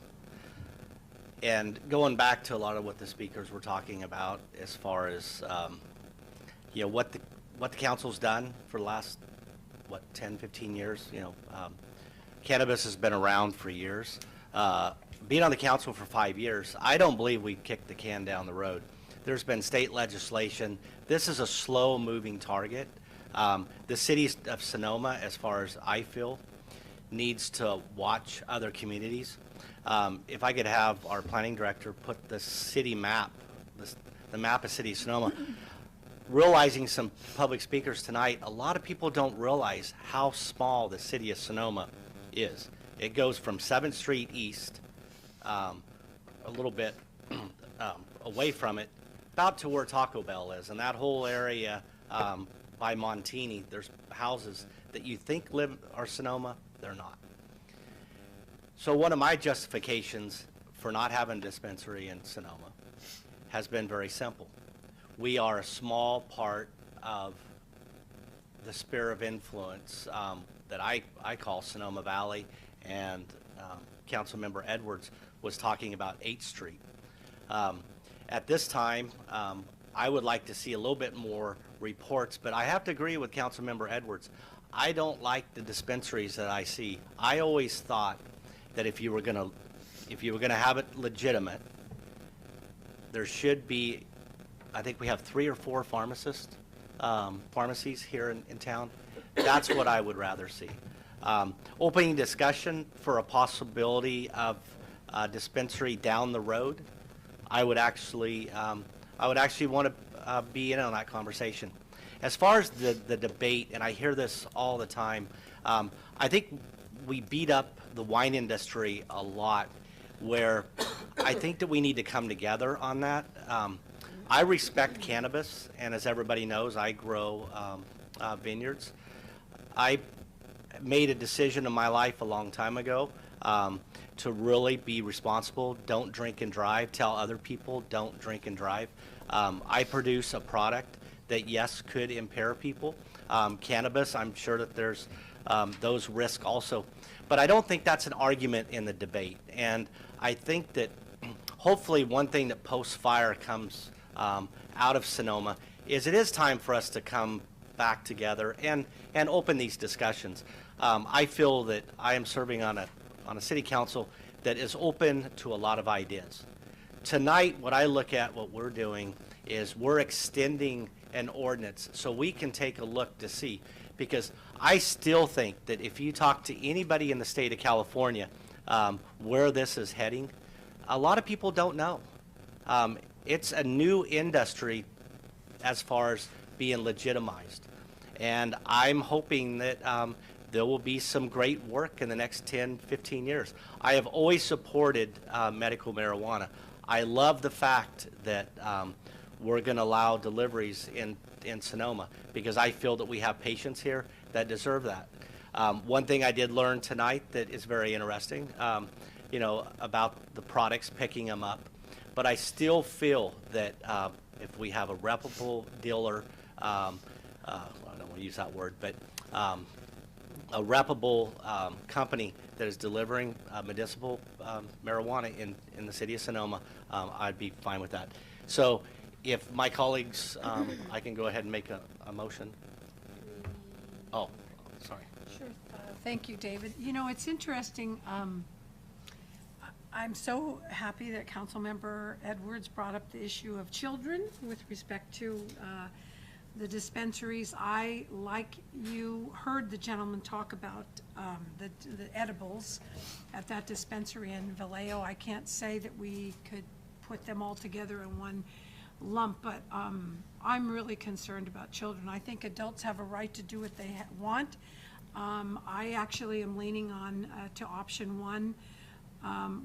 And going back to a lot of what the speakers were talking about, as far as what the council's done for the last 10, 15 years. Cannabis has been around for years. Being on the council for 5 years, I don't believe we kicked the can down the road. There's been state legislation. This is a slow-moving target. The city of Sonoma, as far as I feel, needs to watch other communities. If I could have our planning director put the city map, the map of city of Sonoma, realizing some public speakers tonight, a lot of people don't realize how small the city of Sonoma is. It goes from 7th Street East, a little bit away from it, about to where Taco Bell is, and that whole area by Montini, there's houses that you think are Sonoma, they're not. So one of my justifications for not having a dispensary in Sonoma has been very simple. We are a small part of the sphere of influence that I call Sonoma Valley, and Councilmember Edwards was talking about 8th Street. At this time, I would like to see a little bit more reports, but I have to agree with Councilmember Edwards. I don't like the dispensaries that I see. I always thought that if you were gonna have it legitimate, there should be, I think we have 3 or 4 pharmacies here in town. That's what I would rather see. Opening discussion for a possibility of a dispensary down the road. I would actually want to be in on that conversation. As far as the debate, and I hear this all the time, I think we beat up the wine industry a lot, where I think that we need to come together on that. I respect cannabis, and as everybody knows, I grow vineyards. I made a decision in my life a long time ago. to really be responsible. Don't drink and drive. Tell other people don't drink and drive. I produce a product that, yes, could impair people. Cannabis, I'm sure that there's those risks also. But I don't think that's an argument in the debate. And I think that hopefully one thing that post-fire comes out of Sonoma is it is time for us to come back together and open these discussions. I feel that I am serving on a city council that is open to a lot of ideas. Tonight, what I look at, what we're doing, is we're extending an ordinance so we can take a look to see. Because I still think that if you talk to anybody in the state of California where this is heading, a lot of people don't know. It's a new industry as far as being legitimized. And I'm hoping that there will be some great work in the next 10, 15 years. I have always supported medical marijuana. I love the fact that we're going to allow deliveries in Sonoma because I feel that we have patients here that deserve that. One thing I did learn tonight that is very interesting, you know, about the products, picking them up. But I still feel that if we have a reputable dealer, I don't want to use that word, but a reputable company that is delivering medicinal marijuana in the city of Sonoma, I'd be fine with that. So if my colleagues, I can go ahead and make a motion. Oh, sorry. Sure. Thank you, David. You know, it's interesting. I'm so happy that Councilmember Edwards brought up the issue of children with respect to the dispensaries. I, like you, heard the gentleman talk about the edibles at that dispensary in Vallejo. I can't say that we could put them all together in one lump, but I'm really concerned about children. I think adults have a right to do what they want. I actually am leaning on to option one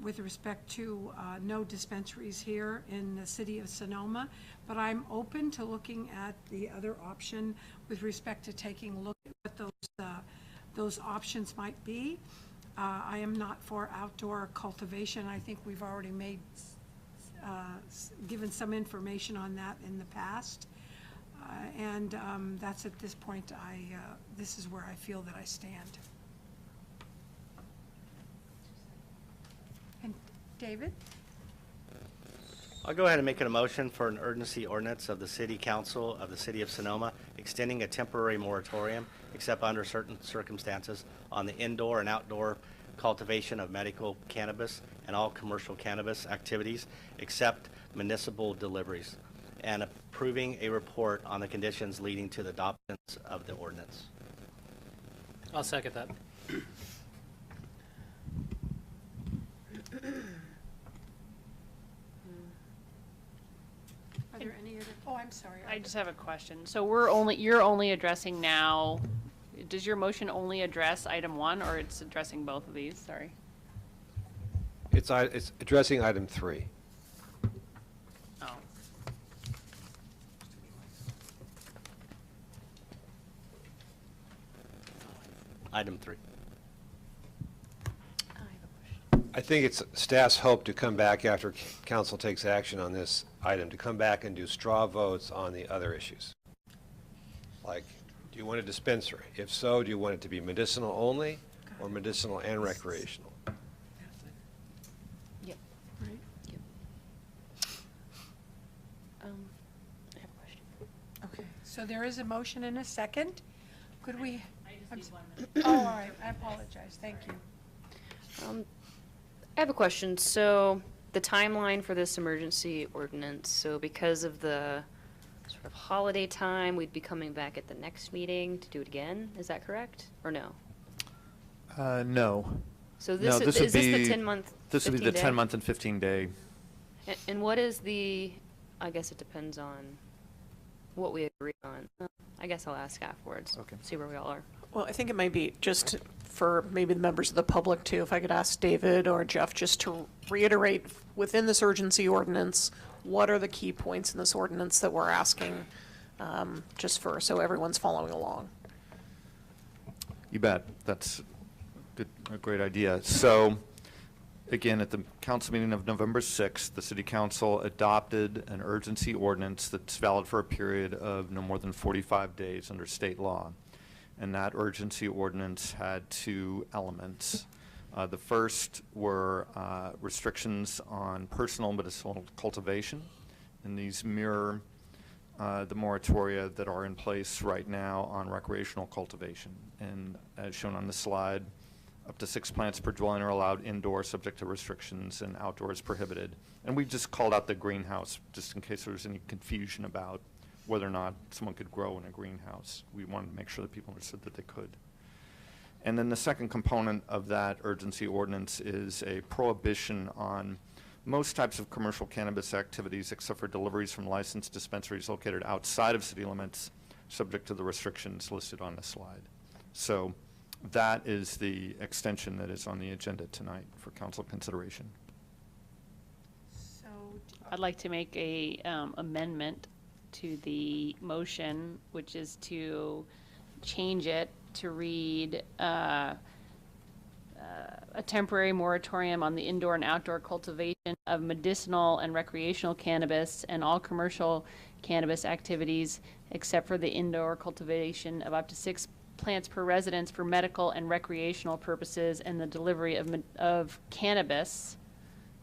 with respect to no dispensaries here in the city of Sonoma, but I'm open to looking at the other option with respect to taking a look at what those options might be. I am not for outdoor cultivation. I think we've already made given some information on that in the past, and that's at this point. This is where I feel that I stand. And David? I'll go ahead and make a motion for an urgency ordinance of the City Council of the City of Sonoma extending a temporary moratorium, except under certain circumstances, on the indoor and outdoor cultivation of medical cannabis and all commercial cannabis activities except municipal deliveries, and approving a report on the conditions leading to the adoption of the ordinance. I'll second that. Are there any other? Oh, I'm sorry. I just have a question. So you're only addressing now, does your motion only address item 1, or it's addressing both of these? Sorry. It's addressing item 3. Oh. Item 3. I think it's staff's hope to come back after council takes action on this item, to come back and do straw votes on the other issues. Like, do you want a dispensary? If so, do you want it to be medicinal only or medicinal and recreational? Yep. Right. Yep. I have a question. Okay, so there is a motion and a second. Could we? I just need 1 minute. Oh, all right, I apologize, thank you. I have a question. So the timeline for this emergency ordinance, so because of the sort of holiday time, we'd be coming back at the next meeting to do it again? Is that correct, or no? No. So this No, is would this the be- 10-month, This would be the 15-day? 10-month and 15-day. And what is the, I guess it depends on what we agree on. I guess I'll ask afterwards. Okay. See where we all are. Well, I think it might be just for maybe the members of the public too, if I could ask David or Jeff just to reiterate within this urgency ordinance, what are the key points in this ordinance that we're asking, just so everyone's following along? You bet. That's a great idea. So Again, at the council meeting of November 6th, the city council adopted an urgency ordinance that's valid for a period of no more than 45 days under state law. And that urgency ordinance had two elements. The first were restrictions on personal medicinal cultivation, and these mirror the moratoria that are in place right now on recreational cultivation. And as shown on the slide, up to 6 plants per dwelling are allowed indoor, subject to restrictions, and outdoor is prohibited. And we just called out the greenhouse, just in case there was any confusion about whether or not someone could grow in a greenhouse. We wanted to make sure that people understood that they could. And then the second component of that urgency ordinance is a prohibition on most types of commercial cannabis activities except for deliveries from licensed dispensaries located outside of city limits, subject to the restrictions listed on the slide. So that is the extension that is on the agenda tonight for council consideration. So, I'd like to make a amendment to the motion, which is to change it to read a temporary moratorium on the indoor and outdoor cultivation of medicinal and recreational cannabis and all commercial cannabis activities except for the indoor cultivation of up to 6 plants per residence for medical and recreational purposes and the delivery of cannabis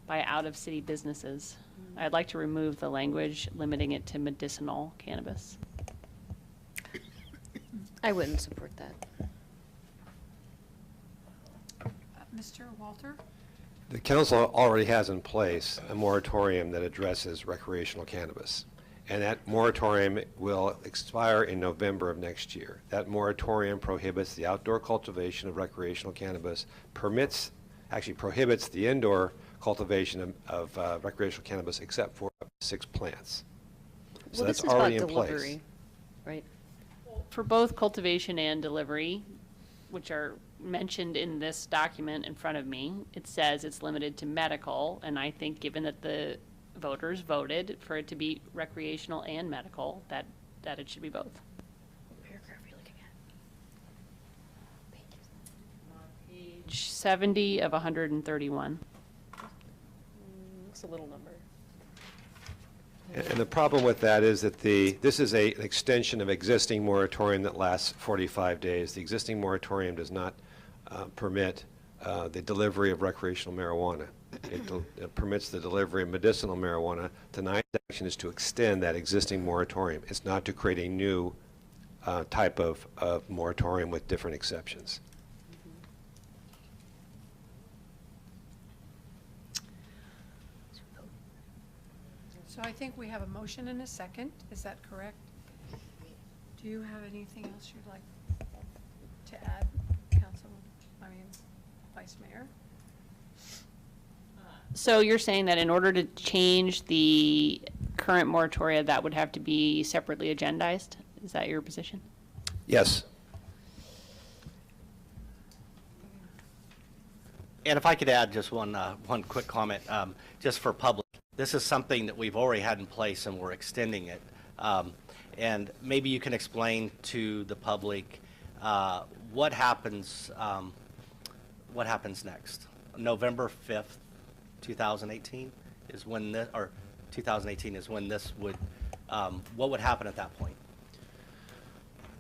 by out-of-city businesses. I'd like to remove the language limiting it to medicinal cannabis. I wouldn't support that. Mr. Walter? The council already has in place a moratorium that addresses recreational cannabis. And that moratorium will expire in November of next year. That moratorium prohibits the outdoor cultivation of recreational cannabis, actually prohibits the indoor cultivation of recreational cannabis except for up to 6 plants. So Well, that's this is already about in place. delivery, right? For both cultivation and delivery, which are mentioned in this document in front of me, it says it's limited to medical, and I think given that the voters voted for it to be recreational and medical, that it should be both. What paragraph are you looking at? Page 70 of 131. Looks a little number. And the problem with that is that this is an extension of existing moratorium that lasts 45 days. The existing moratorium does not permit the delivery of recreational marijuana. It permits the delivery of medicinal marijuana. Tonight's action is to extend that existing moratorium. It's not to create a new type of moratorium with different exceptions. So I think we have a motion and a second. Is that correct? Do you have anything else you'd like to add, Vice Mayor? So you're saying that in order to change the current moratoria, that would have to be separately agendized? Is that your position? Yes. And if I could add just one quick comment, just for public. This is something that we've already had in place and we're extending it. And maybe you can explain to the public what happens next. November 5th, 2018 is when this, or 2018 is when this would, what would happen at that point?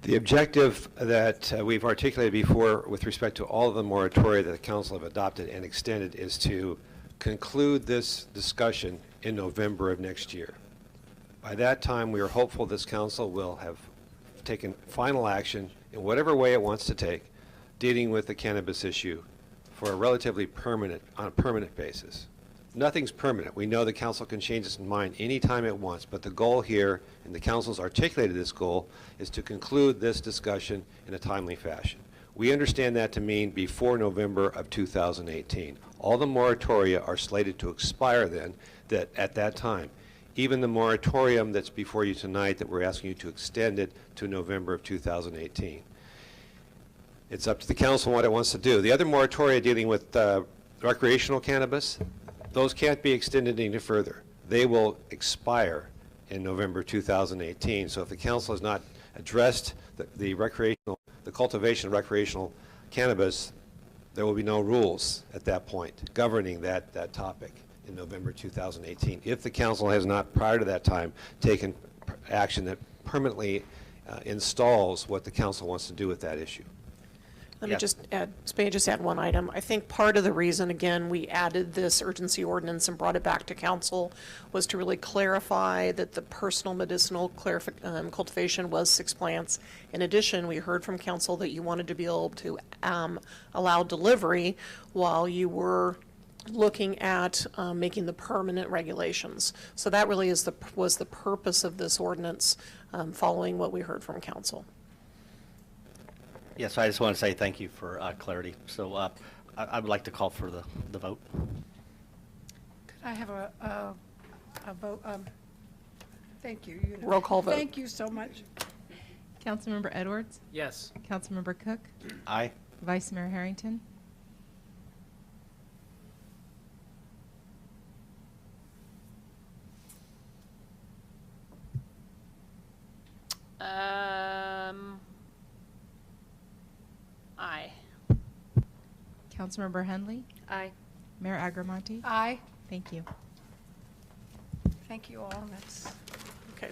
The objective that we've articulated before with respect to all of the moratoria that the council have adopted and extended is to conclude this discussion in November of next year. By that time, we are hopeful this council will have taken final action in whatever way it wants to take, dealing with the cannabis issue for a relatively on a permanent basis. Nothing's permanent. We know the council can change its mind anytime it wants, but the goal here, and the council's articulated this goal, is to conclude this discussion in a timely fashion. We understand that to mean before November of 2018. All the moratoria are slated to expire then, at that time. Even the moratorium that's before you tonight that we're asking you to extend it to November of 2018. It's up to the council what it wants to do. The other moratoria dealing with recreational cannabis, those can't be extended any further. They will expire in November 2018. So if the council has not addressed the cultivation of recreational cannabis there will be no rules at that point governing that topic in November 2018. If the council has not, prior to that time, taken action that permanently installs what the council wants to do with that issue. Let me just add, may I just add one item? I think part of the reason, again, we added this urgency ordinance and brought it back to council was to really clarify that the personal medicinal cultivation was 6 plants. In addition, we heard from council that you wanted to be able to allow delivery while you were looking at making the permanent regulations. So that really was the purpose of this ordinance, following what we heard from council. Yes, I just want to say thank you for clarity. So I would like to call for the vote. Could I have a vote? Thank you. Roll call vote. Thank you so much. Councilmember Edwards? Yes. Councilmember Cook? Aye. Vice Mayor Harrington? Aye. Councilmember Henley? Aye. Mayor Agramonte? Aye. Thank you. Thank you all. That's okay.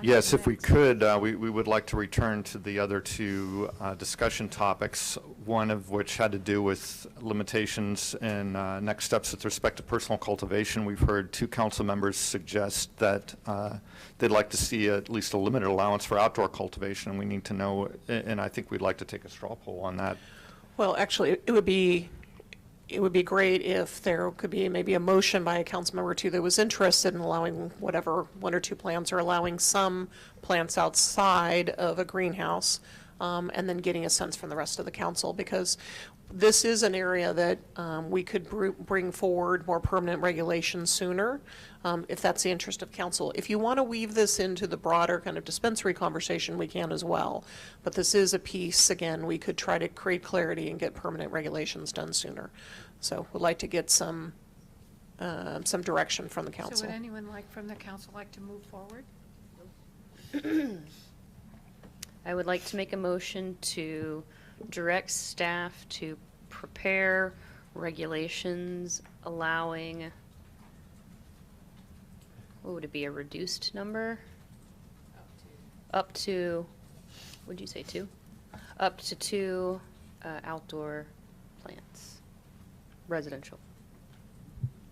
Yes, if we could, we would like to return to the other two discussion topics, one of which had to do with limitations and next steps with respect to personal cultivation. We've heard two council members suggest that they'd like to see at least a limited allowance for outdoor cultivation, and we need to know, and I think we'd like to take a straw poll on that. Well, actually, it would be great if there could be maybe a motion by a council member or two that was interested in allowing whatever 1 or 2 plants, or allowing some plants outside of a greenhouse, and then getting a sense from the rest of the council, because this is an area that we could bring forward more permanent regulations sooner, if that's the interest of council. If you want to weave this into the broader kind of dispensary conversation, we can as well. But this is a piece, again, we could try to create clarity and get permanent regulations done sooner. So we'd like to get some direction from the council. So would anyone from the council like to move forward? I would like to make a motion to direct staff to prepare regulations allowing, what would it be, a reduced number? Up to, would you say 2? Up to 2 outdoor plants, residential.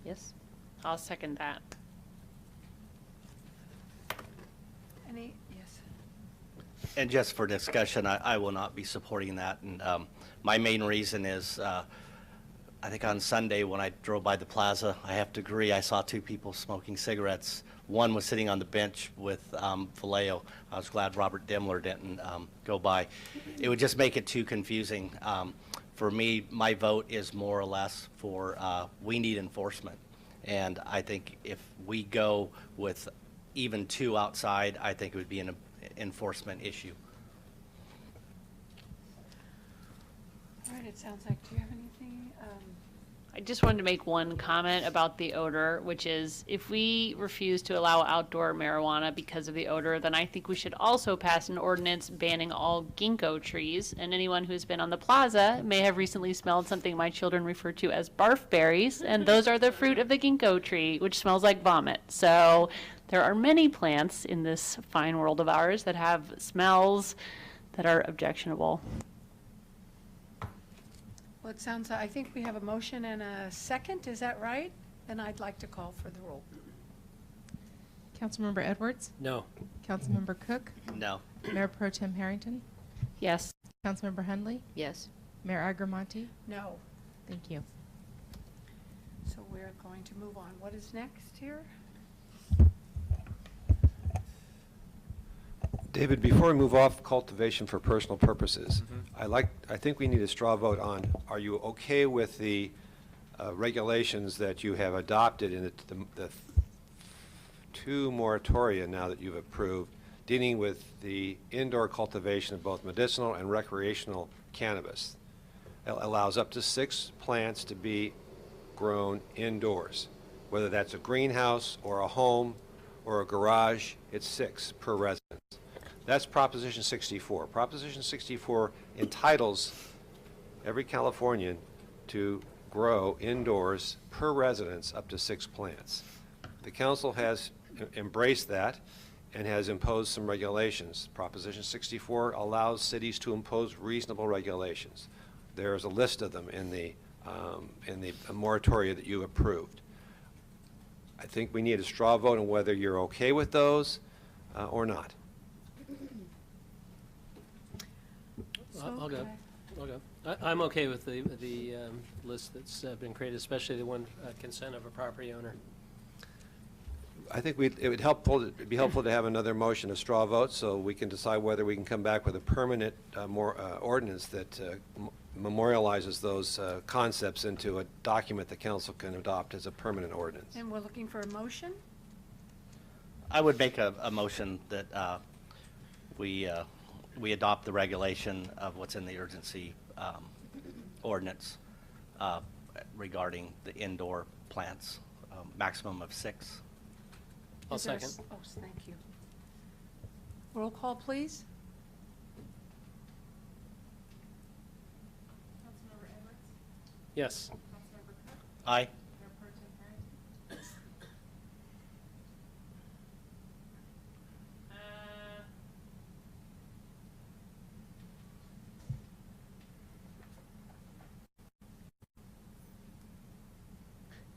Yes? I'll second that. Any? Yes. And just for discussion, I will not be supporting that. And my main reason is, I think on Sunday when I drove by the plaza, I have to agree, I saw 2 people smoking cigarettes. One was sitting on the bench with Vallejo. I was glad Robert Demler didn't go by. It would just make it too confusing. For me, my vote is more or less for we need enforcement. And I think if we go with even 2 outside, I think it would be an enforcement issue. All right, it sounds like, do you have anything? I just wanted to make one comment about the odor, which is if we refuse to allow outdoor marijuana because of the odor, then I think we should also pass an ordinance banning all ginkgo trees. And anyone who's been on the plaza may have recently smelled something my children refer to as barf berries, and those are the fruit of the ginkgo tree, which smells like vomit. So there are many plants in this fine world of ours that have smells that are objectionable. Well, it sounds, I think we have a motion and a second, is that right? And I'd like to call for the roll. Councilmember Edwards? No. Councilmember Cook? No. Mayor Pro Tem Harrington? Yes. Councilmember Henley? Yes. Mayor Agramonte? No. Thank you. So we're going to move on. What is next here? David, before we move off cultivation for personal purposes, I think we need a straw vote on, are you okay with the regulations that you have adopted in the 2 moratoria now that you've approved, dealing with the indoor cultivation of both medicinal and recreational cannabis? It allows up to 6 plants to be grown indoors, whether that's a greenhouse or a home or a garage, it's 6 per residence. That's Proposition 64. Proposition 64 entitles every Californian to grow indoors per residence up to 6 plants. The council has embraced that and has imposed some regulations. Proposition 64 allows cities to impose reasonable regulations. There's a list of them in the moratoria that you approved. I think we need a straw vote on whether you're okay with those or not. I'll go. I'll go. I'm okay with the list that's been created, especially the one consent of a property owner. I think it would be helpful to have another motion, a straw vote, so we can decide whether we can come back with a permanent ordinance that memorializes those concepts into a document the council can adopt as a permanent ordinance. And we're looking for a motion? I would make a motion that we adopt the regulation of what's in the urgency ordinance regarding the indoor plants, maximum of 6. I'll Is there a second. Oh, thank you. Roll call, please. Yes. Aye.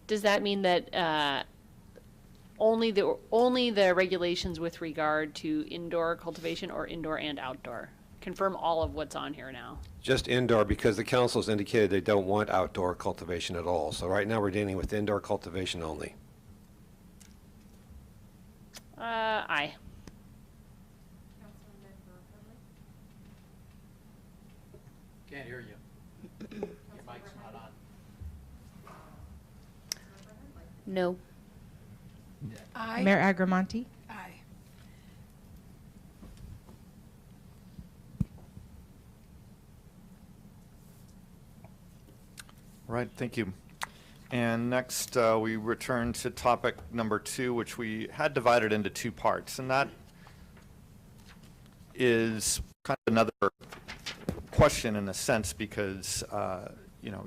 Does that mean that only the regulations with regard to indoor cultivation or indoor and outdoor? Confirm all of what's on here now. Just indoor, because the council's indicated they don't want outdoor cultivation at all. So right now, we're dealing with indoor cultivation only. Aye. Can't hear you. Your mic's not on. No. Aye. Mayor Agramonte, Aye. Right, thank you. And next, we return to topic number 2, which we had divided into 2 parts, and that is kind of another question in a sense, because you know,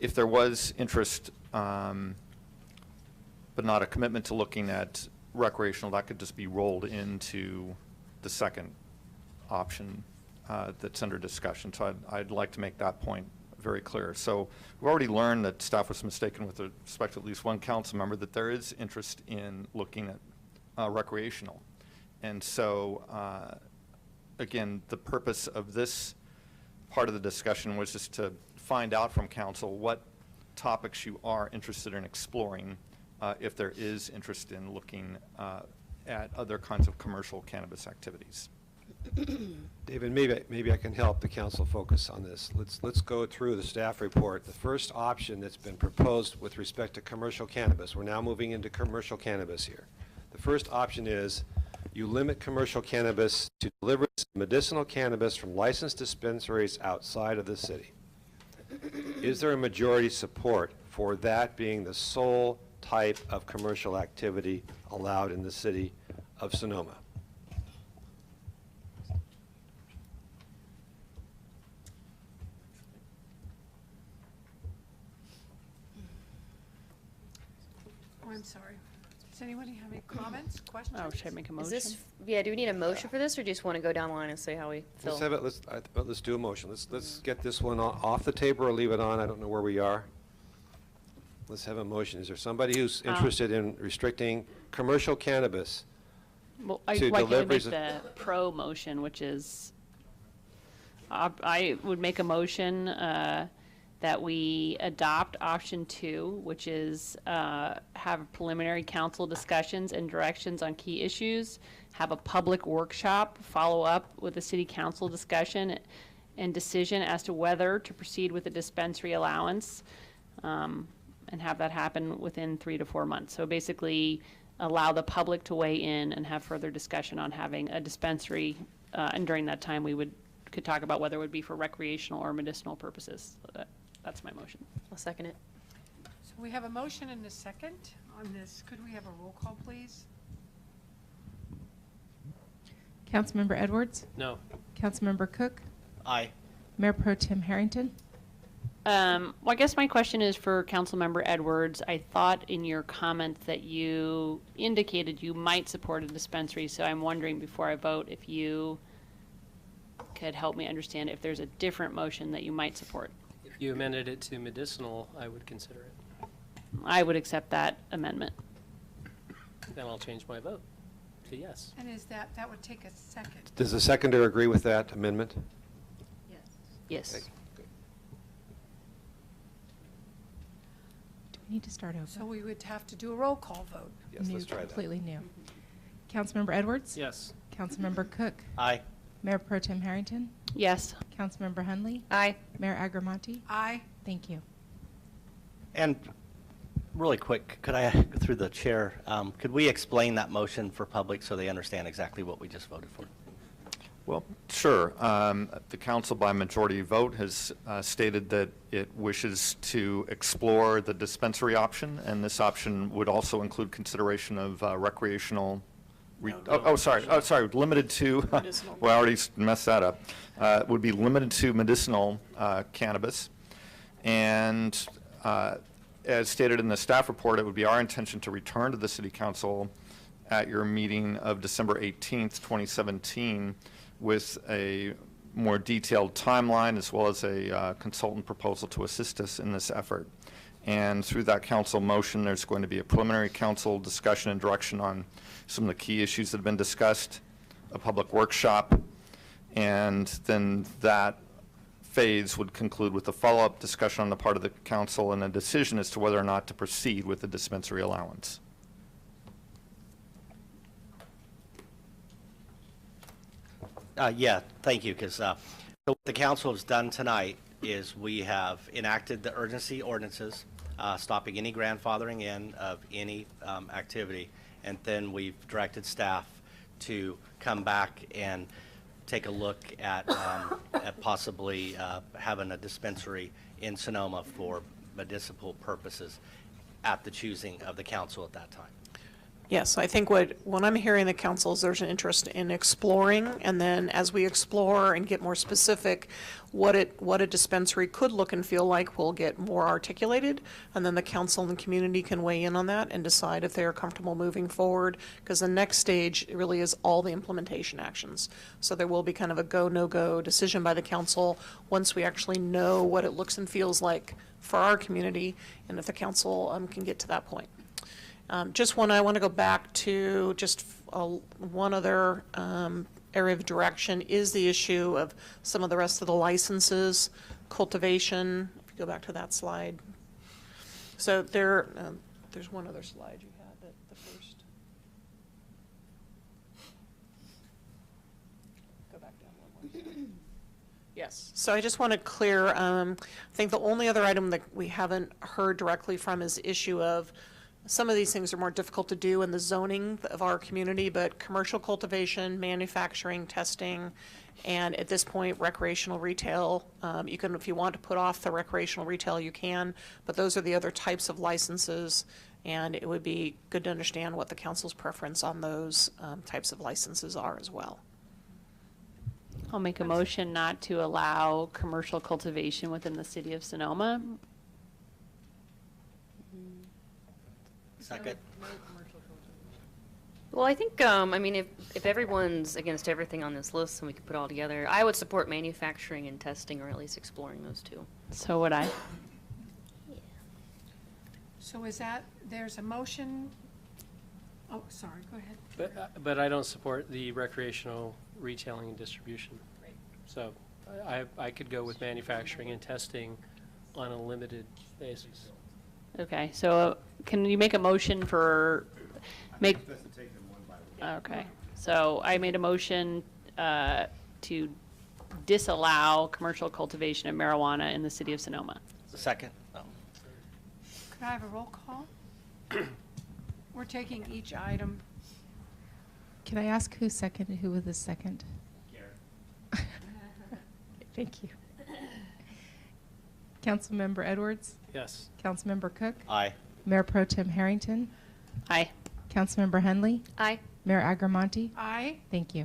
if there was interest, but not a commitment to looking at recreational, that could just be rolled into the second option that's under discussion. So I'd like to make that point very clear. So we've already learned that staff was mistaken with respect to at least one council member, that there is interest in looking at recreational. And so, again, the purpose of this part of the discussion was just to find out from council what topics you are interested in exploring, if there is interest in looking at other kinds of commercial cannabis activities. David, maybe I can help the council focus on this. Let's go through the staff report. The first option that's been proposed with respect to commercial cannabis, we're now moving into commercial cannabis here. The first option is you limit commercial cannabis to deliveries of medicinal cannabis from licensed dispensaries outside of the city. Is there a majority support for that being the sole type of commercial activity allowed in the city of Sonoma? Oh, I'm sorry. Does anybody have any comments, questions? Oh, should I make a Is motion? this, yeah, do we need a motion for this, or do you just want to go down the line and say how we feel? Let's have it, let's do a motion. Let's get this one off the table or leave it on. I don't know where we are. Let's have a motion. Is there somebody who's interested in restricting commercial cannabis? Well, to why can't we make deliveries of- the pro motion, which is, I would make a motion that we adopt option 2, which is have preliminary council discussions and directions on key issues, have a public workshop, follow up with a city council discussion and decision as to whether to proceed with a dispensary allowance, and have that happen within 3 to 4 months. So basically, allow the public to weigh in and have further discussion on having a dispensary, and during that time, we could talk about whether it would be for recreational or medicinal purposes. So that's my motion. I'll second it. So we have a motion and a second on this. Could we have a roll call, please? Councilmember Edwards, No. Councilmember Cook, Aye. Mayor Pro Tem Harrington? Well, I guess my question is for Councilmember Edwards. I thought in your comment that you indicated you might support a dispensary, so I'm wondering before I vote if you could help me understand if there's a different motion that you might support. If you amended it to medicinal, I would consider it. I would accept that amendment. Then I'll change my vote to yes. And that would take a second. Does the seconder agree with that amendment? Yes. Okay. Do we need to start over? So we would have to do a roll call vote. Yes, New, let's try that. completely new. Councilmember Edwards? Yes. Councilmember Cook? Aye. Mayor Pro Tem Harrington? Yes. Councilmember Henley? Aye. Mayor Agramonte? Aye. Thank you. And really quick, could I, through the chair, could we explain that motion for public so they understand exactly what we just voted for? Well, sure. The council by majority vote has stated that it wishes to explore the dispensary option, and this option would also include consideration of recreational. Sorry, limited to, we already messed that up. Would be limited to medicinal cannabis. And as stated in the staff report, it would be our intention to return to the city council at your meeting of December 18th, 2017, with a more detailed timeline as well as a consultant proposal to assist us in this effort. And through that council motion, there's going to be a preliminary council discussion and direction on some of the key issues that have been discussed, a public workshop, and then that phase would conclude with a follow-up discussion on the part of the council and a decision as to whether or not to proceed with the dispensary allowance. Yeah, thank you, because what the council has done tonight is we have enacted the urgency ordinances, stopping any grandfathering in of any activity, and then we've directed staff to come back and take a look at possibly having a dispensary in Sonoma for medicinal purposes at the choosing of the council at that time. Yes, I think what I'm hearing the council is there's an interest in exploring, and then as we explore and get more specific, what a dispensary could look and feel like will get more articulated, and then the council and the community can weigh in on that and decide if they're comfortable moving forward, because the next stage really is all the implementation actions. So there will be kind of a go, no-go decision by the council once we actually know what it looks and feels like for our community, and if the council can get to that point. I want to go back to just one other area of direction is the issue of some of the rest of the licenses, cultivation. If you go back to that slide. So there's one other slide you had, the first. Go back down one more slide. Yes. So I just want to clear, I think the only other item that we haven't heard directly from is the issue of some of these things are more difficult to do in the zoning of our community, but commercial cultivation, manufacturing, testing, and at this point, recreational retail. You can, if you want to put off the recreational retail, you can, but those are the other types of licenses, and it would be good to understand what the council's preference on those types of licenses are as well. I'll make a motion not to allow commercial cultivation within the city of Sonoma. Second. Well, I think, I mean, if everyone's against everything on this list and we could put it all together, I would support manufacturing and testing, or at least exploring those two. So would I. So there's a motion? Oh, sorry, go ahead. But I don't support the recreational retailing and distribution. So I could go with manufacturing and testing on a limited basis. Okay, so can you make a motion for, okay, so I made a motion to disallow commercial cultivation of marijuana in the city of Sonoma. Second. Oh. Could I have a roll call? We're taking each item. Can I ask who seconded, who was the second? Garrett. Thank you. Councilmember Edwards? Yes. Councilmember Cook? Aye. Mayor Pro Tem Harrington? Aye. Councilmember Henley? Aye. Mayor Agramonte? Aye. Thank you.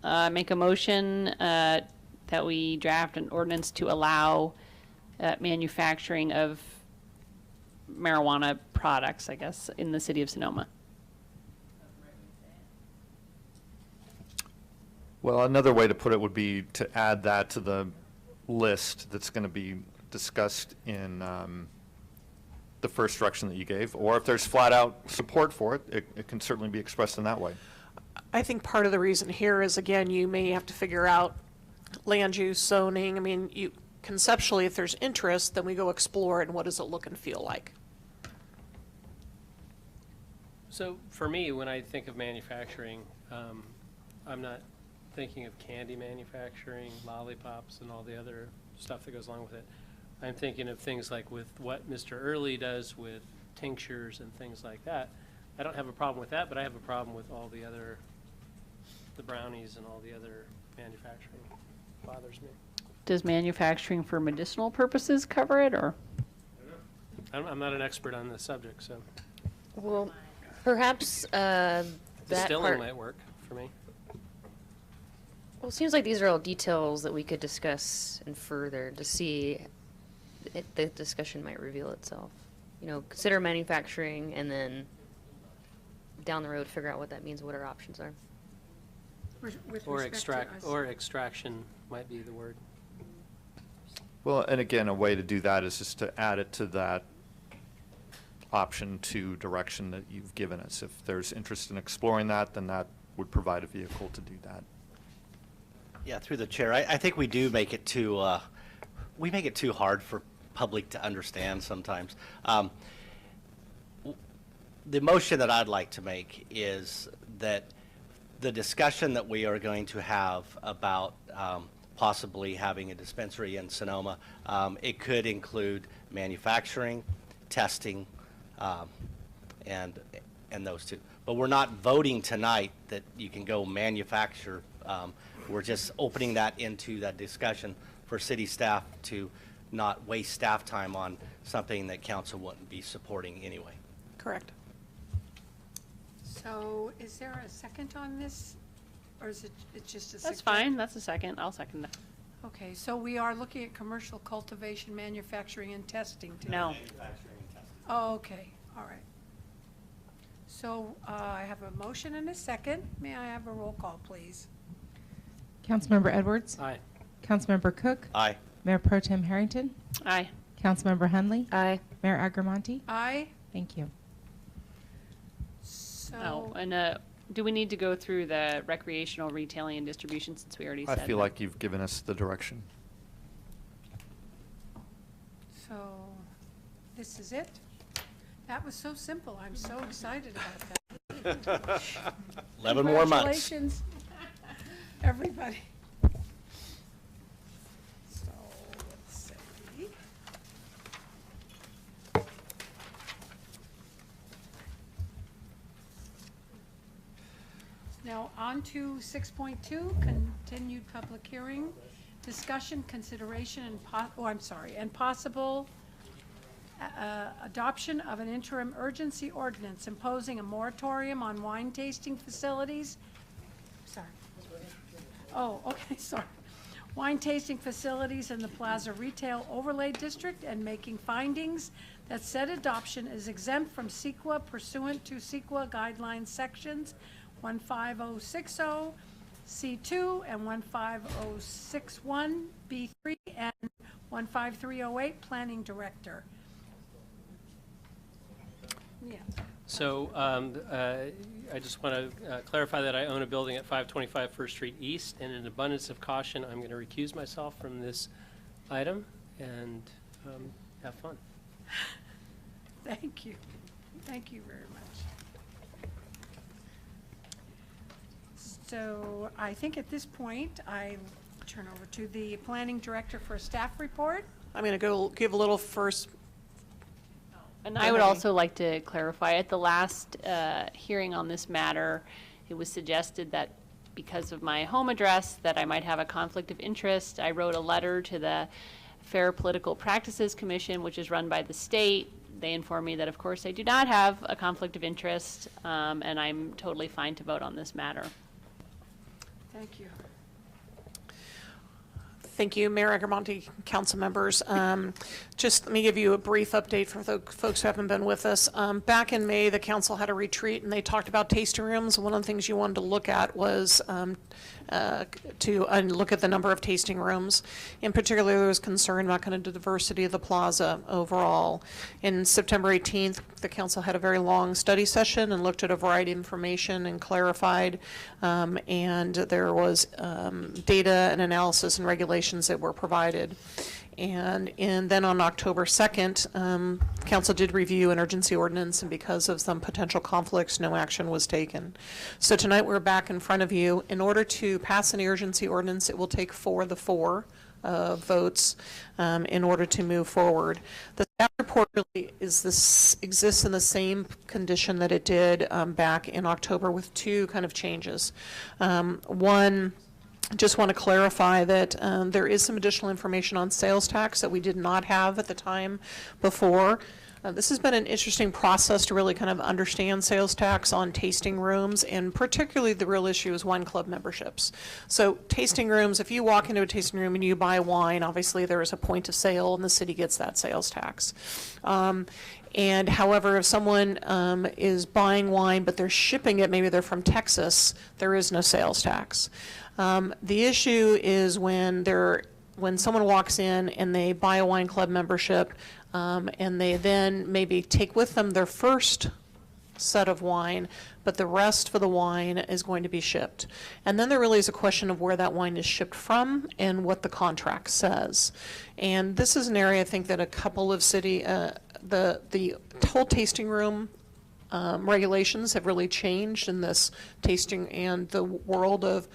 Make a motion that we draft an ordinance to allow manufacturing of marijuana products, I guess, in the city of Sonoma. Well, another way to put it would be to add that to the list that's going to be discussed in the first direction that you gave, or if there's flat-out support for it, it can certainly be expressed in that way. I think part of the reason here is, again, you may have to figure out land use, zoning. I mean, you conceptually, if there's interest, then we go explore and what does it look and feel like. So for me, when I think of manufacturing, I'm not thinking of candy manufacturing, lollipops, and all the other stuff that goes along with it. I'm thinking of things like with what Mr. Early does with tinctures and things like that. I don't have a problem with that, but I have a problem with all the other, the brownies and all the other manufacturing. Bothers me. Does manufacturing for medicinal purposes cover it, or? I'm not an expert on this subject, so Well, perhaps that distilling part. might work for me. Well, it seems like these are all details that we could discuss and further to see if the discussion might reveal itself. You know, consider manufacturing and then down the road figure out what that means, what our options are. Or extraction might be the word. Well, and again, a way to do that is just to add it to that option 2 direction that you've given us. If there's interest in exploring that, then that would provide a vehicle to do that. Yeah, through the chair, I think we do make it too, we make it too hard for public to understand sometimes. The motion that I'd like to make is that the discussion that we are going to have about possibly having a dispensary in Sonoma, it could include manufacturing, testing, and those two. But we're not voting tonight that you can go manufacture. We're just opening that into that discussion for city staff to not waste staff time on something that council wouldn't be supporting anyway. Correct. So is there a second on this? Or is it's just a second? That's fine, that's a second, I'll second that. Okay, so we are looking at commercial cultivation, manufacturing, and testing today? No. Oh, okay, all right. So I have a motion and a second. May I have a roll call, please? Councilmember Edwards? Aye. Councilmember Cook? Aye. Mayor Pro Tem Harrington? Aye. Councilmember Hunley? Aye. Mayor Agramonte? Aye. Thank you. So, Oh, and do we need to go through the recreational retailing and distribution since we already I said feel that? like you've given us the direction. so this is it? That was so simple. I'm so excited about that. 11 more months. Congratulations, everybody. So, let's see. Now, on to 6.2, continued public hearing, discussion, consideration, and possible adoption of an interim urgency ordinance imposing a moratorium on wine tasting facilities. Sorry. Oh, okay, sorry. Wine tasting facilities in the Plaza Retail Overlay District and making findings that said adoption is exempt from CEQA pursuant to CEQA guidelines sections 15060 C2 and 15061 B3 and 15308 Planning Director. Yeah. So I just want to clarify that I own a building at 525 First Street East, and in abundance of caution, I'm going to recuse myself from this item and have fun. Thank you. Thank you very much. So I think at this point, I turn over to the Planning Director for a staff report. I'm going to go give a little first. And I would also like to clarify, at the last hearing on this matter, it was suggested that because of my home address, that I might have a conflict of interest. I wrote a letter to the Fair Political Practices Commission, which is run by the state. They informed me that, of course, I do not have a conflict of interest, and I'm totally fine to vote on this matter. Thank you. Thank you, Mayor Agramonte, council members. Just let me give you a brief update for the folks who haven't been with us. Back in May, the council had a retreat and they talked about tasting rooms. One of the things you wanted to look at was to look at the number of tasting rooms. In particular, there was concern about kind of the diversity of the plaza overall. In September 18th, the council had a very long study session and looked at a variety of information and clarified, and there was data and analysis and regulations that were provided. And then on October 2nd, council did review an urgency ordinance, and because of some potential conflicts, no action was taken. So tonight we're back in front of you. In order to pass an urgency ordinance, it will take 4 of the 4 votes in order to move forward. The staff report really exists in the same condition that it did back in October, with 2 kind of changes. One, just want to clarify that there is some additional information on sales tax that we did not have at the time before. This has been an interesting process to really kind of understand sales tax on tasting rooms, and particularly the real issue is wine club memberships. So tasting rooms, if you walk into a tasting room and you buy wine, obviously there is a point of sale and the city gets that sales tax. And however, if someone is buying wine but they're shipping it, maybe they're from Texas, there is no sales tax. The issue is when someone walks in and they buy a wine club membership, and they then maybe take with them their first set of wine, but the rest for the wine is going to be shipped. And then there really is a question of where that wine is shipped from and what the contract says. And this is an area I think that a couple of the whole tasting room regulations have really changed in this tasting and the world of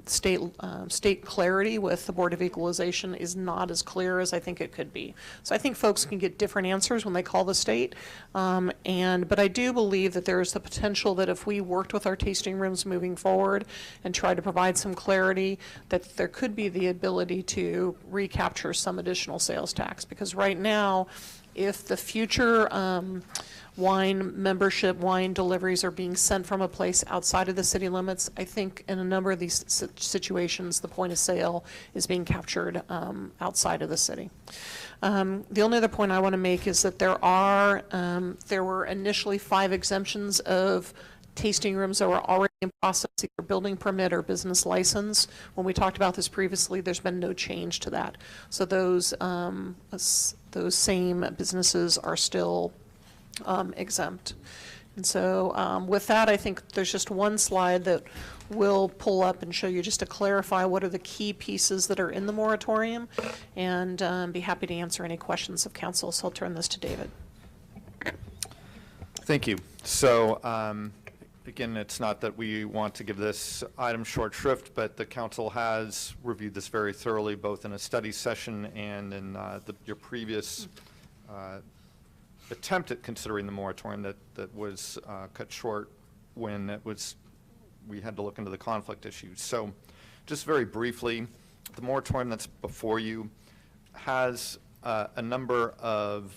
state clarity with the Board of Equalization is not as clear as I think it could be. So I think folks can get different answers when they call the state, but I do believe that there is the potential that if we worked with our tasting rooms moving forward and tried to provide some clarity, that there could be the ability to recapture some additional sales tax, because right now, if the future wine membership, wine deliveries are being sent from a place outside of the city limits, I think in a number of these situations, the point of sale is being captured outside of the city. The only other point I want to make is that there were initially 5 exemptions of tasting rooms that were already in process, either building permit or business license. When we talked about this previously, there's been no change to that. So those same businesses are still exempt. And so with that, I think there's just one slide that we'll pull up and show you just to clarify what are the key pieces that are in the moratorium, and be happy to answer any questions of council. So I'll turn this to David. Thank you. So again, it's not that we want to give this item short shrift, but the council has reviewed this very thoroughly, both in a study session and in your previous attempt at considering the moratorium that was cut short when we had to look into the conflict issues. So just very briefly, the moratorium that's before you has a number of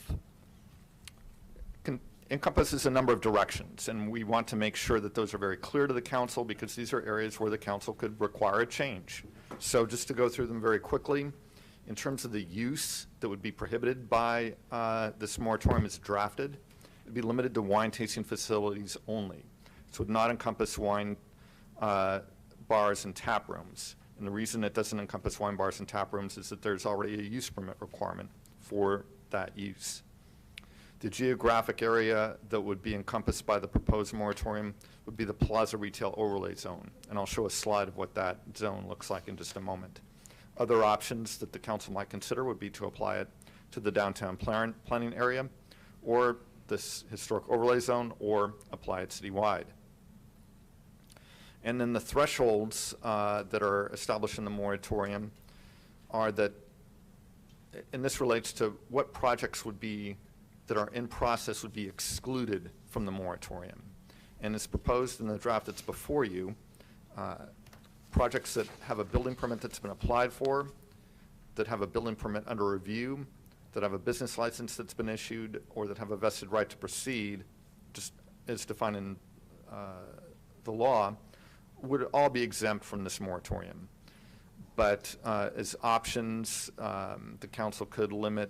encompasses a number of directions, and we want to make sure that those are very clear to the council, because these are areas where the council could require a change. So just to go through them very quickly, in terms of the use that would be prohibited by this moratorium as drafted, it would be limited to wine tasting facilities only. So it would not encompass wine bars and tap rooms. And the reason it doesn't encompass wine bars and tap rooms is that there's already a use permit requirement for that use. The geographic area that would be encompassed by the proposed moratorium would be the Plaza Retail Overlay Zone, and I'll show a slide of what that zone looks like in just a moment. Other options that the council might consider would be to apply it to the downtown planning area, or this historic overlay zone, or apply it citywide. And then the thresholds that are established in the moratorium are that, and this relates to what projects that are in process would be excluded from the moratorium. And it's proposed in the draft that's before you, projects that have a building permit that's been applied for, that have a building permit under review, that have a business license that's been issued, or that have a vested right to proceed, just as defined in the law, would all be exempt from this moratorium. But as options, the council could limit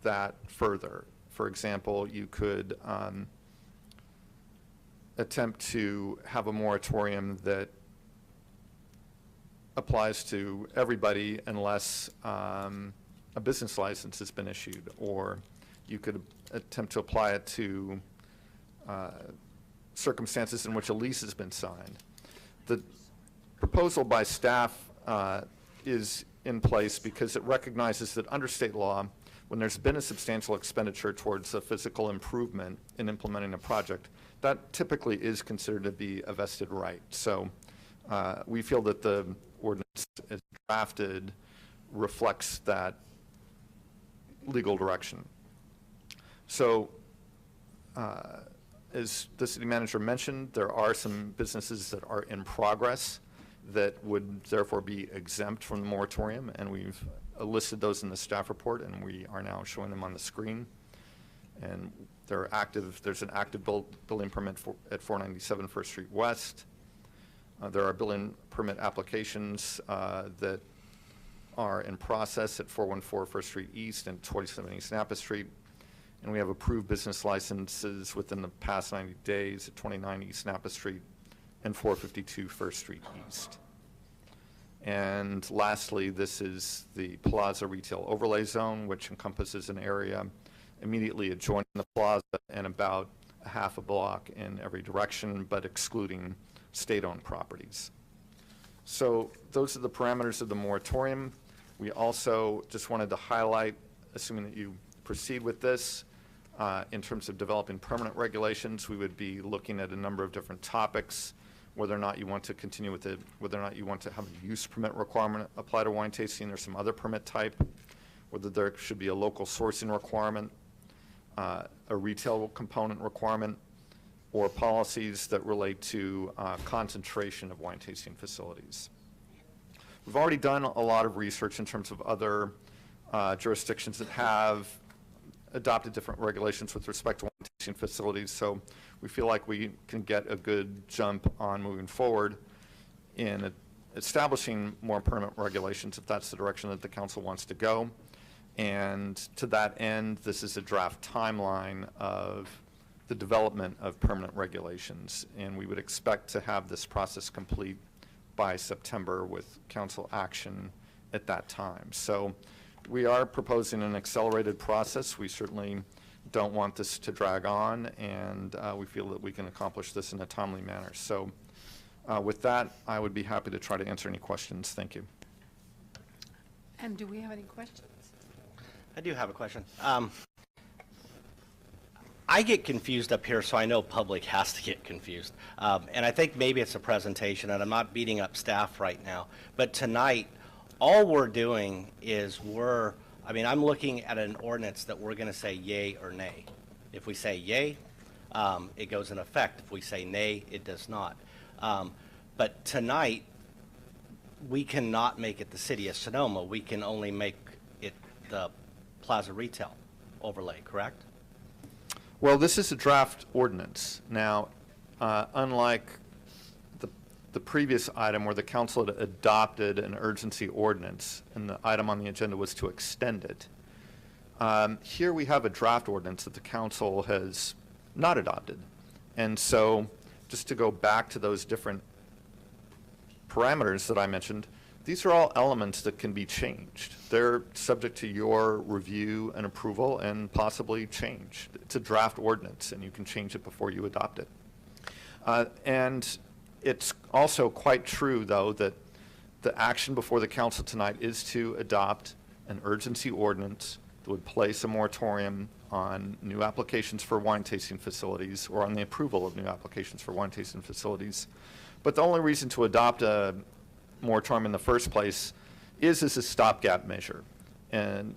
that further. For example, you could attempt to have a moratorium that applies to everybody unless a business license has been issued, or you could attempt to apply it to circumstances in which a lease has been signed. The proposal by staff is in place because it recognizes that under state law, when there's been a substantial expenditure towards a physical improvement in implementing a project, that typically is considered to be a vested right. So we feel that the ordinance as drafted reflects that legal direction. So as the city manager mentioned, there are some businesses that are in progress that would therefore be exempt from the moratorium, and we've listed those in the staff report, and we are now showing them on the screen. And they're active. There's an active building permit at 497 First Street West. There are building permit applications that are in process at 414 First Street East and 27 East Napa Street. And we have approved business licenses within the past 90 days at 29 East Napa Street and 452 First Street East. And lastly, this is the Plaza Retail Overlay Zone, which encompasses an area immediately adjoining the plaza and about a half a block in every direction, but excluding state-owned properties. So those are the parameters of the moratorium. We also just wanted to highlight, assuming that you proceed with this, in terms of developing permanent regulations, we would be looking at a number of different topics, whether or not you want to continue with it, whether or not you want to have a use permit requirement apply to wine tasting or some other permit type, whether there should be a local sourcing requirement, a retail component requirement, or policies that relate to concentration of wine tasting facilities. We've already done a lot of research in terms of other jurisdictions that have adopted different regulations with respect to wine tasting facilities, so we feel like we can get a good jump on moving forward in establishing more permanent regulations if that's the direction that the council wants to go. And to that end, this is a draft timeline of the development of permanent regulations, and we would expect to have this process complete by September with council action at that time. So we are proposing an accelerated process. We certainly don't want this to drag on, and we feel that we can accomplish this in a timely manner. So with that, I would be happy to try to answer any questions. Thank you. And do we have any questions? I do have a question. I get confused up here, so I know public has to get confused. And I think maybe it's a presentation, and I'm not beating up staff right now. But tonight, all we're doing is I'm looking at an ordinance that we're going to say yay or nay. If we say yay, it goes in effect. If we say nay, it does not. But tonight, we cannot make it the city of Sonoma. We can only make it the Plaza Retail overlay, correct? Well, this is a draft ordinance. Now, unlike the previous item where the council had adopted an urgency ordinance and the item on the agenda was to extend it, here we have a draft ordinance that the council has not adopted. And so just to go back to those different parameters that I mentioned, these are all elements that can be changed. They're subject to your review and approval and possibly changed. It's a draft ordinance, and you can change it before you adopt it. And it's also quite true, though, that the action before the council tonight is to adopt an urgency ordinance that would place a moratorium on new applications for wine tasting facilities or on the approval of new applications for wine tasting facilities. But the only reason to adopt a moratorium in the first place is as a stopgap measure and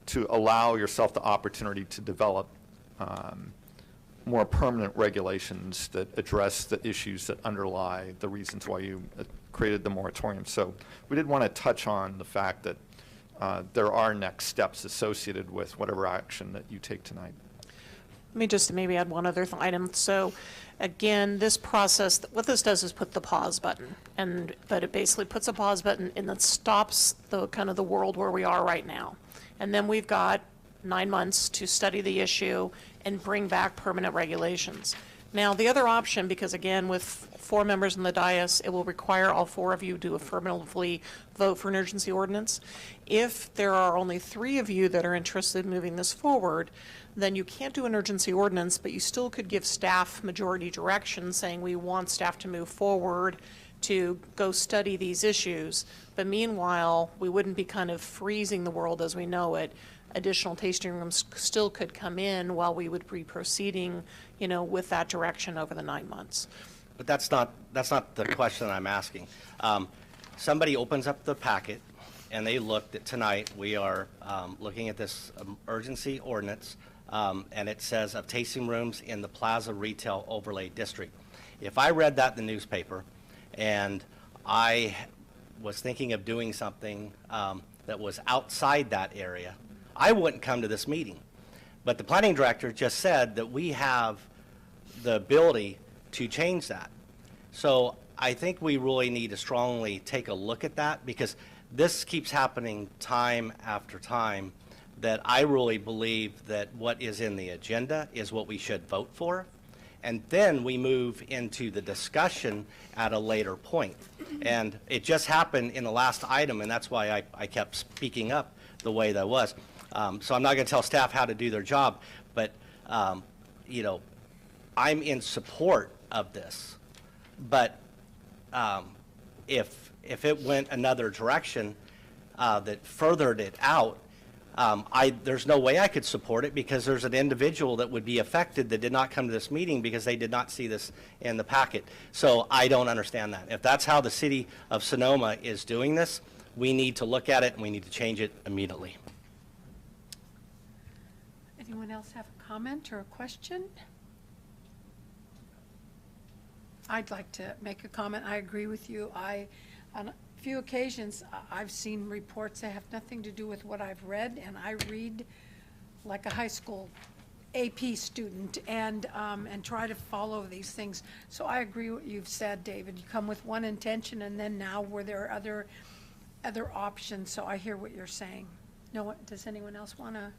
to allow yourself the opportunity to develop more permanent regulations that address the issues that underlie the reasons why you created the moratorium. So we did want to touch on the fact that there are next steps associated with whatever action that you take tonight. Let me just maybe add one other item. So again, this process, what this does is put the pause button. But it basically puts a pause button and then stops the kind of the world where we are right now. And then we've got 9 months to study the issue and bring back permanent regulations. Now, the other option, because again, with 4 members in the dais, it will require all 4 of you to affirmatively vote for an urgency ordinance. If there are only 3 of you that are interested in moving this forward, then you can't do an urgency ordinance, but you still could give staff majority direction saying we want staff to move forward to go study these issues. But meanwhile, we wouldn't be kind of freezing the world as we know it. Additional tasting rooms still could come in while we would be proceeding, you know, with that direction over the 9 months. But that's not the question I'm asking. Somebody opens up the packet and they looked at tonight, we are looking at this urgency ordinance, and it says of tasting rooms in the Plaza Retail Overlay District. If I read that in the newspaper and I was thinking of doing something that was outside that area, I wouldn't come to this meeting. But the planning director just said that we have the ability to change that. So I think we really need to strongly take a look at that, because this keeps happening time after time, that I really believe that what is in the agenda is what we should vote for. And then we move into the discussion at a later point. And it just happened in the last item, and that's why I kept speaking up the way that I was. So I'm not going to tell staff how to do their job, but you know, I'm in support of this. But if it went another direction that furthered it out, there's no way I could support it, because there's an individual that would be affected that did not come to this meeting because they did not see this in the packet. So I don't understand that. If that's how the city of Sonoma is doing this, we need to look at it and we need to change it immediately. Anyone else have a comment or a question? I'd like to make a comment. I agree with you. On a few occasions, I've seen reports that have nothing to do with what I've read, and I read like a high school AP student and try to follow these things. So I agree with what you've said, David. You come with one intention, and then now where there are other options. So I hear what you're saying. No, does anyone else want to?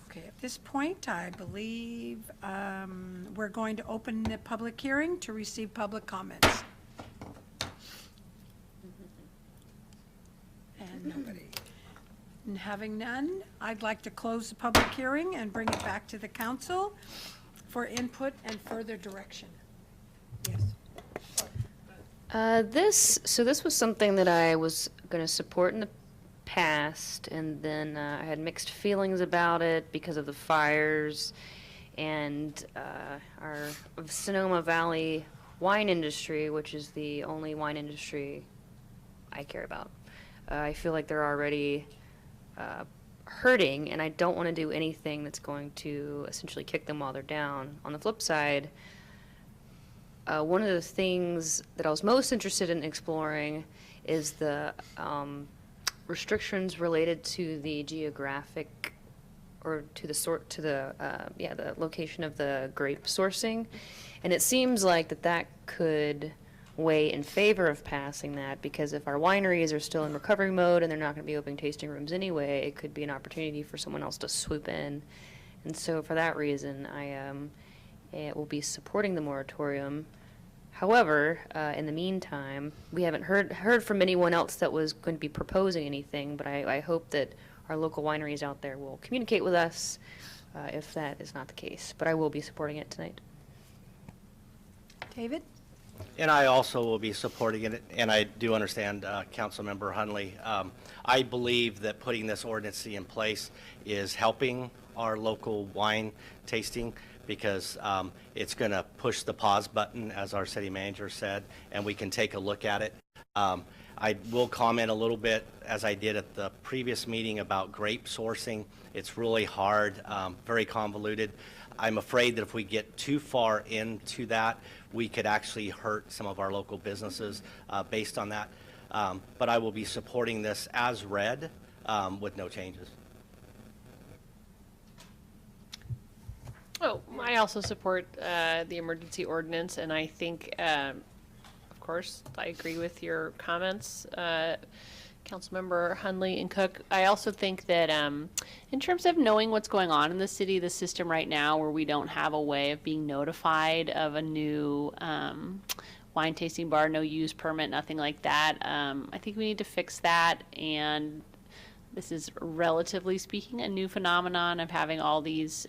Okay, at this point, I believe we're going to open the public hearing to receive public comments. And nobody. And having none, I'd like to close the public hearing and bring it back to the council for input and further direction. Yes. This was something that I was going to support in the past, and then I had mixed feelings about it because of the fires and our Sonoma Valley wine industry, which is the only wine industry I care about. I feel like they're already hurting, and I don't want to do anything that's going to essentially kick them while they're down. On the flip side, one of the things that I was most interested in exploring is the restrictions related to the geographic, or to the location of the grape sourcing, and it seems like that could weigh in favor of passing that, because if our wineries are still in recovery mode and they're not going to be opening tasting rooms anyway, it could be an opportunity for someone else to swoop in. And so for that reason, I will be supporting the moratorium. However, in the meantime, we haven't heard from anyone else that was going to be proposing anything, but I hope that our local wineries out there will communicate with us if that is not the case. But I will be supporting it tonight. David? And I also will be supporting it, and I do understand Councilmember Hunley. I believe that putting this ordinance in place is helping our local wine tasting, because it's going to push the pause button, as our city manager said, and we can take a look at it. I will comment a little bit, as I did at the previous meeting, about grape sourcing. It's really hard, very convoluted. I'm afraid that if we get too far into that, we could actually hurt some of our local businesses based on that. But I will be supporting this as read with no changes. I also support the emergency ordinance, and I think, of course, I agree with your comments, Councilmember Hunley and Cook. I also think that in terms of knowing what's going on in the city, the system right now where we don't have a way of being notified of a new wine tasting bar, no use permit, nothing like that, I think we need to fix that. And this is, relatively speaking, a new phenomenon of having all these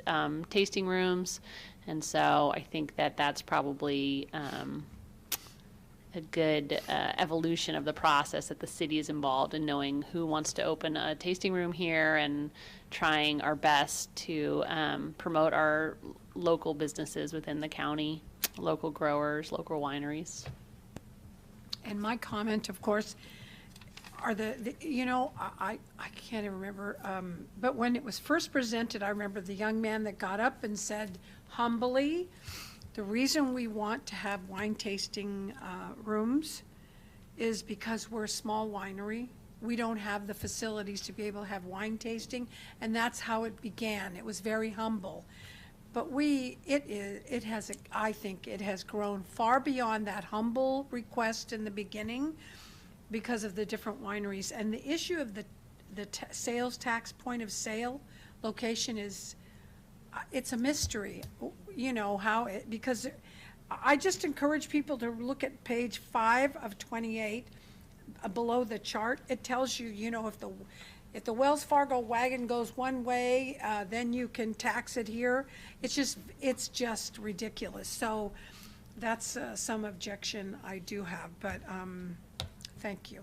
tasting rooms. And so I think that that's probably a good evolution of the process, that the city is involved in knowing who wants to open a tasting room here and trying our best to promote our local businesses within the county, local growers, local wineries. And my comment, of course, are I can't even remember, but when it was first presented, I remember the young man that got up and said humbly, the reason we want to have wine tasting rooms is because we're a small winery. We don't have the facilities to be able to have wine tasting, and that's how it began. It was very humble. But I think it has grown far beyond that humble request in the beginning because of the different wineries. And the issue of the sales tax point of sale location is, it's a mystery, because I just encourage people to look at page 5 of 28, below the chart. It tells you, if the Wells Fargo wagon goes one way, then you can tax it here. It's just ridiculous. So that's some objection I do have, but thank you.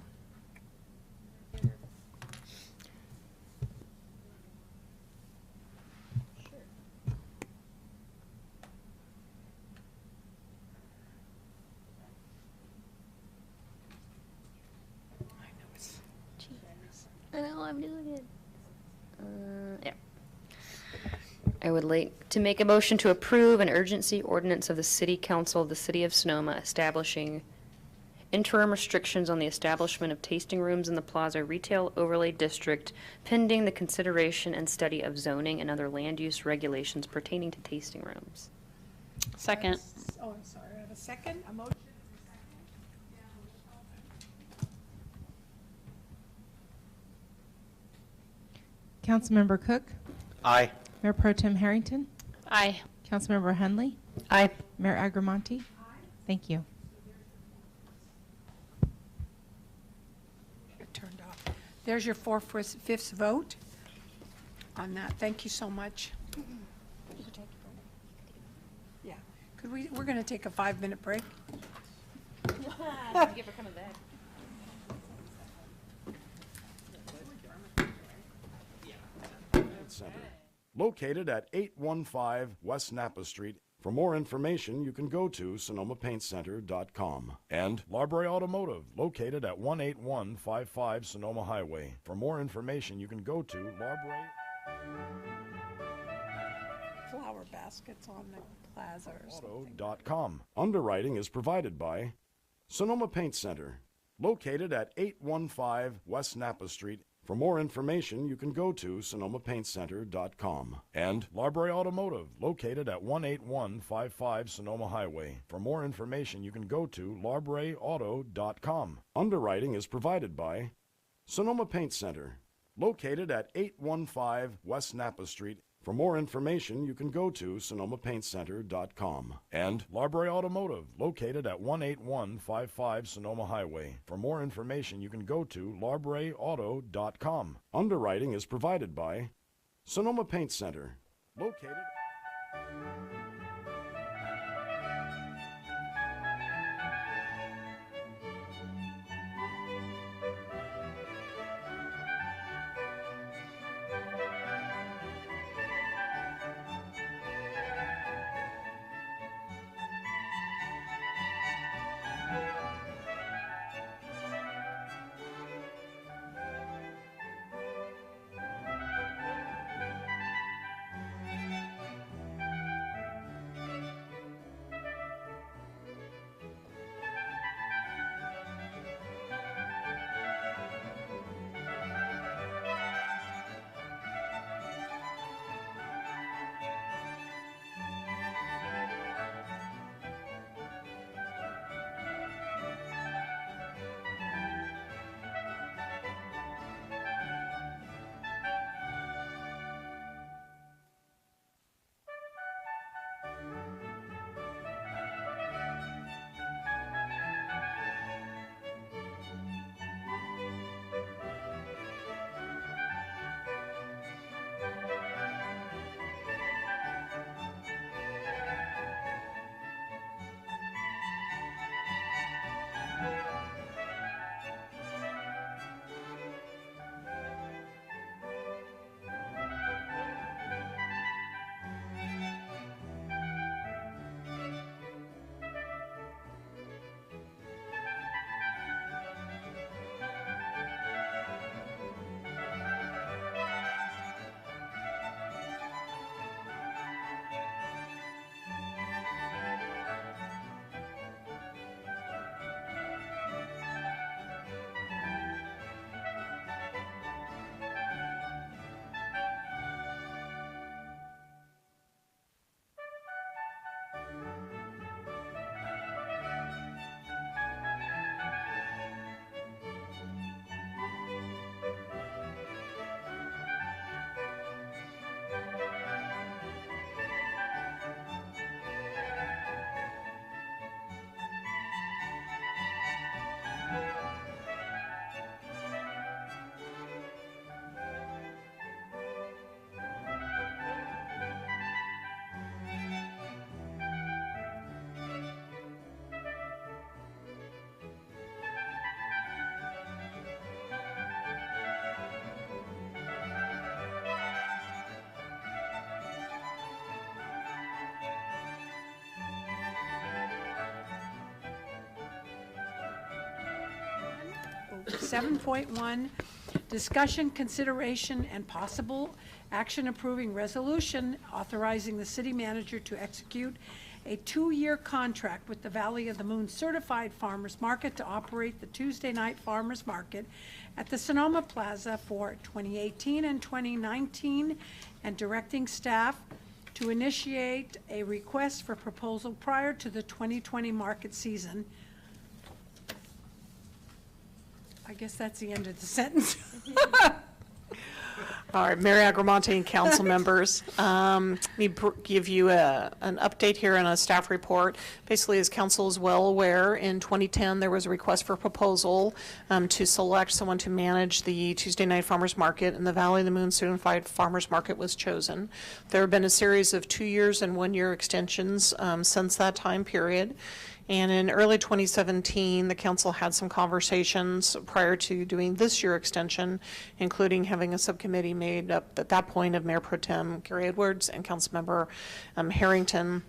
I know, I'm doing it. Yeah. I would like to make a motion to approve an urgency ordinance of the City Council of the City of Sonoma establishing interim restrictions on the establishment of tasting rooms in the Plaza Retail Overlay District pending the consideration and study of zoning and other land use regulations pertaining to tasting rooms. Second. Oh, I'm sorry, I have a second, a motion. Councilmember Cook? Aye. Mayor Pro Tem Harrington? Aye. Councilmember Hunley? Aye. Mayor Agramonte? Thank you. It turned off. There's your 4/5 vote on that. Thank you so much. Yeah. We're going to take a 5-minute break. Give her coming back. Center, located at 815 West Napa Street. For more information, you can go to sonomapaintcenter.com. And Larbury Automotive, located at 18155 Sonoma Highway. For more information, you can go to Larbury. Flower baskets on the plaza or something. Auto.com. Underwriting is provided by Sonoma Paint Center, located at 815 West Napa Street. For more information, you can go to sonomapaintcenter.com. And Larbury Automotive, located at 18155 Sonoma Highway. For more information, you can go to larburyauto.com. Underwriting is provided by Sonoma Paint Center, located at 815 West Napa Street. For more information, you can go to sonomapaintcenter.com. And Larbury Automotive, located at 18155 Sonoma Highway. For more information, you can go to larburyauto.com. Underwriting is provided by Sonoma Paint Center, located... 7.1, discussion, consideration, and possible action approving resolution authorizing the city manager to execute a 2-year contract with the Valley of the Moon Certified Farmers Market to operate the Tuesday night farmers market at the Sonoma Plaza for 2018 and 2019, and directing staff to initiate a request for proposal prior to the 2020 market season. I guess that's the end of the sentence. All right, Mayor Agramonte and council members, let me give you an update here on a staff report. Basically, as council is well aware, in 2010 there was a request for proposal to select someone to manage the Tuesday night farmers market, and the Valley of the Moon Certified Farmers Market was chosen. There have been a series of 2 years and 1 year extensions since that time period. And in early 2017, the council had some conversations prior to doing this year extension, including having a subcommittee made up at that point of Mayor Pro Tem Gary Edwards and Councilmember Harrington.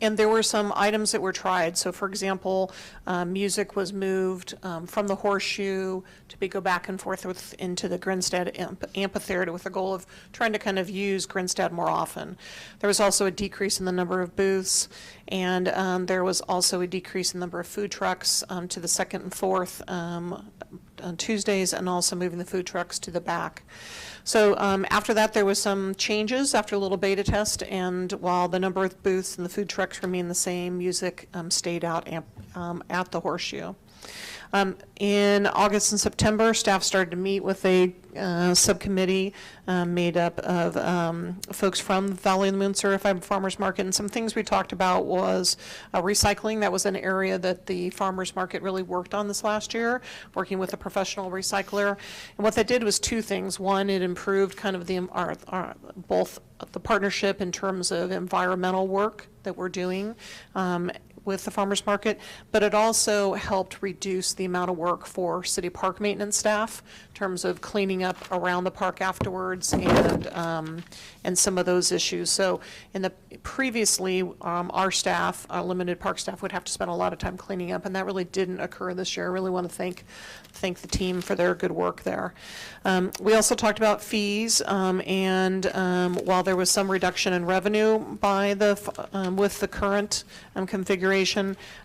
And there were some items that were tried. So for example, music was moved from the Horseshoe to go back and forth into the Grinstead Amphitheater with the goal of trying to kind of use Grinstead more often. There was also a decrease in the number of booths, and there was also a decrease in the number of food trucks to the second and fourth on Tuesdays, and also moving the food trucks to the back. So after that, there was some changes after a little beta test, and while the number of booths and the food trucks remained the same, music stayed out at the Horseshoe. In August and September, staff started to meet with a subcommittee made up of folks from the Valley of the Moon Certified Farmers Market, and some things we talked about was recycling. That was an area that the farmers market really worked on this last year, working with a professional recycler. And what that did was two things. One, it improved kind of both the partnership in terms of environmental work that we're doing with the farmers market, but it also helped reduce the amount of work for city park maintenance staff in terms of cleaning up around the park afterwards and some of those issues. So previously, our staff, our limited park staff, would have to spend a lot of time cleaning up, and that really didn't occur this year. I really want to thank the team for their good work there. We also talked about fees, and while there was some reduction in revenue by with the current configuration,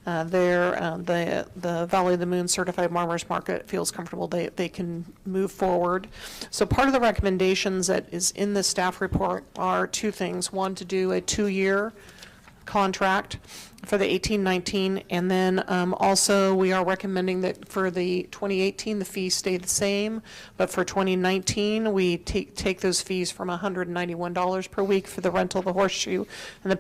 the Valley of the Moon Certified Farmers Market feels comfortable they can move forward. So part of the recommendations that is in the staff report are two things. One, to do a 2-year contract for the 18-19. And then also, we are recommending that for the 2018, the fees stay the same. But for 2019, we take those fees from $191 per week for the rental of the horseshoe and the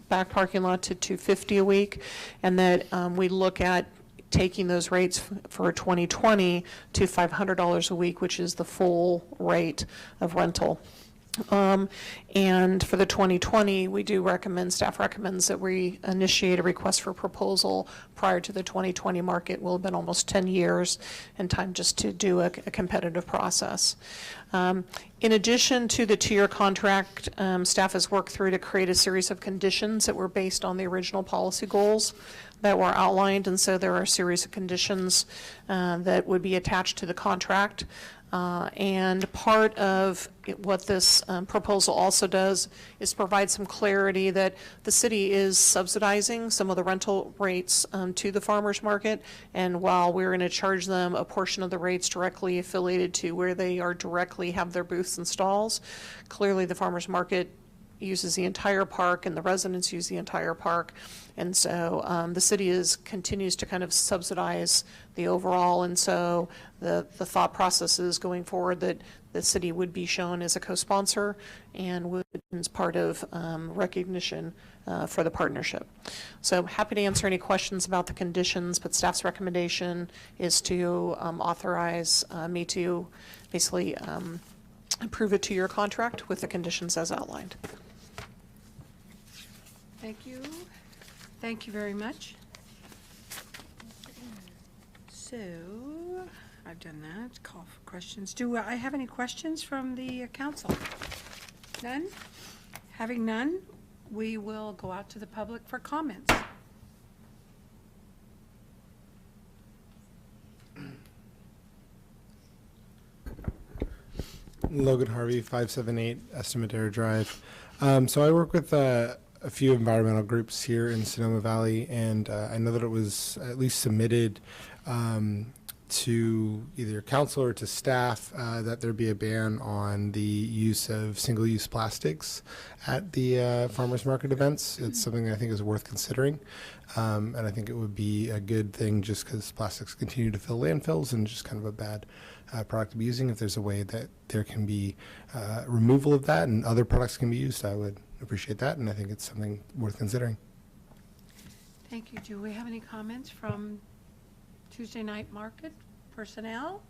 back parking lot to $250 a week. And that we look at taking those rates for 2020 to $500 a week, which is the full rate of rental. And for the 2020, we do recommend, staff recommends that we initiate a request for proposal prior to the 2020 market. Will have been almost 10 years and time just to do a competitive process. In addition to the 2-year contract, staff has worked through to create a series of conditions that were based on the original policy goals that were outlined, and so there are a series of conditions that would be attached to the contract. And part of what this proposal also does is provide some clarity that the city is subsidizing some of the rental rates to the farmers market, and while we're going to charge them a portion of the rates directly affiliated to where they are directly have their booths and stalls, clearly the farmers market uses the entire park and the residents use the entire park. And so the city continues to kind of subsidize the overall, and so the thought process is going forward that the city would be shown as a co-sponsor and would as part of recognition for the partnership. So happy to answer any questions about the conditions, but staff's recommendation is to authorize me to basically approve a 2-year contract with the conditions as outlined. Thank you. Thank you very much. So, I've done that. Call for questions. Do I have any questions from the council? None? Having none, we will go out to the public for comments. Logan Harvey, 578 Estimadero Drive. So I work with a few environmental groups here in Sonoma Valley, and I know that it was at least submitted to either council or to staff that there be a ban on the use of single-use plastics at the farmers market events. It's something I think is worth considering, and I think it would be a good thing just because plastics continue to fill landfills and just kind of a bad product to be using. If there's a way that there can be removal of that and other products can be used, I would appreciate that, and I think it's something worth considering. Thank you. Do we have any comments from Tuesday night market personnel?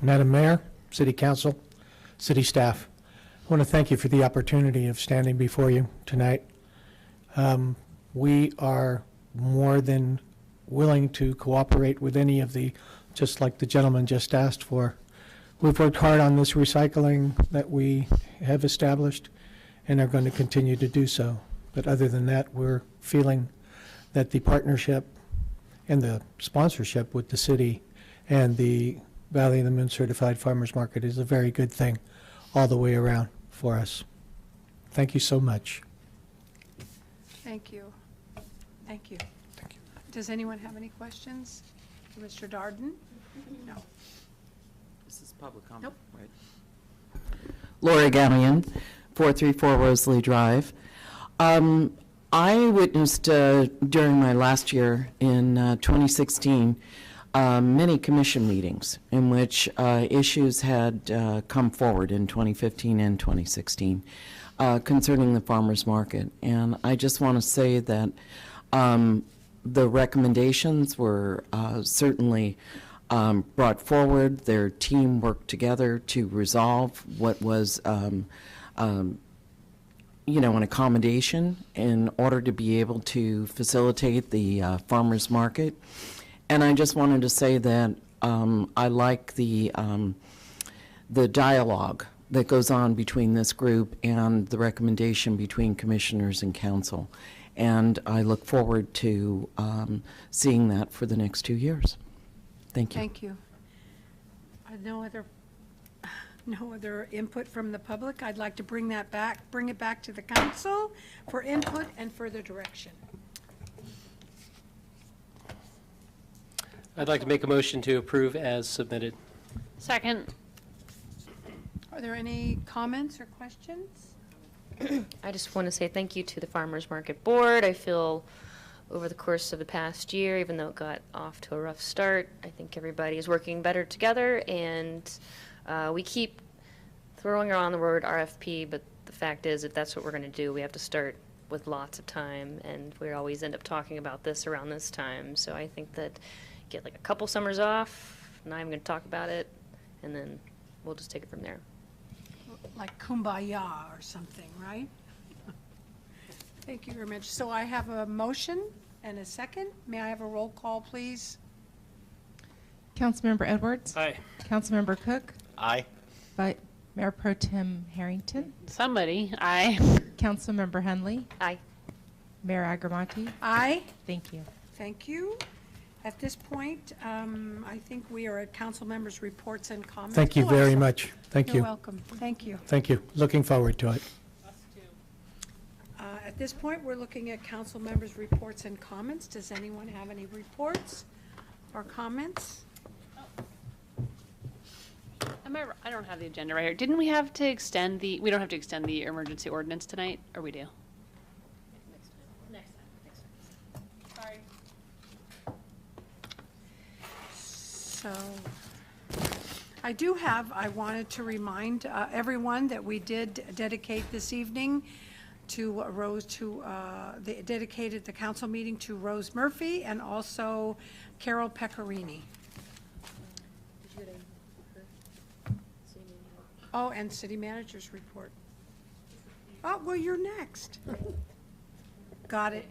Madam Mayor, City Council, City staff, I want to thank you for the opportunity of standing before you tonight. We are more than willing to cooperate with any of the, just like the gentleman just asked for. We've worked hard on this recycling that we have established and are going to continue to do so. But other than that, we're feeling that the partnership and the sponsorship with the city and the Valley of the Moon Certified Farmers Market is a very good thing all the way around for us. Thank you so much. Thank you. Thank you. Thank you. Does anyone have any questions for Mr. Darden? No. This is public comment, Nope. right? Lori Gallion, 434 Rosalie Drive. I witnessed during my last year in 2016 many commission meetings in which issues had come forward in 2015 and 2016 concerning the farmers market. And I just want to say that the recommendations were certainly brought forward. Their team worked together to resolve what was an accommodation in order to be able to facilitate the farmers market. And I just wanted to say that I like the dialogue that goes on between this group and the recommendation between commissioners and council. And I look forward to seeing that for the next 2 years. Thank you. Thank you. No other input from the public. I'd like to bring it back to the council for input and further direction. I'd like to make a motion to approve as submitted. Second. Are there any comments or questions? I just want to say thank you to the Farmers Market Board. I feel over the course of the past year, even though it got off to a rough start, I think everybody is working better together, and we keep throwing around the word RFP, but the fact is, if that's what we're going to do, we have to start with lots of time, and we always end up talking about this around this time. So I think that get like a couple summers off, not even going to talk about it, and then we'll just take it from there. Like kumbaya or something, right? Thank you very much. So I have a motion and a second. May I have a roll call, please? Councilmember Edwards? Aye. Councilmember Cook? Aye. But Mayor Pro Tem Harrington? Somebody, aye. Councilmember Henley? Aye. Mayor Agramonte? Aye. Thank you. Thank you. At this point, I think we are at council members' reports and comments. Thank you Oh, very I'm much. Thank You're you. welcome. Thank you. Thank you. Looking forward to it. At this point, we're looking at council members' reports and comments. Does anyone have any reports or comments? I don't have the agenda right here. Didn't we have to extend we don't have to extend the emergency ordinance tonight, or we do? Next time. Sorry. So, I wanted to remind everyone that we did dedicate this evening to dedicated the council meeting to Rose Murphy and also Carol Pecorini. Oh, and city manager's report. Oh, well, you're next. Got it.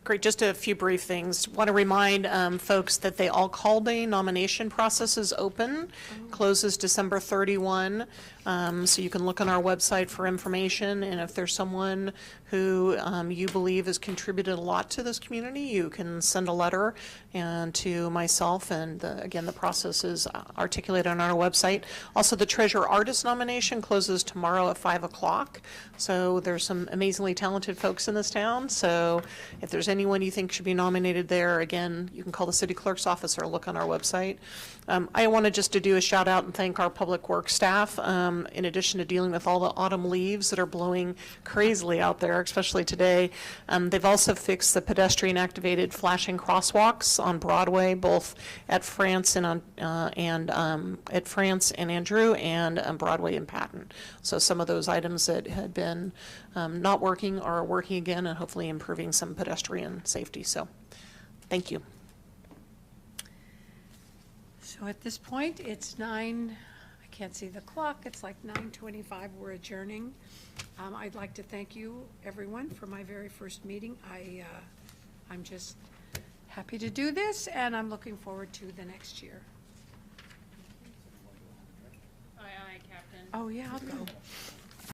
Great, just a few brief things. Want to remind folks that the All Call Day nomination process is open, closes December 31. So you can look on our website for information, and if there's someone who you believe has contributed a lot to this community, you can send a letter and to myself, and again, the process is articulated on our website. Also, the Treasure Artist nomination closes tomorrow at 5 o'clock. So there's some amazingly talented folks in this town, so if there's anyone you think should be nominated there, again, you can call the city clerk's office or look on our website. I wanted just to do a shout out and thank our public works staff. In addition to dealing with all the autumn leaves that are blowing crazily out there, especially today, they've also fixed the pedestrian activated flashing crosswalks on Broadway, both at France and at France and Andrew, and Broadway and Patton. So some of those items that had been not working are working again, and hopefully improving some pedestrian safety. So thank you. So at this point, it's 9, I can't see the clock, it's like 9:25, we're adjourning. I'd like to thank you, everyone, for my very first meeting. I'm just happy to do this, and I'm looking forward to the next year. Aye, aye, Captain. Oh, yeah, I'll go.